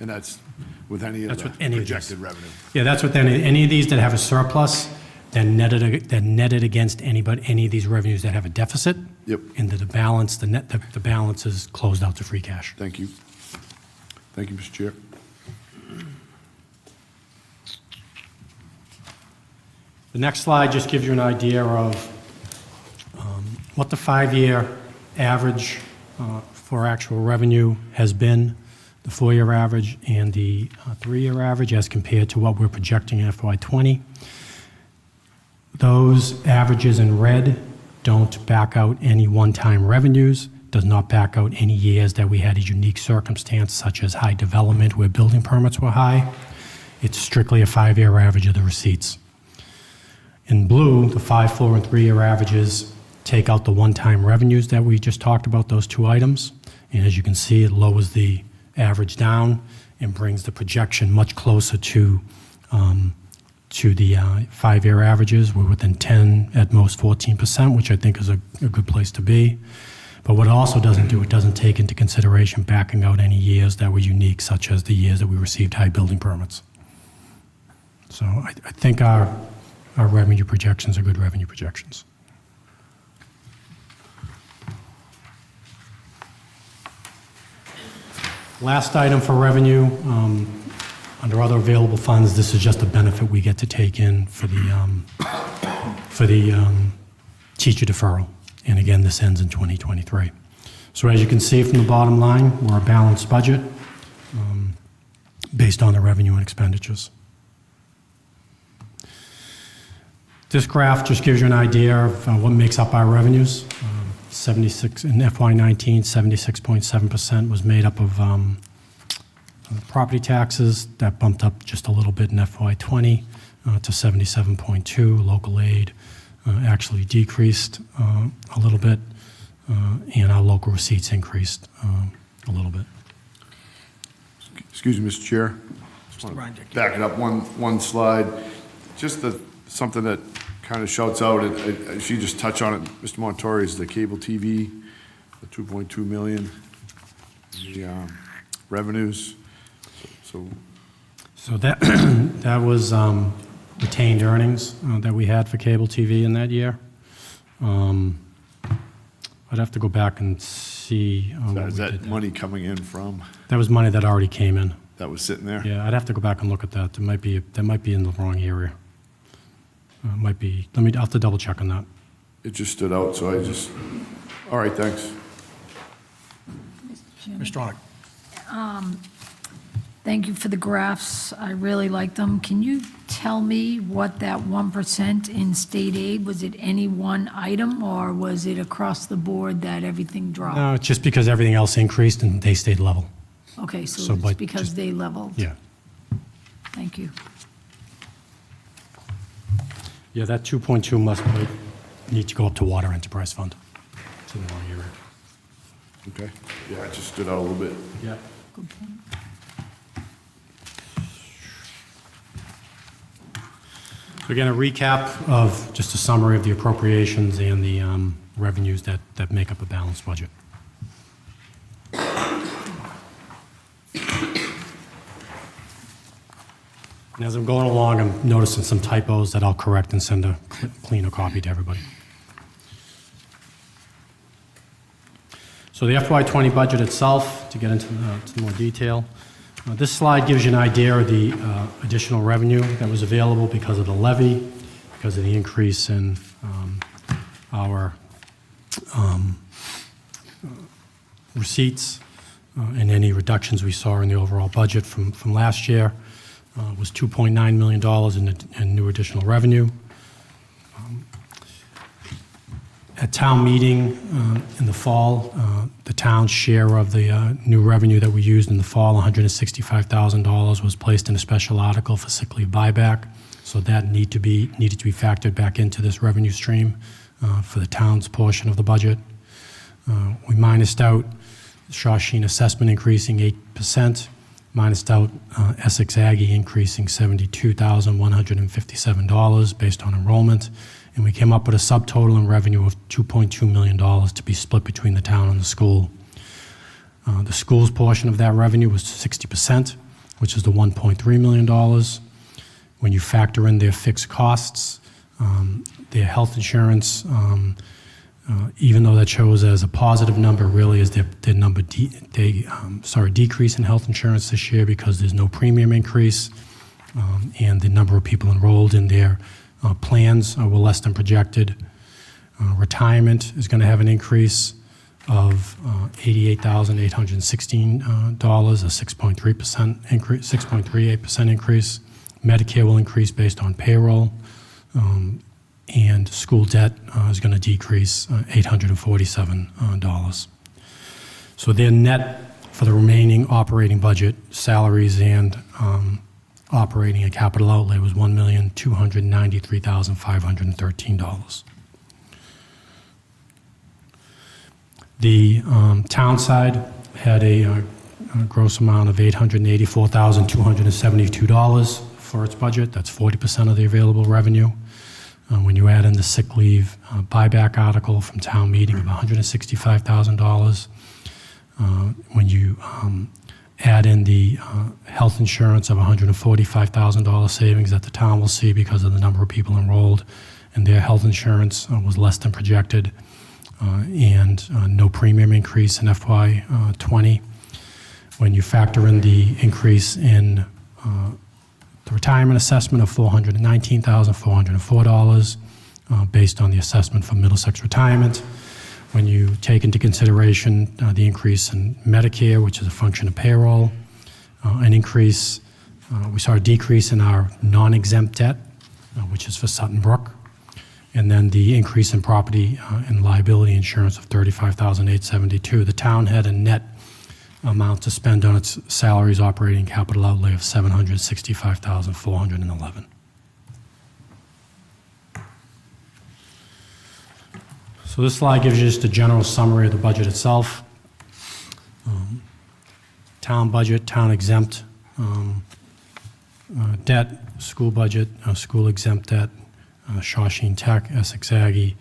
And that's with any of That's the with any of these. projected revenue? Yeah, that's with any of these that have a surplus, they're netted against any of these revenues that have a deficit. Yep. And the balance, the balance is closed out to free cash. Thank you. Thank you, Mr. Chair. The next slide just gives you an idea of what the 5-year average for actual revenue has been, the 4-year average and the 3-year average as compared to what we're projecting in FY20. Those averages in red don't back out any one-time revenues, does not back out any years that we had a unique circumstance such as high development where building permits were high. It's strictly a 5-year average of the receipts. In blue, the 5, 4, and 3-year averages take out the one-time revenues that we just talked about, those two items. And as you can see, it lowers the average down and brings the projection much closer to the 5-year averages. We're within 10, at most 14%, which I think is a good place to be. But what it also doesn't do, it doesn't take into consideration backing out any years that were unique, such as the years that we received high building permits. So I think our revenue projections are good revenue projections. Last item for revenue, under other available funds, this is just a benefit we get to take in for the teacher deferral. And again, this ends in 2023. So as you can see from the bottom line, we're a balanced budget based on the revenue and expenditures. This graph just gives you an idea of what makes up our revenues. 76 in FY19, 76.7% was made up of property taxes. That bumped up just a little bit in FY20 to 77.2. Local aid actually decreased a little bit, and our local receipts increased a little bit. Excuse me, Mr. Chair. Just want to back it up one slide. Just something that kind of shouts out, if you just touch on it, Mr. Montori, is the cable TV, the 2.2 million, the revenues. So that that was retained earnings that we had for cable TV in that year. I'd have to go back and see. Is that money coming in from? That was money that already came in. That was sitting there? Yeah, I'd have to go back and look at that. That might be in the wrong area. Might be. I'll have to double check on that. It just stood out, so all right, thanks. Mr. Stronach. Thank you for the graphs. I really like them. Can you tell me what that 1% in state aid, was it any one item, or was it across the board that everything dropped? No, it's just because everything else increased and they stayed level. Okay, so So, it's but because just- they leveled? Yeah. Thank you. Yeah, that 2.2 must need to go up to water enterprise fund. It's in the wrong area. Okay. Yeah, it just stood out a little bit. Yeah. Good point. So again, a recap of just a summary of the appropriations and the revenues that make up a balanced budget. And as I'm going along, I'm noticing some typos that I'll correct and send a cleaner copy to everybody. So the FY20 budget itself, to get into more detail, This slide gives you an idea of the additional revenue that was available because of the levy, because of the increase in our receipts, and any reductions we saw in the overall budget from last year. Was $2.9 million in new additional revenue. At town meeting in the fall, the town's share of the new revenue that we used in the fall, $165,000, was placed in a special article for sick leave buyback. So that needed to be factored back into this revenue stream for the town's portion of the budget. We minused out Shawshene assessment increasing 8%, minused out Essex Aggie increasing $72,157 based on enrollment, and we came up with a subtotal in revenue of $2.2 million to be split between the town and the school. The school's portion of that revenue was 60%, which is the $1.3 million. When you factor in their fixed costs, their health insurance, even though that shows as a positive number, really is their number decrease in health insurance this year because there's no premium increase, and the number of people enrolled in their plans were less than projected. Retirement is going to have an increase of $88,816, a 6.3% increase, 6.38% increase. Medicare will increase based on payroll. And school debt is going to decrease $847. So their net for the remaining operating budget, salaries and operating and capital outlay, was $1,293,513. The town side had a gross amount of $884,272 for its budget. That's 40% of the available revenue. When you add in the sick leave buyback article from town meeting of $165,000, when you add in the health insurance of $145,000 savings that the town will see because of the number of people enrolled, and their health insurance was less than projected, and no premium increase in FY20. When you factor in the increase in the retirement assessment of $419,404 based on the assessment for Middlesex retirement. When you take into consideration the increase in Medicare, which is a function of payroll, an increase, we saw a decrease in our non-exempt debt, which is for Sutton Brook, and then the increase in property and liability insurance of $35,872. The town had a net amount to spend on its salaries, operating, capital outlay of $765,411. So this slide gives you just a general summary of the budget itself. Town budget, town exempt debt, school budget, school exempt debt, Shawshene Tech, Essex Aggie,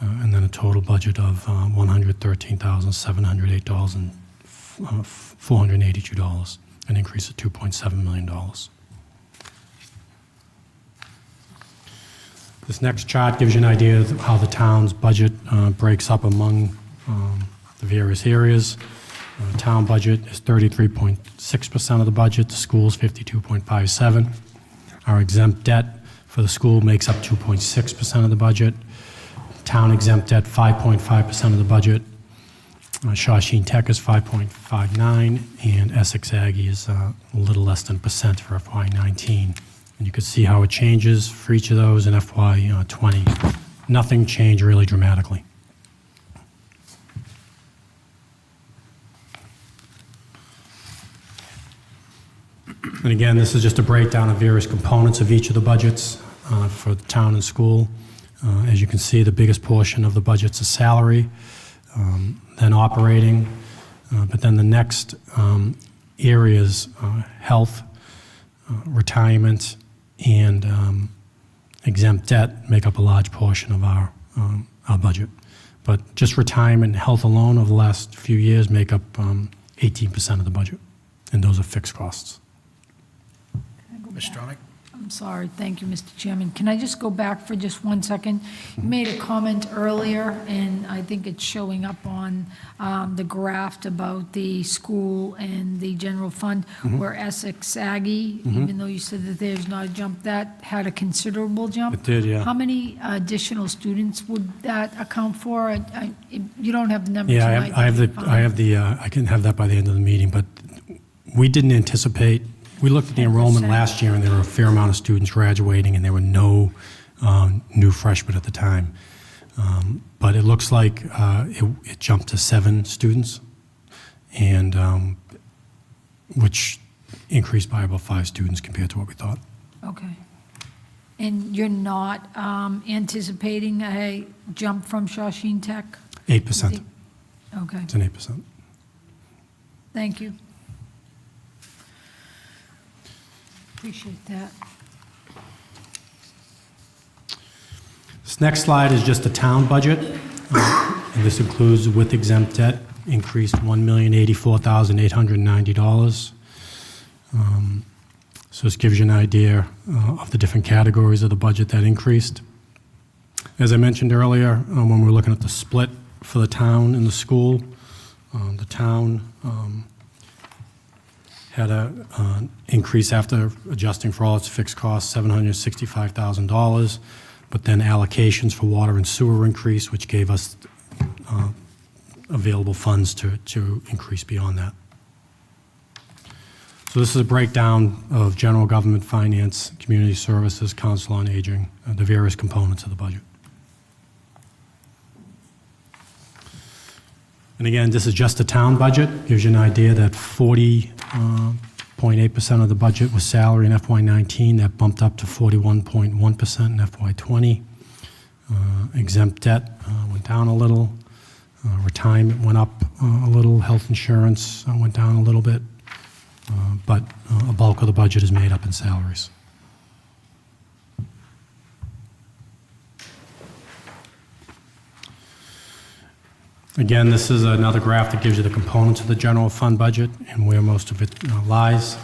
and then a total budget of $113,708.482, an increase of $2.7 million. This next chart gives you an idea of how the town's budget breaks up among the various areas. Town budget is 33.6% of the budget, the school's 52.57%. Our exempt debt for the school makes up 2.6% of the budget. Town exempt debt, 5.5% of the budget. Shawshene Tech is 5.59%, and Essex Aggie is a little less than 1% for FY19. And you can see how it changes for each of those in FY20. Nothing changed really dramatically. And again, this is just a breakdown of various components of each of the budgets for the town and school. As you can see, the biggest portion of the budget's is salary, then operating, but then the next areas, health, retirement, and exempt debt make up a large portion of our budget. But just retirement and health alone over the last few years make up 18% of the budget, and those are fixed costs. Ms. Stronach? Oh, I'm sorry, thank you, Mr. Chairman. Can I just go back for just 1 second? You made a comment earlier, and I think it's showing up on the graph about the school and the general fund, where Essex Aggie, even though you said that there's not a jump, that had a considerable jump. It did, yeah. How many additional students would that account for? You don't have the numbers Yeah, tonight. I can have that by the end of the meeting, but we didn't anticipate, we looked at the enrollment 10%. last year, and there were a fair amount of students graduating, and there were no new freshmen at the time. But it looks like it jumped to 7 students, and which increased by about 5 students compared to what we thought. Okay. And you're not anticipating a jump from Cherishing Tech? 8%. Okay, It's an 8%. thank you. Appreciate that. This next slide is just the town budget, and this includes with exempt debt, increased $1,084,890. So this gives you an idea of the different categories of the budget that increased. As I mentioned earlier, when we were looking at the split for the town and the school, the town had an increase after adjusting for all its fixed costs, $765,000, but then allocations for water and sewer increase, which gave us available funds to increase beyond that. So this is a breakdown of general government finance, community services, council on aging, the various components of the budget. And again, this is just the town budget. Gives you an idea that 40.8% of the budget was salary in FY19. That bumped up to 41.1% in FY20. Exempt debt went down a little. Retirement went up a little. Health insurance went down a little bit. But a bulk of the budget is made up in salaries. Again, this is another graph that gives you the components of the general fund budget and where most of it lies.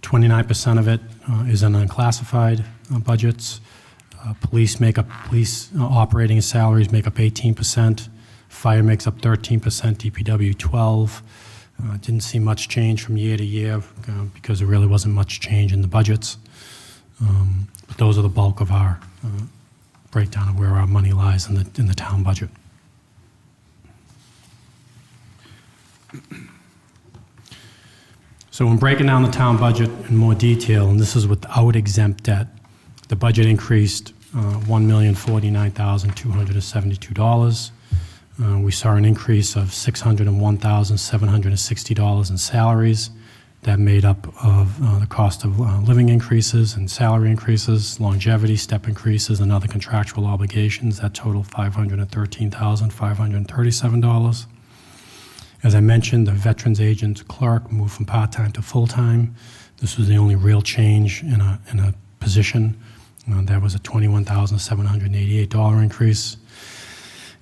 29% of it is in unclassified budgets. Police operating salaries make up 18%. Fire makes up 13%, DPW 12%. Didn't see much change from year to year because there really wasn't much change in the budgets. But those are the bulk of our breakdown of where our money lies in the town budget. So when breaking down the town budget in more detail, and this is without exempt debt, the budget increased $1,049,272. We saw an increase of $601,760 in salaries. That made up of the cost of living increases and salary increases, longevity, step increases, and other contractual obligations. That totaled $513,537. As I mentioned, the veterans agent clerk moved from part-time to full-time. This was the only real change in a position. That was a $21,788 increase.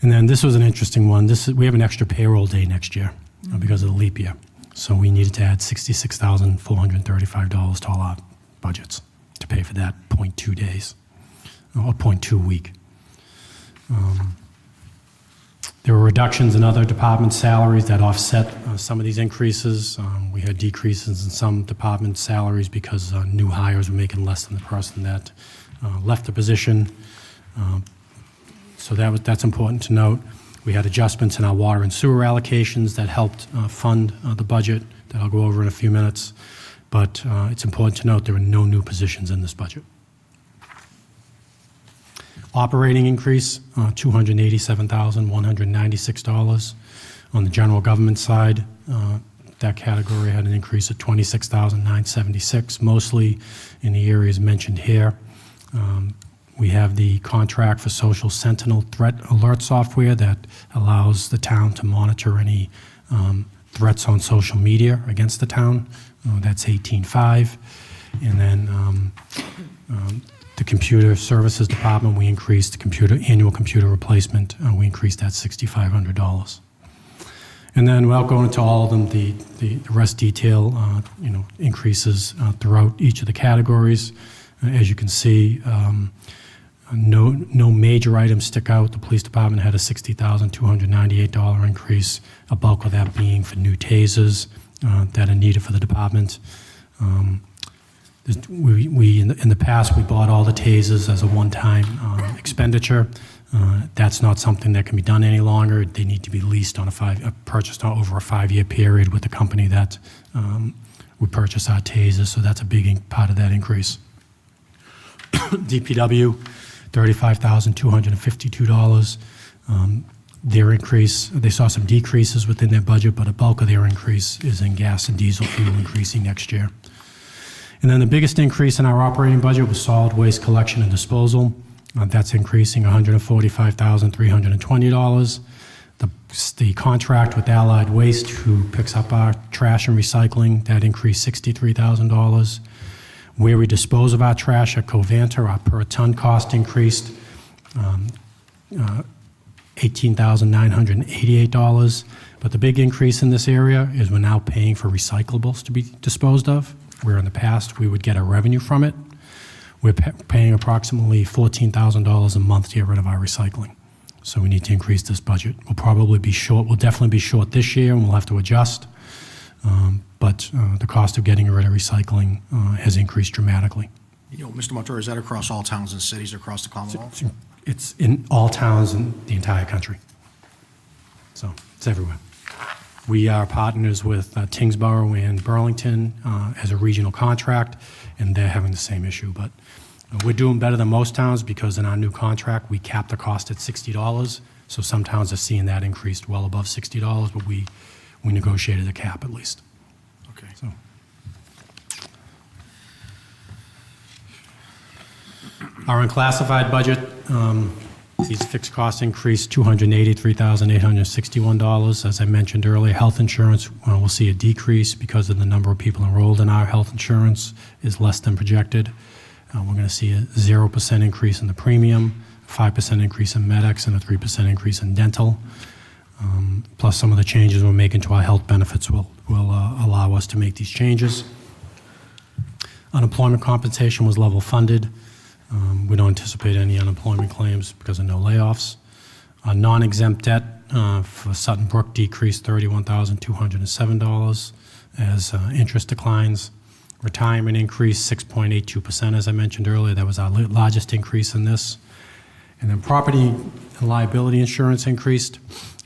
And then this was an interesting one. We have an extra payroll day next year because of the leap year. So we needed to add $66,435 to all our budgets to pay for that 0.2 days, or 0.2 week. There were reductions in other department salaries that offset some of these increases. We had decreases in some department salaries because new hires were making less than the person that left the position. So that's important to note. We had adjustments in our water and sewer allocations that helped fund the budget that I'll go over in a few minutes. But it's important to note there are no new positions in this budget. Operating increase, $287,196. On the general government side, that category had an increase of $26,976, mostly in the areas mentioned here. We have the contract for Social Sentinel threat alert software that allows the town to monitor any threats on social media against the town. That's $18,500. And then the computer services department, we increased annual computer replacement. We increased that $6,500. And then, without going into all of them, the rest detail, increases throughout each of the categories. As you can see, no major items stick out. The police department had a $60,298 increase, a bulk of that being for new tasers that are needed for the department. In the past, we bought all the tasers as a one-time expenditure. That's not something that can be done any longer. They need to be leased on purchased over a 5-year period with the company that we purchase our tasers, so that's a big part of that increase. DPW, $35,252. Their increase, they saw some decreases within their budget, but a bulk of their increase is in gas and diesel fuel increasing next year. And then the biggest increase in our operating budget was solid waste collection and disposal. That's increasing $145,320. The contract with Allied Waste, who picks up our trash and recycling, that increased $63,000. Where we dispose of our trash at Covanta, our per ton cost increased $18,988. But the big increase in this area is we're now paying for recyclables to be disposed of, where in the past we would get a revenue from it. We're paying approximately $14,000 a month to get rid of our recycling. So we need to increase this budget. We'll probably be short, we'll definitely be short this year, and we'll have to adjust. But the cost of getting rid of recycling has increased dramatically. Mr. Montour, is that across all towns and cities across the Commonwealth? It's in all towns in the entire country. So it's everywhere. We are partners with Tewksbury and Burlington as a regional contract, and they're having the same issue. But we're doing better than most towns because in our new contract, we cap the cost at $60. So some towns are seeing that increased well above $60, but we negotiated a cap at least. Okay. So. Our unclassified budget, these fixed costs increased $283,861. As I mentioned earlier, health insurance, we'll see a decrease because of the number of people enrolled in our health insurance is less than projected. We're going to see a 0% increase in the premium, 5% increase in MedX, and a 3% increase in dental. Plus some of the changes we're making to our health benefits will allow us to make these changes. Unemployment compensation was level funded. We don't anticipate any unemployment claims because of no layoffs. Non-exempt debt for Sutton Brook decreased $31,207 as interest declines. Retirement increased 6.82%, as I mentioned earlier. That was our largest increase in this. And then property and liability insurance increased.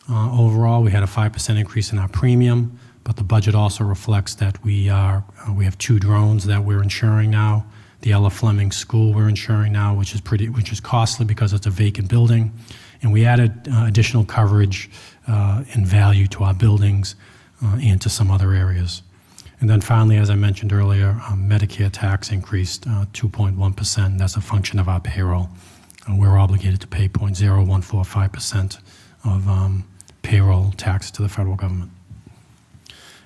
Overall, we had a 5% increase in our premium, but the budget also reflects that we have 2 drones that we're insuring now. The Ella Fleming School we're insuring now, which is costly because it's a vacant building. And we added additional coverage and value to our buildings and to some other areas. And then finally, as I mentioned earlier, Medicare tax increased 2.1%. That's a function of our payroll. We're obligated to pay 0.0145% of payroll tax to the federal government.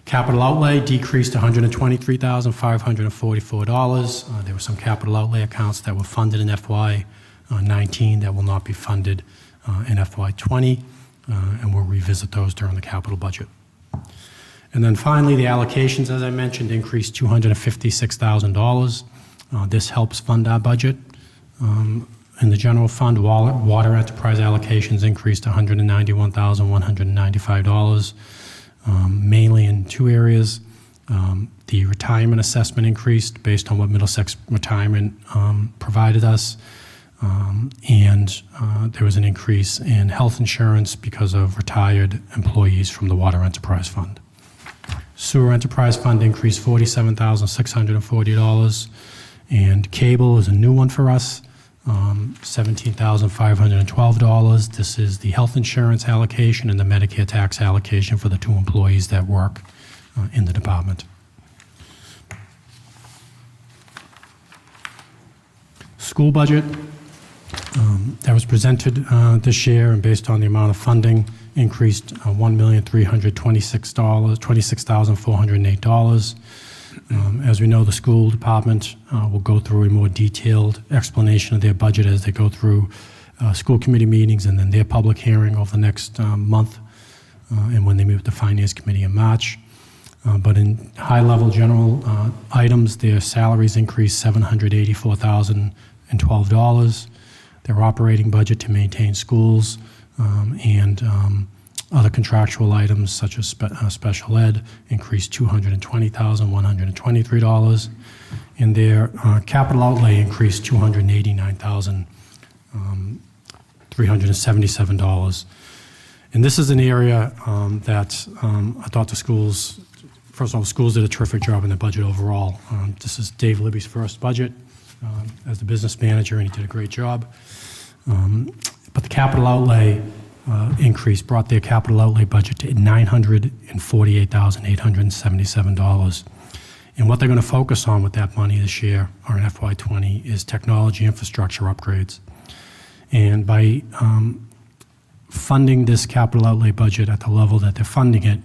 Capital outlay decreased to $123,544. There were some capital outlay accounts that were funded in FY19 that will not be funded in FY20, and we'll revisit those during the capital budget. And then finally, the allocations, as I mentioned, increased $256,000. This helps fund our budget. In the general fund, water enterprise allocations increased to $191,195. Mainly in 2 areas. The retirement assessment increased based on what Middlesex Retirement provided us, and there was an increase in health insurance because of retired employees from the Water Enterprise Fund. Sewer Enterprise Fund increased $47,640, and cable is a new one for us. $17,512. This is the health insurance allocation and the Medicare tax allocation for the 2 employees that work in the department. School budget that was presented this year and based on the amount of funding increased $1,326,408. As we know, the school department will go through a more detailed explanation of their budget as they go through school committee meetings and then their public hearing over the next month. and when they meet with the Finance Committee in March. But in high-level general items, their salaries increased $784,012. Their operating budget to maintain schools and other contractual items such as special ed increased $220,123. And their capital outlay increased $289,377. And this is an area that I thought the schools, first of all, schools did a terrific job in the budget overall. This is Dave Libby's first budget as the business manager, and he did a great job. But the capital outlay increase brought their capital outlay budget to $948,877. And what they're going to focus on with that money this year, or in FY20, is technology infrastructure upgrades. And by funding this capital outlay budget at the level that they're funding it,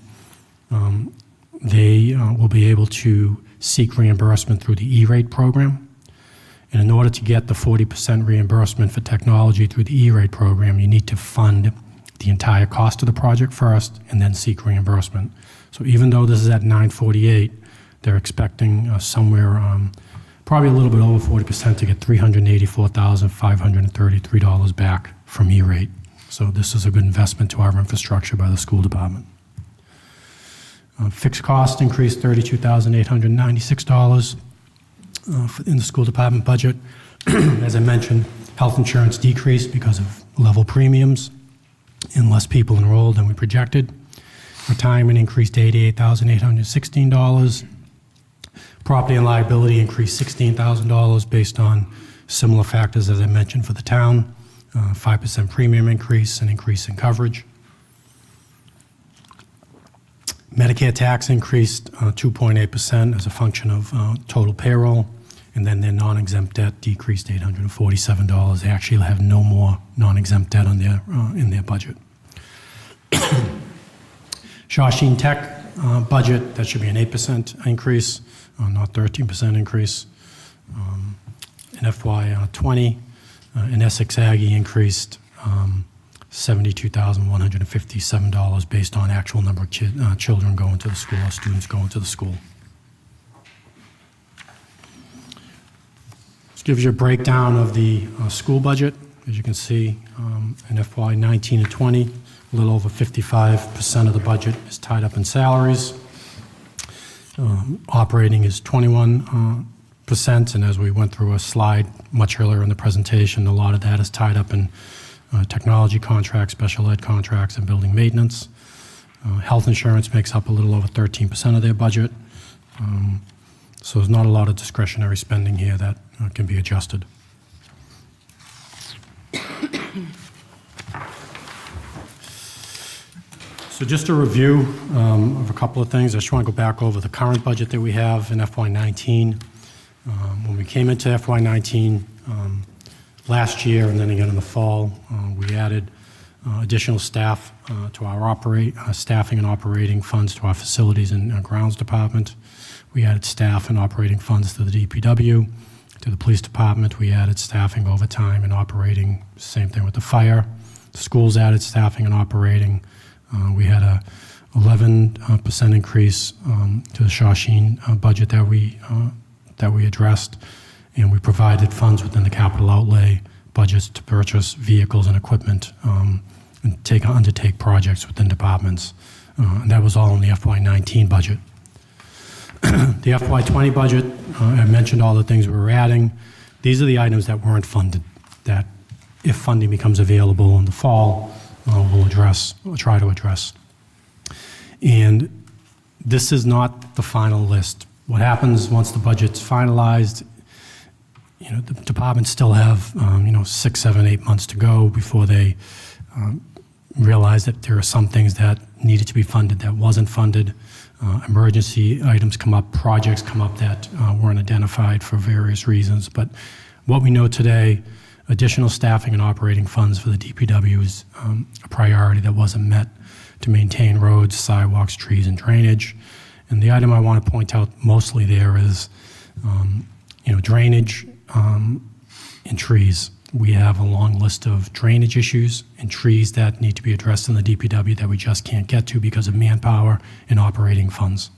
they will be able to seek reimbursement through the E-rate program. And in order to get the 40% reimbursement for technology through the E-rate program, you need to fund the entire cost of the project first and then seek reimbursement. So even though this is at 948, they're expecting somewhere, probably a little bit over 40% to get $384,533 back from E-rate. So this is a good investment to our infrastructure by the school department. Fixed cost increased $32,896 in the school department budget. As I mentioned, health insurance decreased because of level premiums and less people enrolled than we projected. Retirement increased to $88,816. Property and liability increased $16,000 based on similar factors as I mentioned for the town. 5% premium increase, an increase in coverage. Medicare tax increased 2.8% as a function of total payroll, and then their non-exempt debt decreased $847. They actually have no more non-exempt debt on their in their budget. Shawshene Tech budget, that should be an 8% increase, not 13% increase. In FY20, in Essex Aggie increased $72,157 based on actual number of children going to the school, or students going to the school. This gives you a breakdown of the school budget. As you can see, in FY19 and 20, a little over 55% of the budget is tied up in salaries. Operating is 21%, and as we went through a slide much earlier in the presentation, a lot of that is tied up in technology contracts, special ed contracts, and building maintenance. Health insurance makes up a little over 13% of their budget. So there's not a lot of discretionary spending here that can be adjusted. So just a review of a couple of things. I just want to go back over the current budget that we have in FY19. When we came into FY19 last year and then again in the fall, we added additional staff to our staffing and operating funds to our facilities and grounds department. We added staff and operating funds to the DPW. To the police department, we added staffing, overtime, and operating. Same thing with the fire. The schools added staffing and operating. We had a 11% increase to the Shawshene budget that we addressed, and we provided funds within the capital outlay budgets to purchase vehicles and equipment and undertake projects within departments. And that was all in the FY19 budget. The FY20 budget, I mentioned all the things we were adding. These are the items that weren't funded, that if funding becomes available in the fall, we'll try to address. And this is not the final list. What happens once the budget's finalized, the departments still have, 6, 7, 8 months to go before they realize that there are some things that needed to be funded that wasn't funded. Emergency items come up, projects come up that weren't identified for various reasons. But what we know today, additional staffing and operating funds for the DPW is a priority that wasn't met to maintain roads, sidewalks, trees, and drainage. And the item I want to point out mostly there is, drainage and trees. We have a long list of drainage issues and trees that need to be addressed in the DPW that we just can't get to because of manpower and operating funds.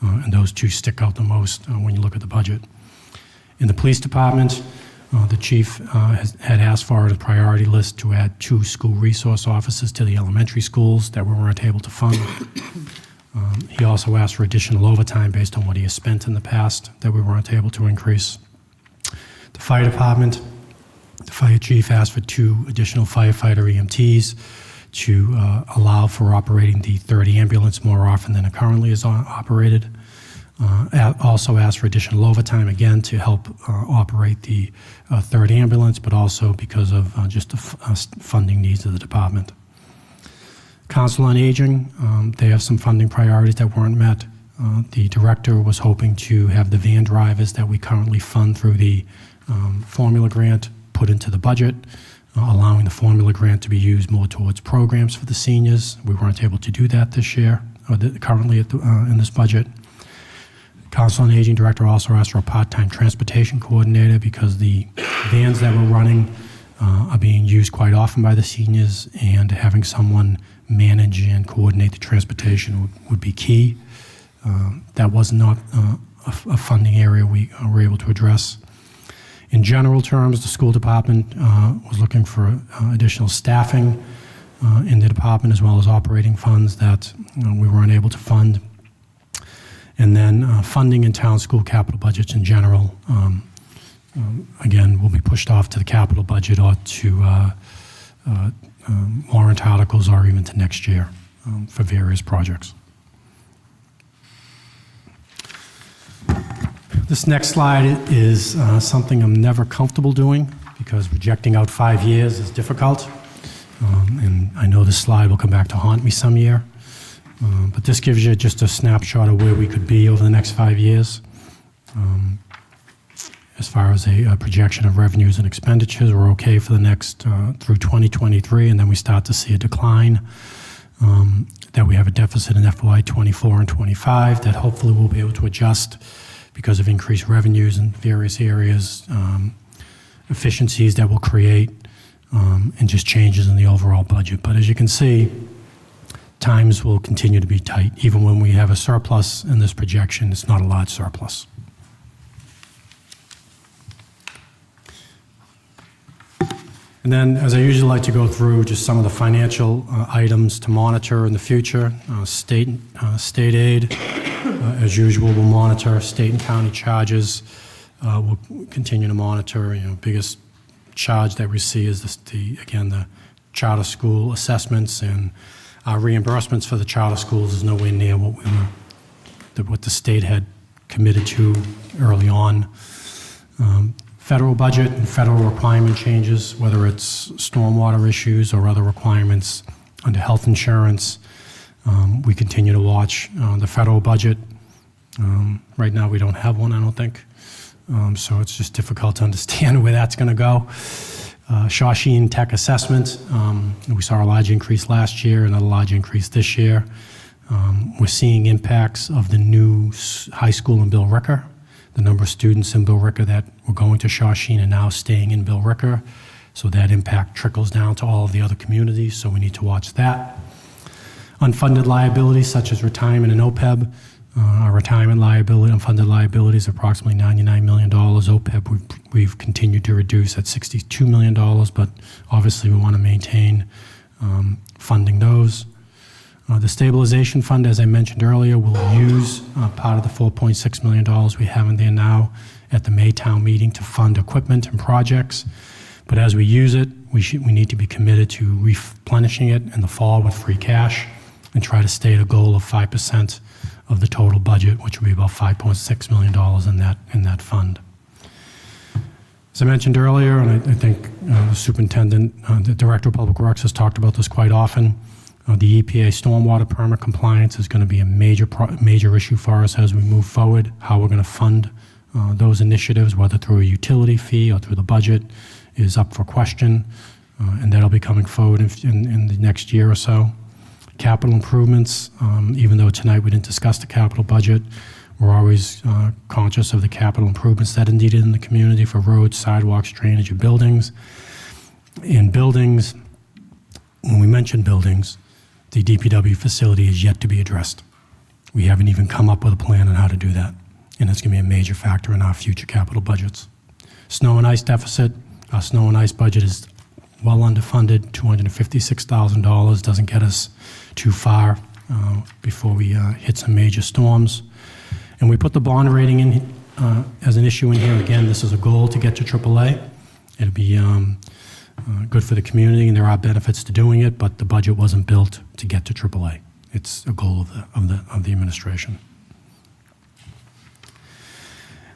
And those two stick out the most when you look at the budget. In the police department, the chief had asked for a priority list to add 2 school resource officers to the elementary schools that we weren't able to fund. He also asked for additional overtime based on what he has spent in the past that we weren't able to increase. The fire department, the fire chief asked for 2 additional firefighter EMTs to allow for operating the 3rd ambulance more often than it currently is operated. Also asked for additional overtime, again, to help operate the 3rd ambulance, but also because of just the funding needs of the department. Council on Aging, they have some funding priorities that weren't met. The director was hoping to have the van drivers that we currently fund through the formula grant put into the budget, allowing the formula grant to be used more towards programs for the seniors. We weren't able to do that this year, or currently in this budget. Council on Aging Director also asked for a part-time transportation coordinator because the vans that we're running are being used quite often by the seniors, and having someone manage and coordinate the transportation would be key. That was not a funding area we were able to address. In general terms, the school department was looking for additional staffing in the department, as well as operating funds that we weren't able to fund. And then funding in town school capital budgets in general, again, will be pushed off to the capital budget or to warrant articles or even to next year for various projects. This next slide is something I'm never comfortable doing because projecting out 5 years is difficult. And I know this slide will come back to haunt me some year. But this gives you just a snapshot of where we could be over the next 5 years. As far as a projection of revenues and expenditures, we're okay for the next through 2023, and then we start to see a decline. That we have a deficit in FY '24 and '25 that hopefully we'll be able to adjust because of increased revenues in various areas, efficiencies that will create, and just changes in the overall budget. But as you can see, times will continue to be tight. Even when we have a surplus in this projection, it's not a large surplus. And then, as I usually like to go through, just some of the financial items to monitor in the future. State aid, as usual, we'll monitor. State and county charges, we'll continue to monitor. Biggest charge that we see is the charter school assessments, and our reimbursements for the charter schools is nowhere near what the state had committed to early on. Federal budget and federal requirement changes, whether it's stormwater issues or other requirements under health insurance. We continue to watch the federal budget. Right now we don't have one, I don't think. So it's just difficult to understand where that's going to go. Cherishing Tech assessment, we saw a large increase last year, another large increase this year. We're seeing impacts of the new high school in Bill Ricker. The number of students in Bill Ricker that were going to Cherishing are now staying in Bill Ricker. So that impact trickles down to all of the other communities, so we need to watch that. Unfunded liabilities such as retirement and OPEB. Our retirement liability, unfunded liabilities, approximately $99 million. OPEB, we've continued to reduce at $62 million, but obviously we want to maintain funding those. The stabilization fund, as I mentioned earlier, will use part of the $4.6 million we have in there now at the May town meeting to fund equipment and projects. But as we use it, we need to be committed to replenishing it in the fall with free cash and try to stay at a goal of 5% of the total budget, which will be about $5.6 million in that fund. As I mentioned earlier, and I think the superintendent, the director of public works has talked about this quite often, the EPA stormwater permit compliance is going to be a major issue for us as we move forward. How we're going to fund those initiatives, whether through a utility fee or through the budget, is up for question, and that'll be coming forward in the next year or so. Capital improvements, even though tonight we didn't discuss the capital budget, We're always conscious of the capital improvements that are needed in the community for roads, sidewalks, drainage, and buildings. In buildings, when we mention buildings, the DPW facility is yet to be addressed. We haven't even come up with a plan on how to do that, and it's going to be a major factor in our future capital budgets. Snow and ice deficit, our snow and ice budget is well underfunded, $256,000, doesn't get us too far before we hit some major storms. And we put the bond rating in as an issue in here. Again, this is a goal to get to AAA. It'll be good for the community, and there are benefits to doing it, but the budget wasn't built to get to AAA. It's a goal of the administration.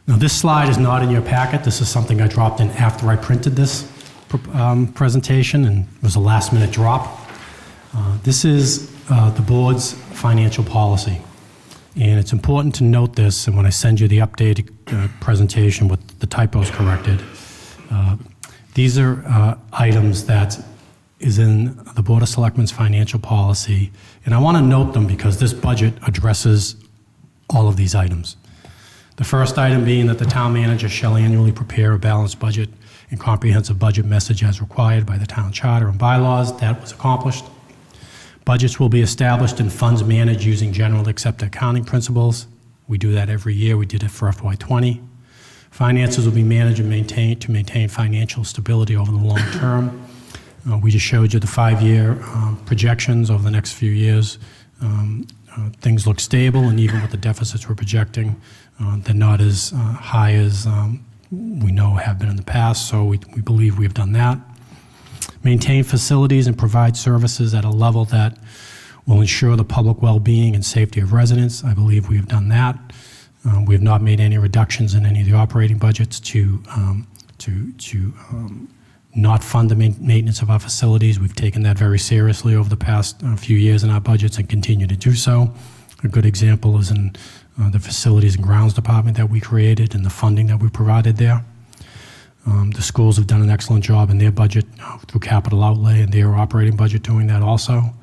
Now, this slide is not in your packet. This is something I dropped in after I printed this presentation, and it was a last-minute drop. This is the board's financial policy, and it's important to note this, and when I send you the updated presentation with the typos corrected, these are items that is in the Board of Selectmen's financial policy, and I want to note them because this budget addresses all of these items. The first item being that the town manager shall annually prepare a balanced budget and comprehensive budget message as required by the town charter and bylaws. That was accomplished. Budgets will be established and funds managed using general accepted accounting principles. We do that every year. We did it for FY20. Finances will be managed and maintained to maintain financial stability over the long term. We just showed you the 5-year projections over the next few years. Things look stable, and even with the deficits we're projecting, they're not as high as we know have been in the past, so we believe we've done that. Maintain facilities and provide services at a level that will ensure the public well-being and safety of residents. I believe we have done that. We have not made any reductions in any of the operating budgets to not fund the maintenance of our facilities. We've taken that very seriously over the past few years in our budgets and continue to do so. A good example is in the Facilities and Grounds Department that we created and the funding that we provided there. The schools have done an excellent job in their budget through capital outlay and their operating budget doing that also.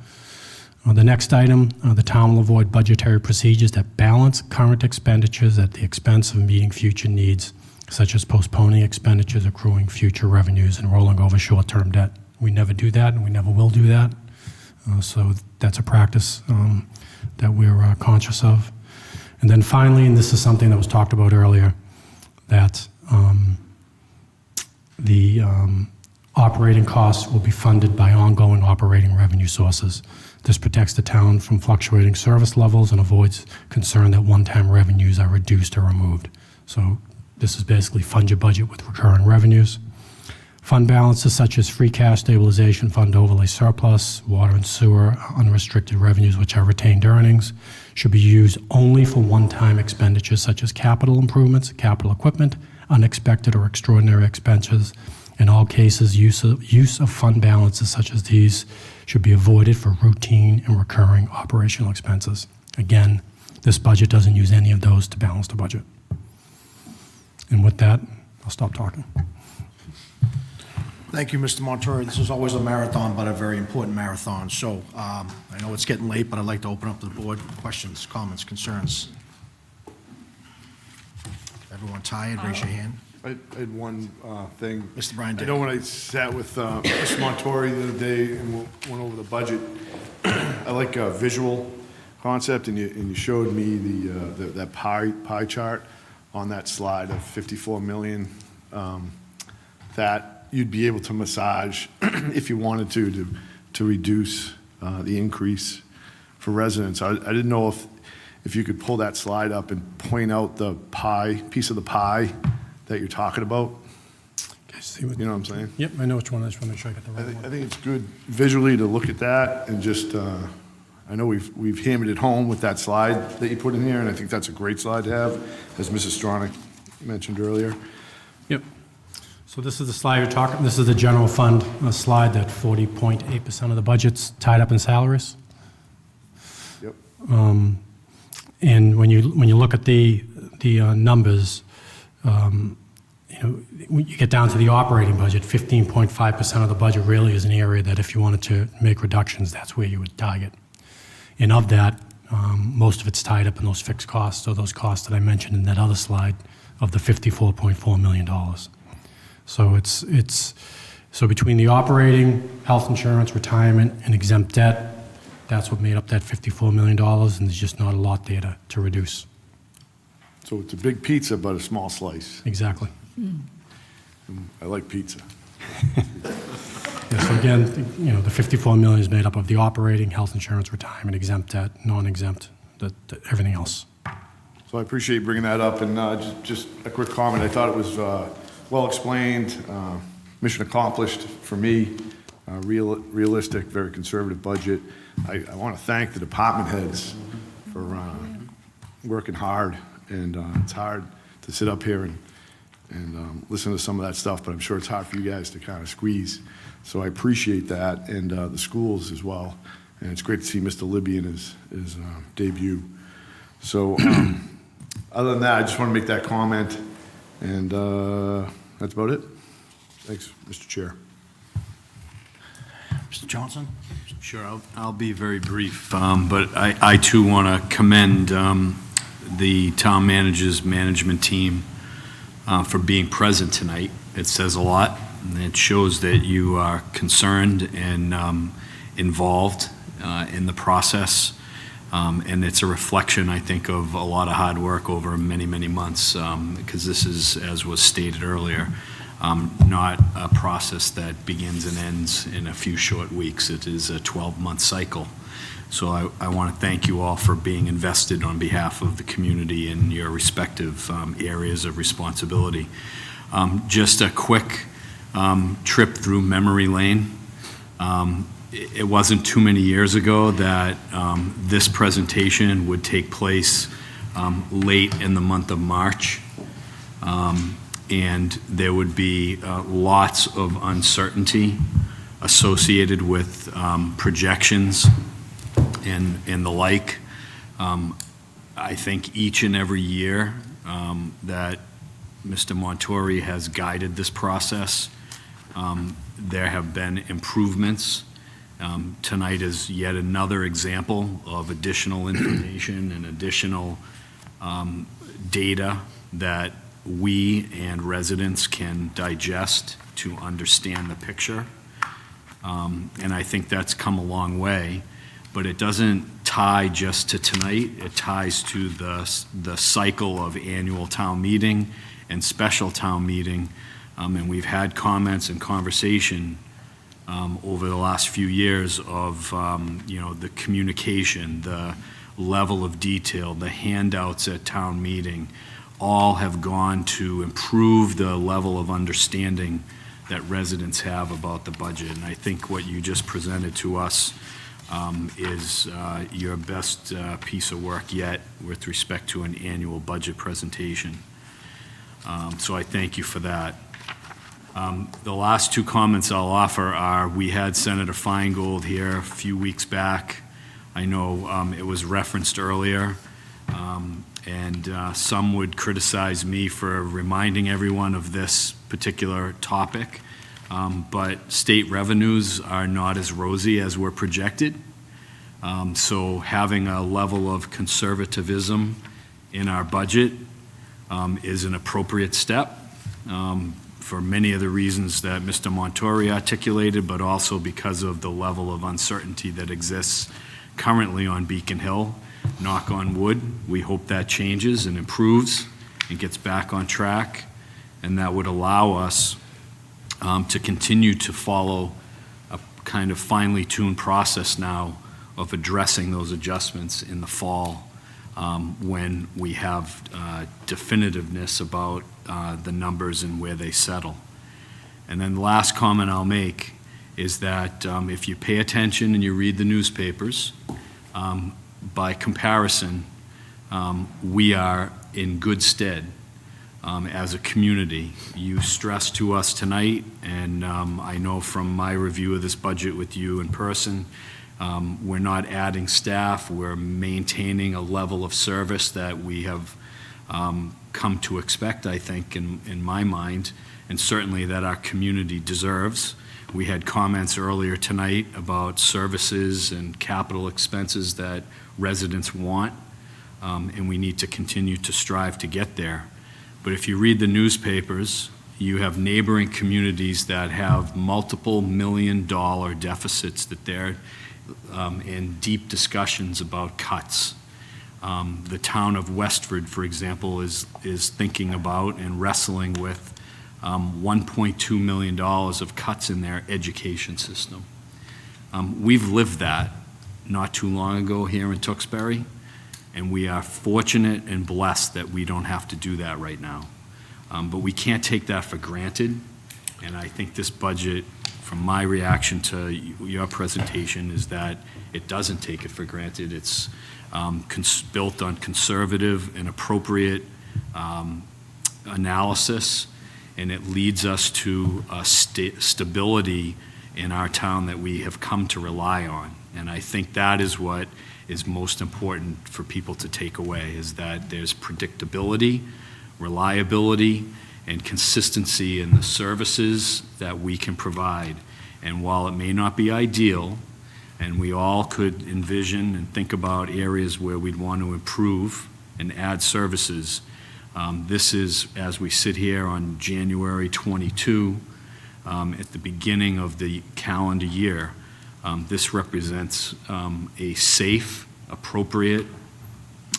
The next item, the town will avoid budgetary procedures that balance current expenditures at the expense of meeting future needs, such as postponing expenditures, accruing future revenues, and rolling over short-term debt. We never do that, and we never will do that. So that's a practice that we're conscious of. And then finally, and this is something that was talked about earlier, that the operating costs will be funded by ongoing operating revenue sources. This protects the town from fluctuating service levels and avoids concern that one-time revenues are reduced or removed. So this is basically fund your budget with recurring revenues. Fund balances such as free cash stabilization fund overlay surplus, water and sewer, unrestricted revenues which are retained earnings, should be used only for one-time expenditures such as capital improvements, capital equipment, unexpected or extraordinary expenses. In all cases, use of fund balances such as these should be avoided for routine and recurring operational expenses. Again, this budget doesn't use any of those to balance the budget. And with that, I'll stop talking. Thank you, Mr. Montori. This is always a marathon, but a very important marathon. So I know it's getting late, but I'd like to open up to the board. Questions, comments, concerns? Everyone tired? Raise your hand. I had one thing. Mr. Brian I Dick. know when I sat with Mr. Montori the other day and went over the budget, I like a visual concept, and you showed me that pie chart on that slide of 54 million that you'd be able to massage if you wanted to reduce the increase for residents. I didn't know if you could pull that slide up and point out the piece of the pie that you're talking about. Okay, see what, You know what I'm saying? Yep, I know which one. I just want to make sure I got the right I one. think it's good visually to look at that and just, I know we've hammered it home with that slide that you put in here, and I think that's a great slide to have, as Mrs. Stronach mentioned earlier. Yep. So this is the slide you're talking, this is the general fund slide that 40.8% of the budget's tied up in salaries. Yep. And when you look at the numbers, when you get down to the operating budget, 15.5% of the budget really is an area that if you wanted to make reductions, that's where you would target. And of that, Most of it's tied up in those fixed costs, or those costs that I mentioned in that other slide of the $54.4 million. So so between the operating, health insurance, retirement, and exempt debt, that's what made up that $54 million, and there's just not a lot there to reduce. So it's a big pizza, but a small slice. Exactly. I like pizza. Yeah, so again, the $54 million is made up of the operating, health insurance, retirement, exempt debt, non-exempt, everything else. So I appreciate you bringing that up, and just a quick comment. I thought it was well explained, mission accomplished for me, realistic, very conservative budget. I want to thank the department heads for working hard, and it's hard to sit up here and listen to some of that stuff, but I'm sure it's hard for you guys to kind of squeeze. So I appreciate that, and the schools as well. And it's great to see Mr. Libby in his debut. So other than that, I just want to make that comment, and that's about it. Thanks, Mr. Chair. Mr. Johnson? Sure, I'll be very brief, but I too want to commend the town manager's management team for being present tonight. It says a lot, and it shows that you are concerned and involved in the process, and it's a reflection, I think, of a lot of hard work over many, many months, because this is, as was stated earlier, not a process that begins and ends in a few short weeks. It is a 12-month cycle. So I want to thank you all for being invested on behalf of the community in your respective areas of responsibility. Just a quick trip through memory lane. It wasn't too many years ago that this presentation would take place late in the month of March. And there would be lots of uncertainty associated with projections and the like. I think each and every year that Mr. Montori has guided this process, there have been improvements. Tonight is yet another example of additional information and additional data that we and residents can digest to understand the picture. And I think that's come a long way, but it doesn't tie just to tonight. It ties to the cycle of annual town meeting and special town meeting. And we've had comments and conversation over the last few years of the communication, the level of detail, the handouts at town meeting, all have gone to improve the level of understanding that residents have about the budget. And I think what you just presented to us is your best piece of work yet with respect to an annual budget presentation. So I thank you for that. The last two comments I'll offer are, we had Senator Feingold here a few weeks back. I know it was referenced earlier. And some would criticize me for reminding everyone of this particular topic, but state revenues are not as rosy as were projected. So having a level of conservatism in our budget is an appropriate step for many of the reasons that Mr. Montori articulated, but also because of the level of uncertainty that exists currently on Beacon Hill. Knock on wood, we hope that changes and improves and gets back on track, and that would allow us to continue to follow a kind of finely tuned process now of addressing those adjustments in the fall when we have definitiveness about the numbers and where they settle. And then the last comment I'll make is that if you pay attention and you read the newspapers, by comparison, we are in good stead as a community. You stressed to us tonight, and I know from my review of this budget with you in person, we're not adding staff, we're maintaining a level of service that we have come to expect, I think, in my mind, and certainly that our community deserves. We had comments earlier tonight about services and capital expenses that residents want, and we need to continue to strive to get there. But if you read the newspapers, you have neighboring communities that have multiple million-dollar deficits that they're in deep discussions about cuts. The town of Westford, for example, is thinking about and wrestling with $1.2 million of cuts in their education system. We've lived that not too long ago here in Tewksbury, and we are fortunate and blessed that we don't have to do that right now. But we can't take that for granted, and I think this budget, from my reaction to your presentation, is that it doesn't take it for granted. It's built on conservative and appropriate analysis, and it leads us to a stability in our town that we have come to rely on. And I think that is what is most important for people to take away, is that there's predictability, reliability, and consistency in the services that we can provide. And while it may not be ideal, and we all could envision and think about areas where we'd want to improve and add services, this is, as we sit here on January 22, at the beginning of the calendar year, this represents a safe, appropriate,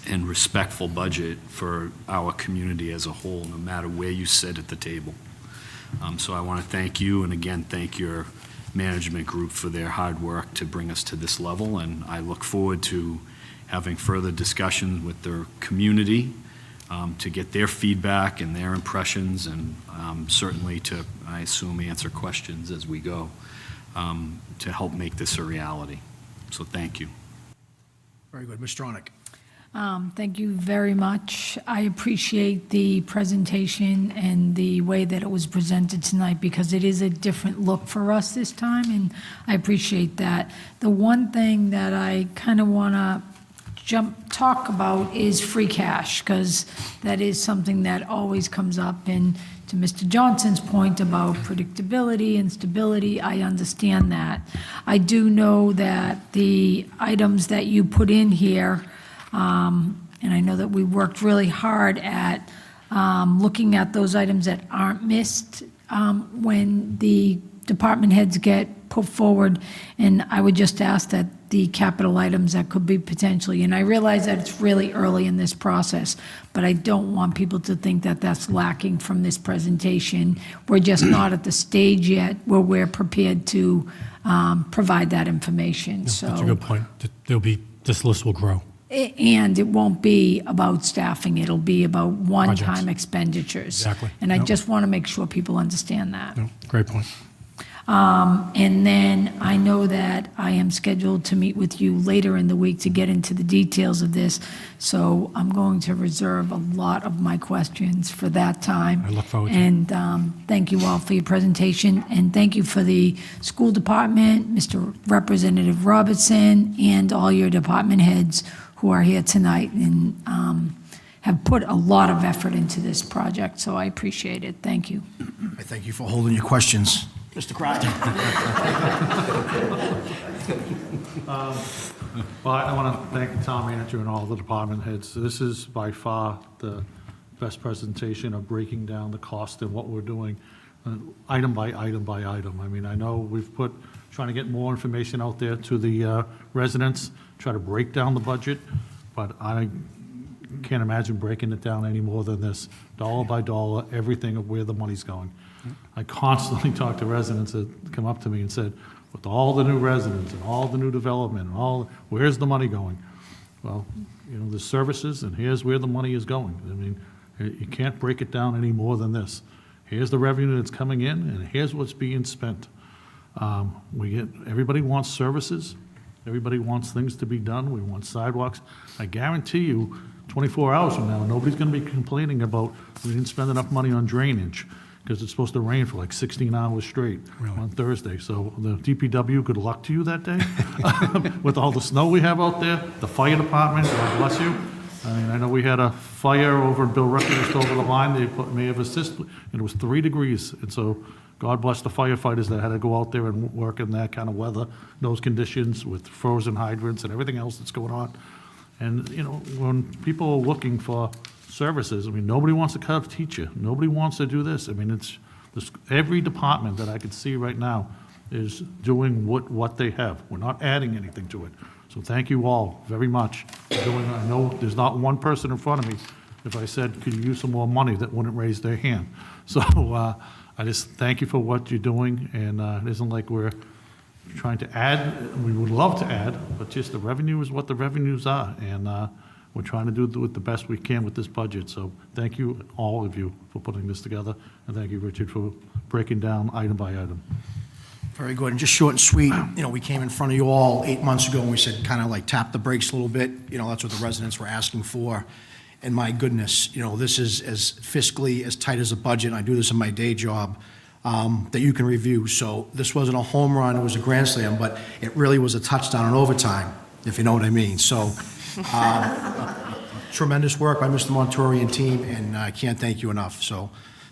and respectful budget for our community as a whole, no matter where you sit at the table. So I want to thank you, and again, thank your management group for their hard work to bring us to this level, and I look forward to having further discussions with the community to get their feedback and their impressions, and certainly to, I assume, answer questions as we go to help make this a reality. So thank you. Very good. Ms. Stronach. Thank you very much. I appreciate the presentation and the way that it was presented tonight, because it is a different look for us this time, and I appreciate that. The one thing that I kind of want to talk about is free cash, because that is something that always comes up. And to Mr. Johnson's point about predictability and stability, I understand that. I do know that the items that you put in here, and I know that we worked really hard at looking at those items that aren't missed when the department heads get put forward, and I would just ask that the capital items that could be potentially, and I realize that it's really early in this process, but I don't want people to think that that's lacking from this presentation. We're just not at the stage yet where we're prepared to provide that information. So That's a good point. This list will grow. And it won't be about staffing, it'll be about one-time Projects. expenditures. Exactly. And I Yep. just want to make sure people understand that. No, great point. And then I know that I am scheduled to meet with you later in the week to get into the details of this, so I'm going to reserve a lot of my questions for that time. I look forward to it. And thank you all for your presentation, and thank you for the school department, Mr. Representative Robertson, and all your department heads who are here tonight and have put a lot of effort into this project, so I appreciate it. Thank you. I thank you for holding your questions. Mr. Crafton. Well, I want to thank the town manager and all the department heads. This is by far the best presentation of breaking down the cost and what we're doing, item by item by item. I mean, I know we've trying to get more information out there to the residents, try to break down the budget, but I can't imagine breaking it down any more than this, dollar by dollar, everything of where the money's going. I constantly talk to residents that come up to me and said, with all the new residents and all the new development and where's the money going? Well, you know, the services, and here's where the money is going. I mean, you can't break it down any more than this. Here's the revenue that's coming in, and here's what's being spent. Everybody wants services. Everybody wants things to be done. We want sidewalks. I guarantee you, 24 hours from now, nobody's going to be complaining about we didn't spend enough money on drainage, because it's supposed to rain for like 16 hours straight on Thursday. So the DPW, good luck to you that day. With all the snow we have out there, the fire department, God bless you. I mean, I know we had a fire over in Bill Ricker just over the line, may have assisted, and it was 3 degrees, and so God bless the firefighters that had to go out there and work in that kind of weather, those conditions with frozen hydrants and everything else that's going on. And, you know, when people are looking for services, I mean, nobody wants to cut a teacher, nobody wants to do this. I mean, it's, every department that I could see right now is doing what they have. We're not adding anything to it. So thank you all very much for doing, I know there's not one person in front of me, if I said, could you use some more money, that wouldn't raise their hand. So I just thank you for what you're doing, and it isn't like we're trying to add, we would love to add, but just the revenue is what the revenues are, and we're trying to do it the best we can with this budget. So thank you, all of you, for putting this together, and thank you, Richard, for breaking down item by item. Very good, and just short and sweet, you know, we came in front of you all 8 months ago, and we said, kind of like tap the brakes a little bit, you know, that's what the residents were asking for, and my goodness, you know, this is as fiscally as tight as a budget, and I do this in my day job, that you can review, so this wasn't a home run, it was a grand slam, but it really was a touchdown in overtime, if you know what I mean, so, tremendous work by Mr. Montori and team, and I can't thank you enough, so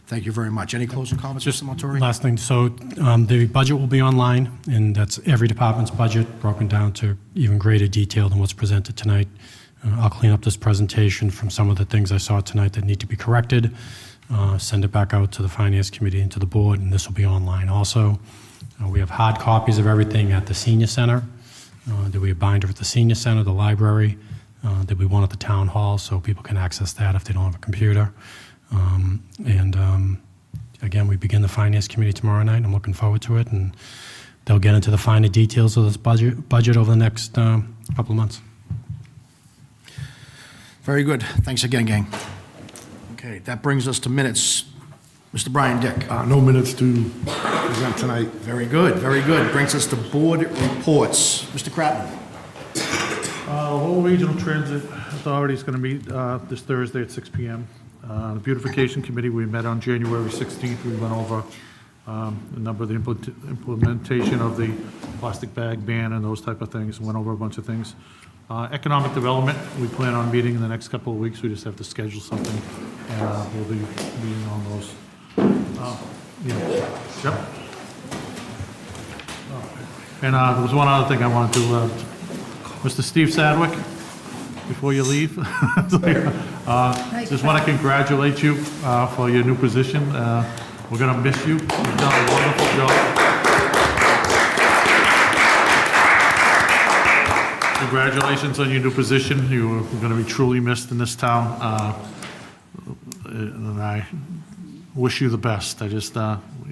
thank you very much. Any closing comments, Mr. Montori? Last thing, so the budget will be online, and that's every department's budget, broken down to even greater detail than what's presented tonight. I'll clean up this presentation from some of the things I saw tonight that need to be corrected, send it back out to the Finance Committee and to the board, and this will be online also. We have hard copies of everything at the Senior Center. There'll be a binder at the Senior Center, the library. There'll be one at the Town Hall, so people can access that if they don't have a computer. Again, we begin the Finance Committee tomorrow night. I'm looking forward to it, and they'll get into the finer details of this budget over the next couple of months. Very good. Thanks again, gang. Okay, that brings us to minutes. Mr. Brian Dick. No minutes to present tonight. Very good, very good. Brings us to board reports. Mr. Kratman. Lowell Regional Transit Authority is going to meet this Thursday at 6 p.m. The Beautification Committee, we met on January 16th. We went over a number of the implementation of the plastic bag ban and those type of things, went over a bunch of things. Economic Development, we plan on meeting in the next couple of weeks. We just have to schedule something, and we'll be meeting on those. Yep. And there was one other thing I wanted to, Mr. Steve Sadwick, before you leave, just want to congratulate you for your new position. We're going to miss you. You've done a wonderful job. Congratulations on your new position. You're going to be truly missed in this town, and I wish you the best.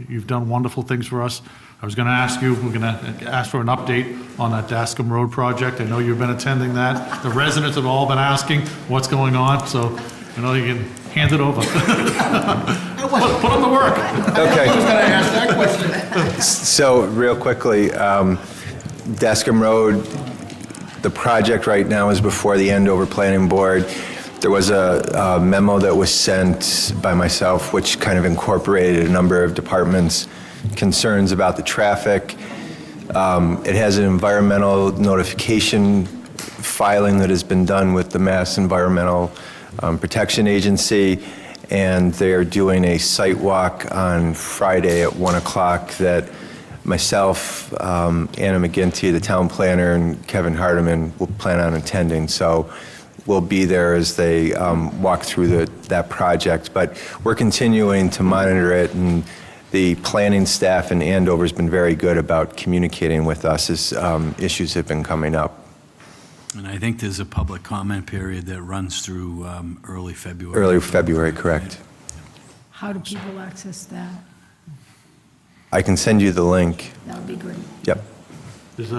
You've done wonderful things for us. I was going to ask you, we're going to ask for an update on that Dascom Road project. I know you've been attending that. The residents have all been asking what's going on, so I know you can hand it over. Put on the work. Okay. I was going to ask that question. So real quickly, Dascom Road, the project right now is before the Andover Planning Board. There was a memo that was sent by myself, which kind of incorporated a number of departments' concerns about the traffic. It has an environmental notification filing that has been done with the Mass Environmental Protection Agency, and they're doing a site walk on Friday at 1 o'clock that myself, Anna McGinty, the town planner, and Kevin Hardiman will plan on attending. So we'll be there as they walk through that project. But we're continuing to monitor it, and the planning staff in Andover has been very good about communicating with us as issues have been coming up. And I think there's a public comment period that runs through early February. Early February, correct. How do people access that? I can send you the link. That would be great. Yep.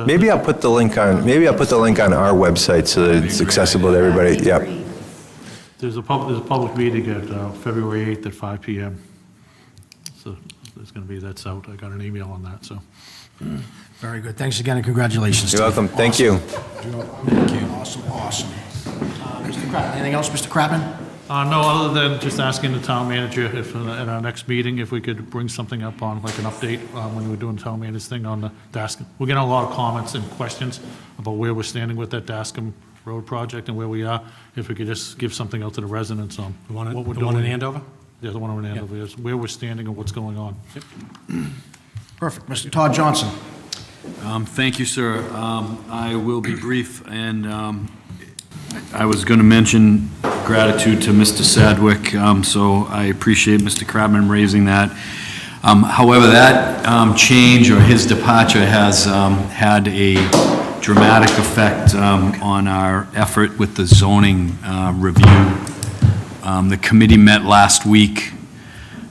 Maybe I'll put the link on. Maybe I'll put the link on our website so that it's accessible to everybody. That'd be Yep. great. There's a public meeting at February 8th at 5 p.m. So there's going to be, that's out. I got an email on that, so. Very good. Thanks again, and congratulations. You're welcome. Thank you. Thank you. Awesome, awesome. Mr. Kratman, anything else, Mr. Kratman? No, other than just asking the town manager if, at our next meeting, if we could bring something up on, like an update when we're doing town manager's thing on the Dascom. We're getting a lot of comments and questions about where we're standing with that Dascom road project and where we are, if we could just give something out to the residents on The one what we're in doing. Andover? Yeah, the one over in Andover, is where we're standing and what's going on. Perfect. Mr. Todd Johnson. Thank you, sir. I will be brief, and I was going to mention gratitude to Mr. Sadwick, so I appreciate Mr. Crabman raising that. However, that change or his departure has had a dramatic effect on our effort with the zoning review. The committee met last week,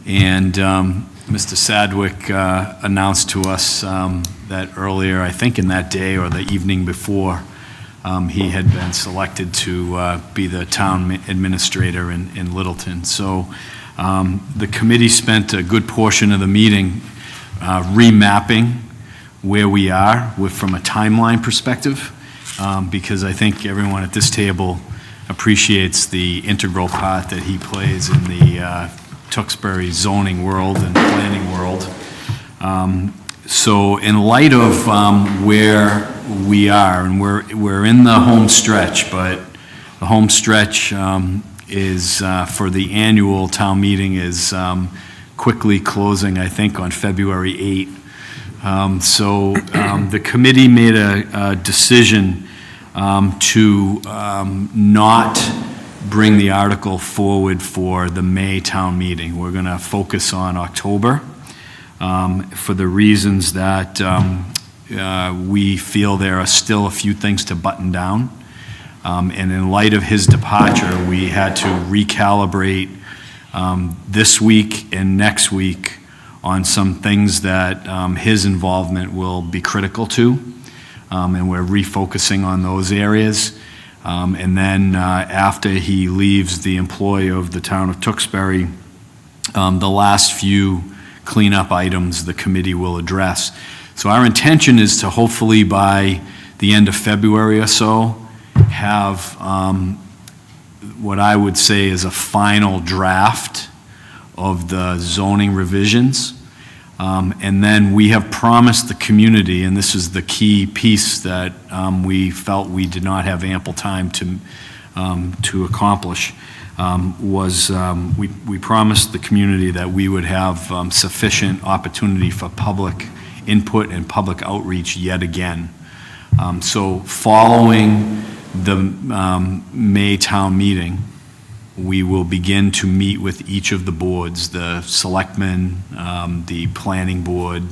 and Mr. Sadwick announced to us that earlier, I think in that day or the evening before, he had been selected to be the town administrator in Littleton. So the committee spent a good portion of the meeting remapping where we are from a timeline perspective, because I think everyone at this table appreciates the integral part that he plays in the Tewksbury zoning world and planning world. So in light of where we are, and we're in the home stretch, but the home stretch is for the annual town meeting is quickly closing, I think, on February 8th. So the committee made a decision to not bring the article forward for the May town meeting. We're going to focus on October for the reasons that we feel there are still a few things to button down. And in light of his departure, we had to recalibrate this week and next week on some things that his involvement will be critical to. And we're refocusing on those areas. And then after he leaves the employ of the town of Tewksbury, the last few cleanup items the committee will address. So our intention is to hopefully by the end of February or so have what I would say is a final draft of the zoning revisions. And then we have promised the community, and this is the key piece that we felt we did not have ample time to accomplish, we promised the community that we would have sufficient opportunity for public input and public outreach yet again. So following the May town meeting, we will begin to meet with each of the boards, the Selectmen, the Planning Board,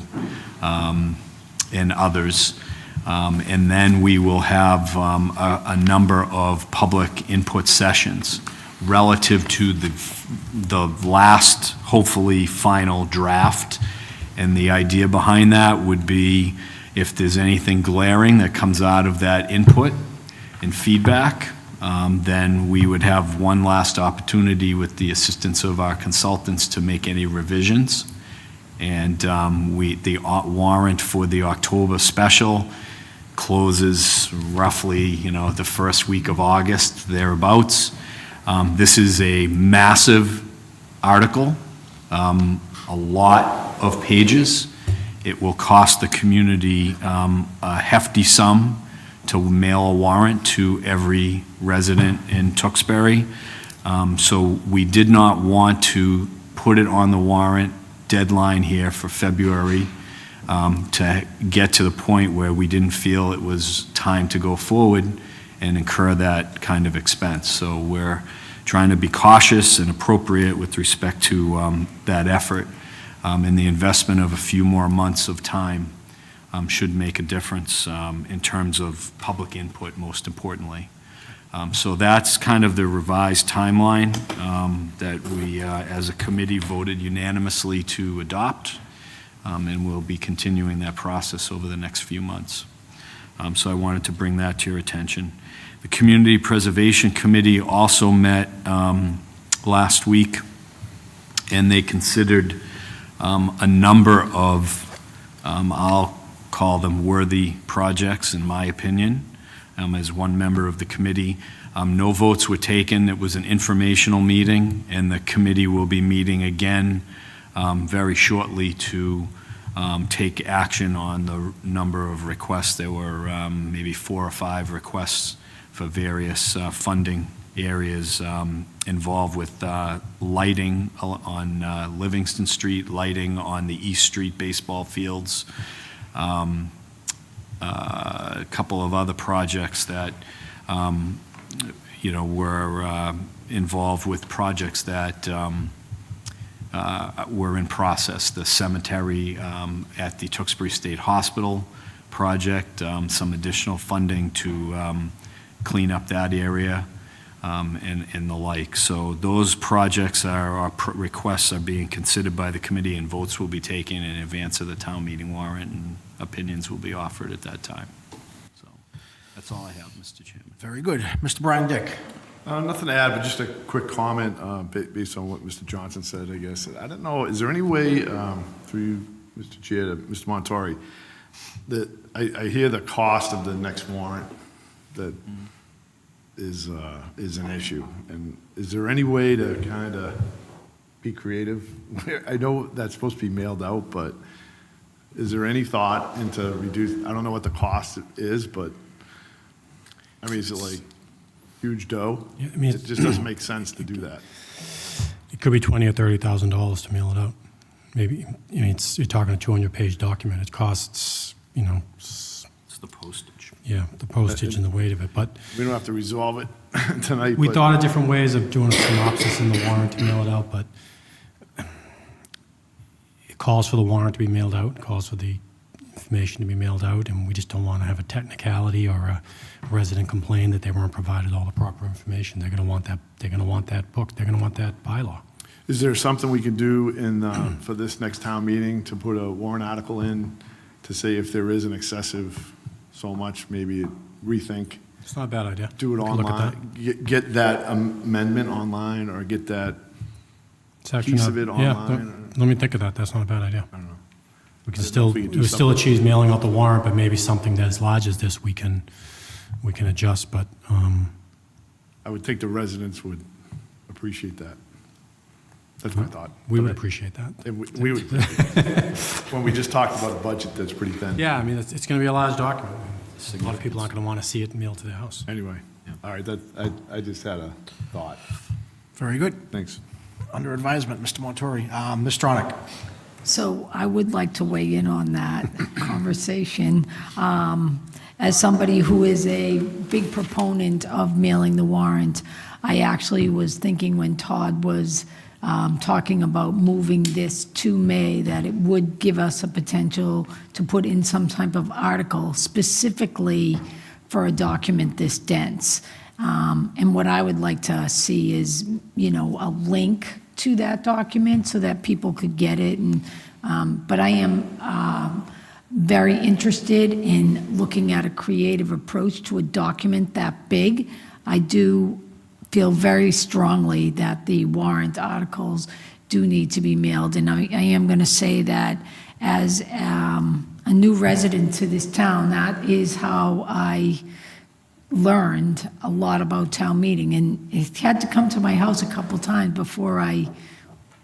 and others. And then we will have a number of public input sessions relative to the last, hopefully, final draft. And the idea behind that would be if there's anything glaring that comes out of that input and feedback, then we would have one last opportunity with the assistance of our consultants to make any revisions. And the warrant for the October special closes roughly, the first week of August, thereabouts. This is a massive article, a lot of pages. It will cost the community a hefty sum to mail a warrant to every resident in Tewksbury. So we did not want to put it on the warrant deadline here for February to get to the point where we didn't feel it was time to go forward and incur that kind of expense. So we're trying to be cautious and appropriate with respect to that effort. And the investment of a few more months of time should make a difference in terms of public input, most importantly. So that's kind of the revised timeline that we, as a committee, voted unanimously to adopt, and we'll be continuing that process over the next few months. So I wanted to bring that to your attention. The Community Preservation Committee also met last week, and they considered a number of, I'll call them worthy projects, in my opinion. As one member of the committee, no votes were taken. It was an informational meeting, and the committee will be meeting again very shortly to take action on the number of requests. There were maybe 4 or 5 requests for various funding areas involved with lighting on Livingston Street, lighting on the East Street baseball fields, a couple of other projects that, were involved with projects that were in process. The cemetery at the Tewksbury State Hospital project, some additional funding to clean up that area, and the like. So those projects requests are being considered by the committee, and votes will be taken in advance of the town meeting warrant, and opinions will be offered at that time. So that's all I have, Mr. Chairman. Very good. Mr. Brian Dick. Nothing to add, but just a quick comment based on what Mr. Johnson said, I guess. I don't know, is there any way, through you, Mr. Chair, to Mr. Montori, that I hear the cost of the next warrant that is an issue, and is there any way to kind of be creative? I know that's supposed to be mailed out, but is there any thought into reduce, I don't know what the cost is, but, I mean, is it like huge dough? Yeah, I mean, It just doesn't make sense to do that. It could be $20,000 or $30,000 to mail it out. Maybe, you're talking a 200-page document. It costs, It's the postage. yeah, the postage and the weight of it. But We don't have to resolve it tonight. we but- thought of different ways of doing a synopsis in the warrant to mail it out, but it calls for the warrant to be mailed out, it calls for the information to be mailed out, and we just don't want to have a technicality or a resident complain that they weren't provided all the proper information. They're going to want that. They're going to want that book. They're going to want that bylaw. Is there something we can do for this next town meeting to put a warrant article in to say if there is an excessive so much, maybe rethink, It's not a bad idea. do it We can look at that. online, get that amendment online, or get that It's actually piece not- of it yeah, online? let me think of that. That's not a bad idea. I don't know. We can I don't know still, if we could do we still something. achieve mailing out the warrant, but maybe something that as large as this, we can adjust, but, I would think the residents would appreciate that. That's my thought. we would appreciate that. And we would, when we just talked about a budget that's pretty thin. Yeah, I mean, it's going to be a large document. A lot of people aren't going to want to see it mailed to their house. Anyway, all right, I just had a thought. Very good. Thanks. Under advisement, Mr. Montori. Ms. Stronach. So I would like to weigh in on that conversation. As somebody who is a big proponent of mailing the warrant, I actually was thinking when Todd was talking about moving this to May, that it would give us a potential to put in some type of article specifically for a document this dense. And what I would like to see is, a link to that document so that people could get it. And but I am very interested in looking at a creative approach to a document that big. I do feel very strongly that the warrant articles do need to be mailed. And I am going to say that as a new resident to this town, that is how I learned a lot about town meeting. And it had to come to my house a couple times before I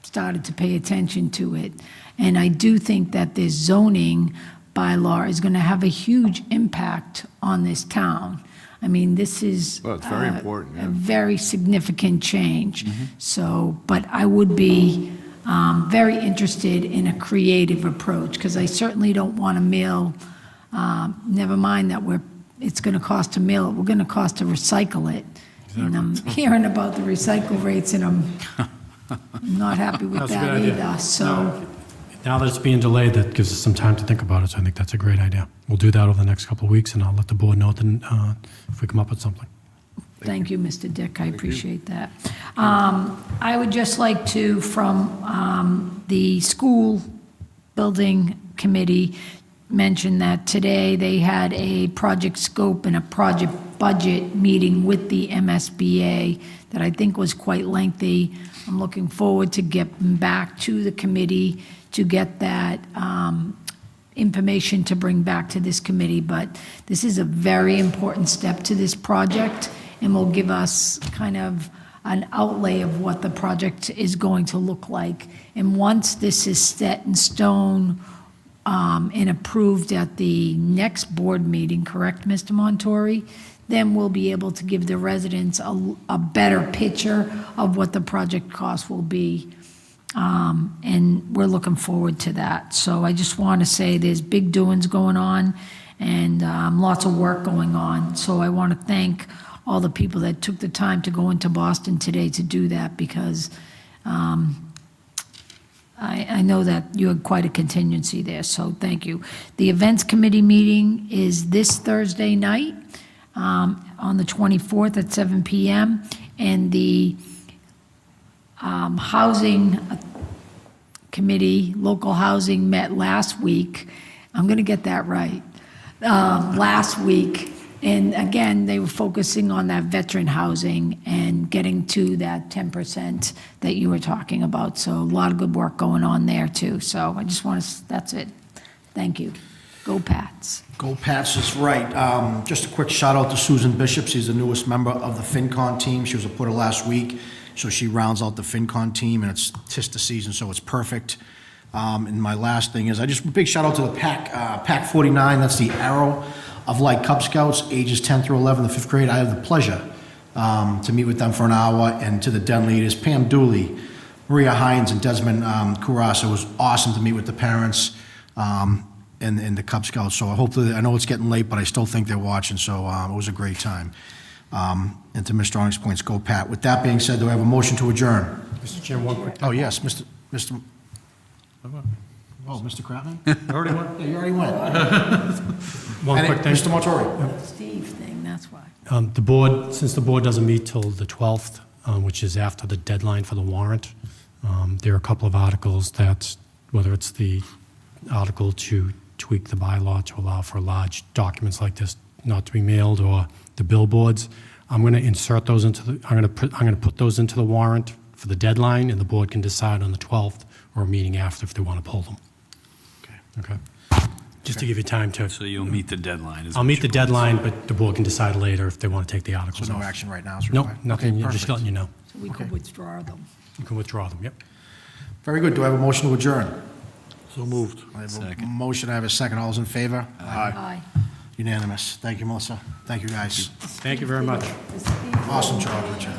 started to pay attention to it. And I do think that this zoning bylaw is going to have a huge impact on this town. I mean, this is Well, it's very important, yeah. a very significant change. So, but I would be very interested in a creative approach, because I certainly don't want to mail, never mind that it's going to cost to mail it, we're going to cost to recycle it. And I'm hearing about the recycle rates, and I'm not happy with That's a that good idea. either, so. Now that it's being delayed, that gives us some time to think about it, so I think that's a great idea. We'll do that over the next couple of weeks, and I'll let the board know then, if we come up with something. Thank you, Mr. Dick, I appreciate that. I would just like to, from the school building committee, mention that today they had a project scope and a project budget meeting with the MSBA that I think was quite lengthy. I'm looking forward to getting back to the committee to get that information to bring back to this committee, but this is a very important step to this project and will give us kind of an outlay of what the project is going to look like. And once this is set in stone and approved at the next board meeting, correct, Mr. Montori? then we'll be able to give the residents a better picture of what the project cost will be. And we're looking forward to that. So I just want to say there's big doings going on and lots of work going on. So I want to thank all the people that took the time to go into Boston today to do that, because I know that you had quite a contingency there, so thank you. The Events Committee meeting is this Thursday night on the 24th at 7 p.m. And the Housing Committee, local housing, met last week. I'm going to get that right. Last week. And again, they were focusing on that veteran housing and getting to that 10% that you were talking about. So a lot of good work going on there too. So I just want to, that's it. Thank you. Go Pats. Go Pats is right. Just a quick shout out to Susan Bishop. She's the newest member of the FinCon team. She was appointed last week. So she rounds out the FinCon team, and it's TISTA season, so it's perfect. And my last thing is, a big shout out to the Pack 49, that's the Arrow of Light Cub Scouts, ages 10 through 11, the 5th grade. I had the pleasure to meet with them for an hour, and to the den leaders, Pam Dooley, Maria Hines, and Desmond Kuras. It was awesome to meet with the parents and the Cub Scouts. So hopefully, I know it's getting late, but I still think they're watching, so it was a great time. And to Mr. Onyx Point's Go Pat. With that being said, do I have a motion to adjourn? Mr. Chairman, one quick. Oh, yes, Mr. Oh, Mr. Kratman? I already went. Yeah, you already went. One quick thing. Mr. Montori? Steve thing, that's why. The board, since the board doesn't meet till the 12th, which is after the deadline for the warrant, there are a couple of articles that, whether it's the article to tweak the bylaw to allow for large documents like this not to be mailed, or the billboards, I'm going to insert those into the, I'm going to put those into the warrant for the deadline, and the board can decide on the 12th or a meeting after if they want to pull them. Okay. Just to give you time to. So you'll meet the deadline. I'll meet the deadline, but the board can decide later if they want to take the articles So no off. action right now is No, required? nothing, Okay, just perfect. letting you know. So we could withdraw them. You can withdraw them, yep. Very good. Do I have a motion to adjourn? So moved. I have a Second. motion. I have a second. All those in favor? Aye. Unanimous. Thank you, Melissa. Thank you, guys. Thank you very much. Awesome job, Richard.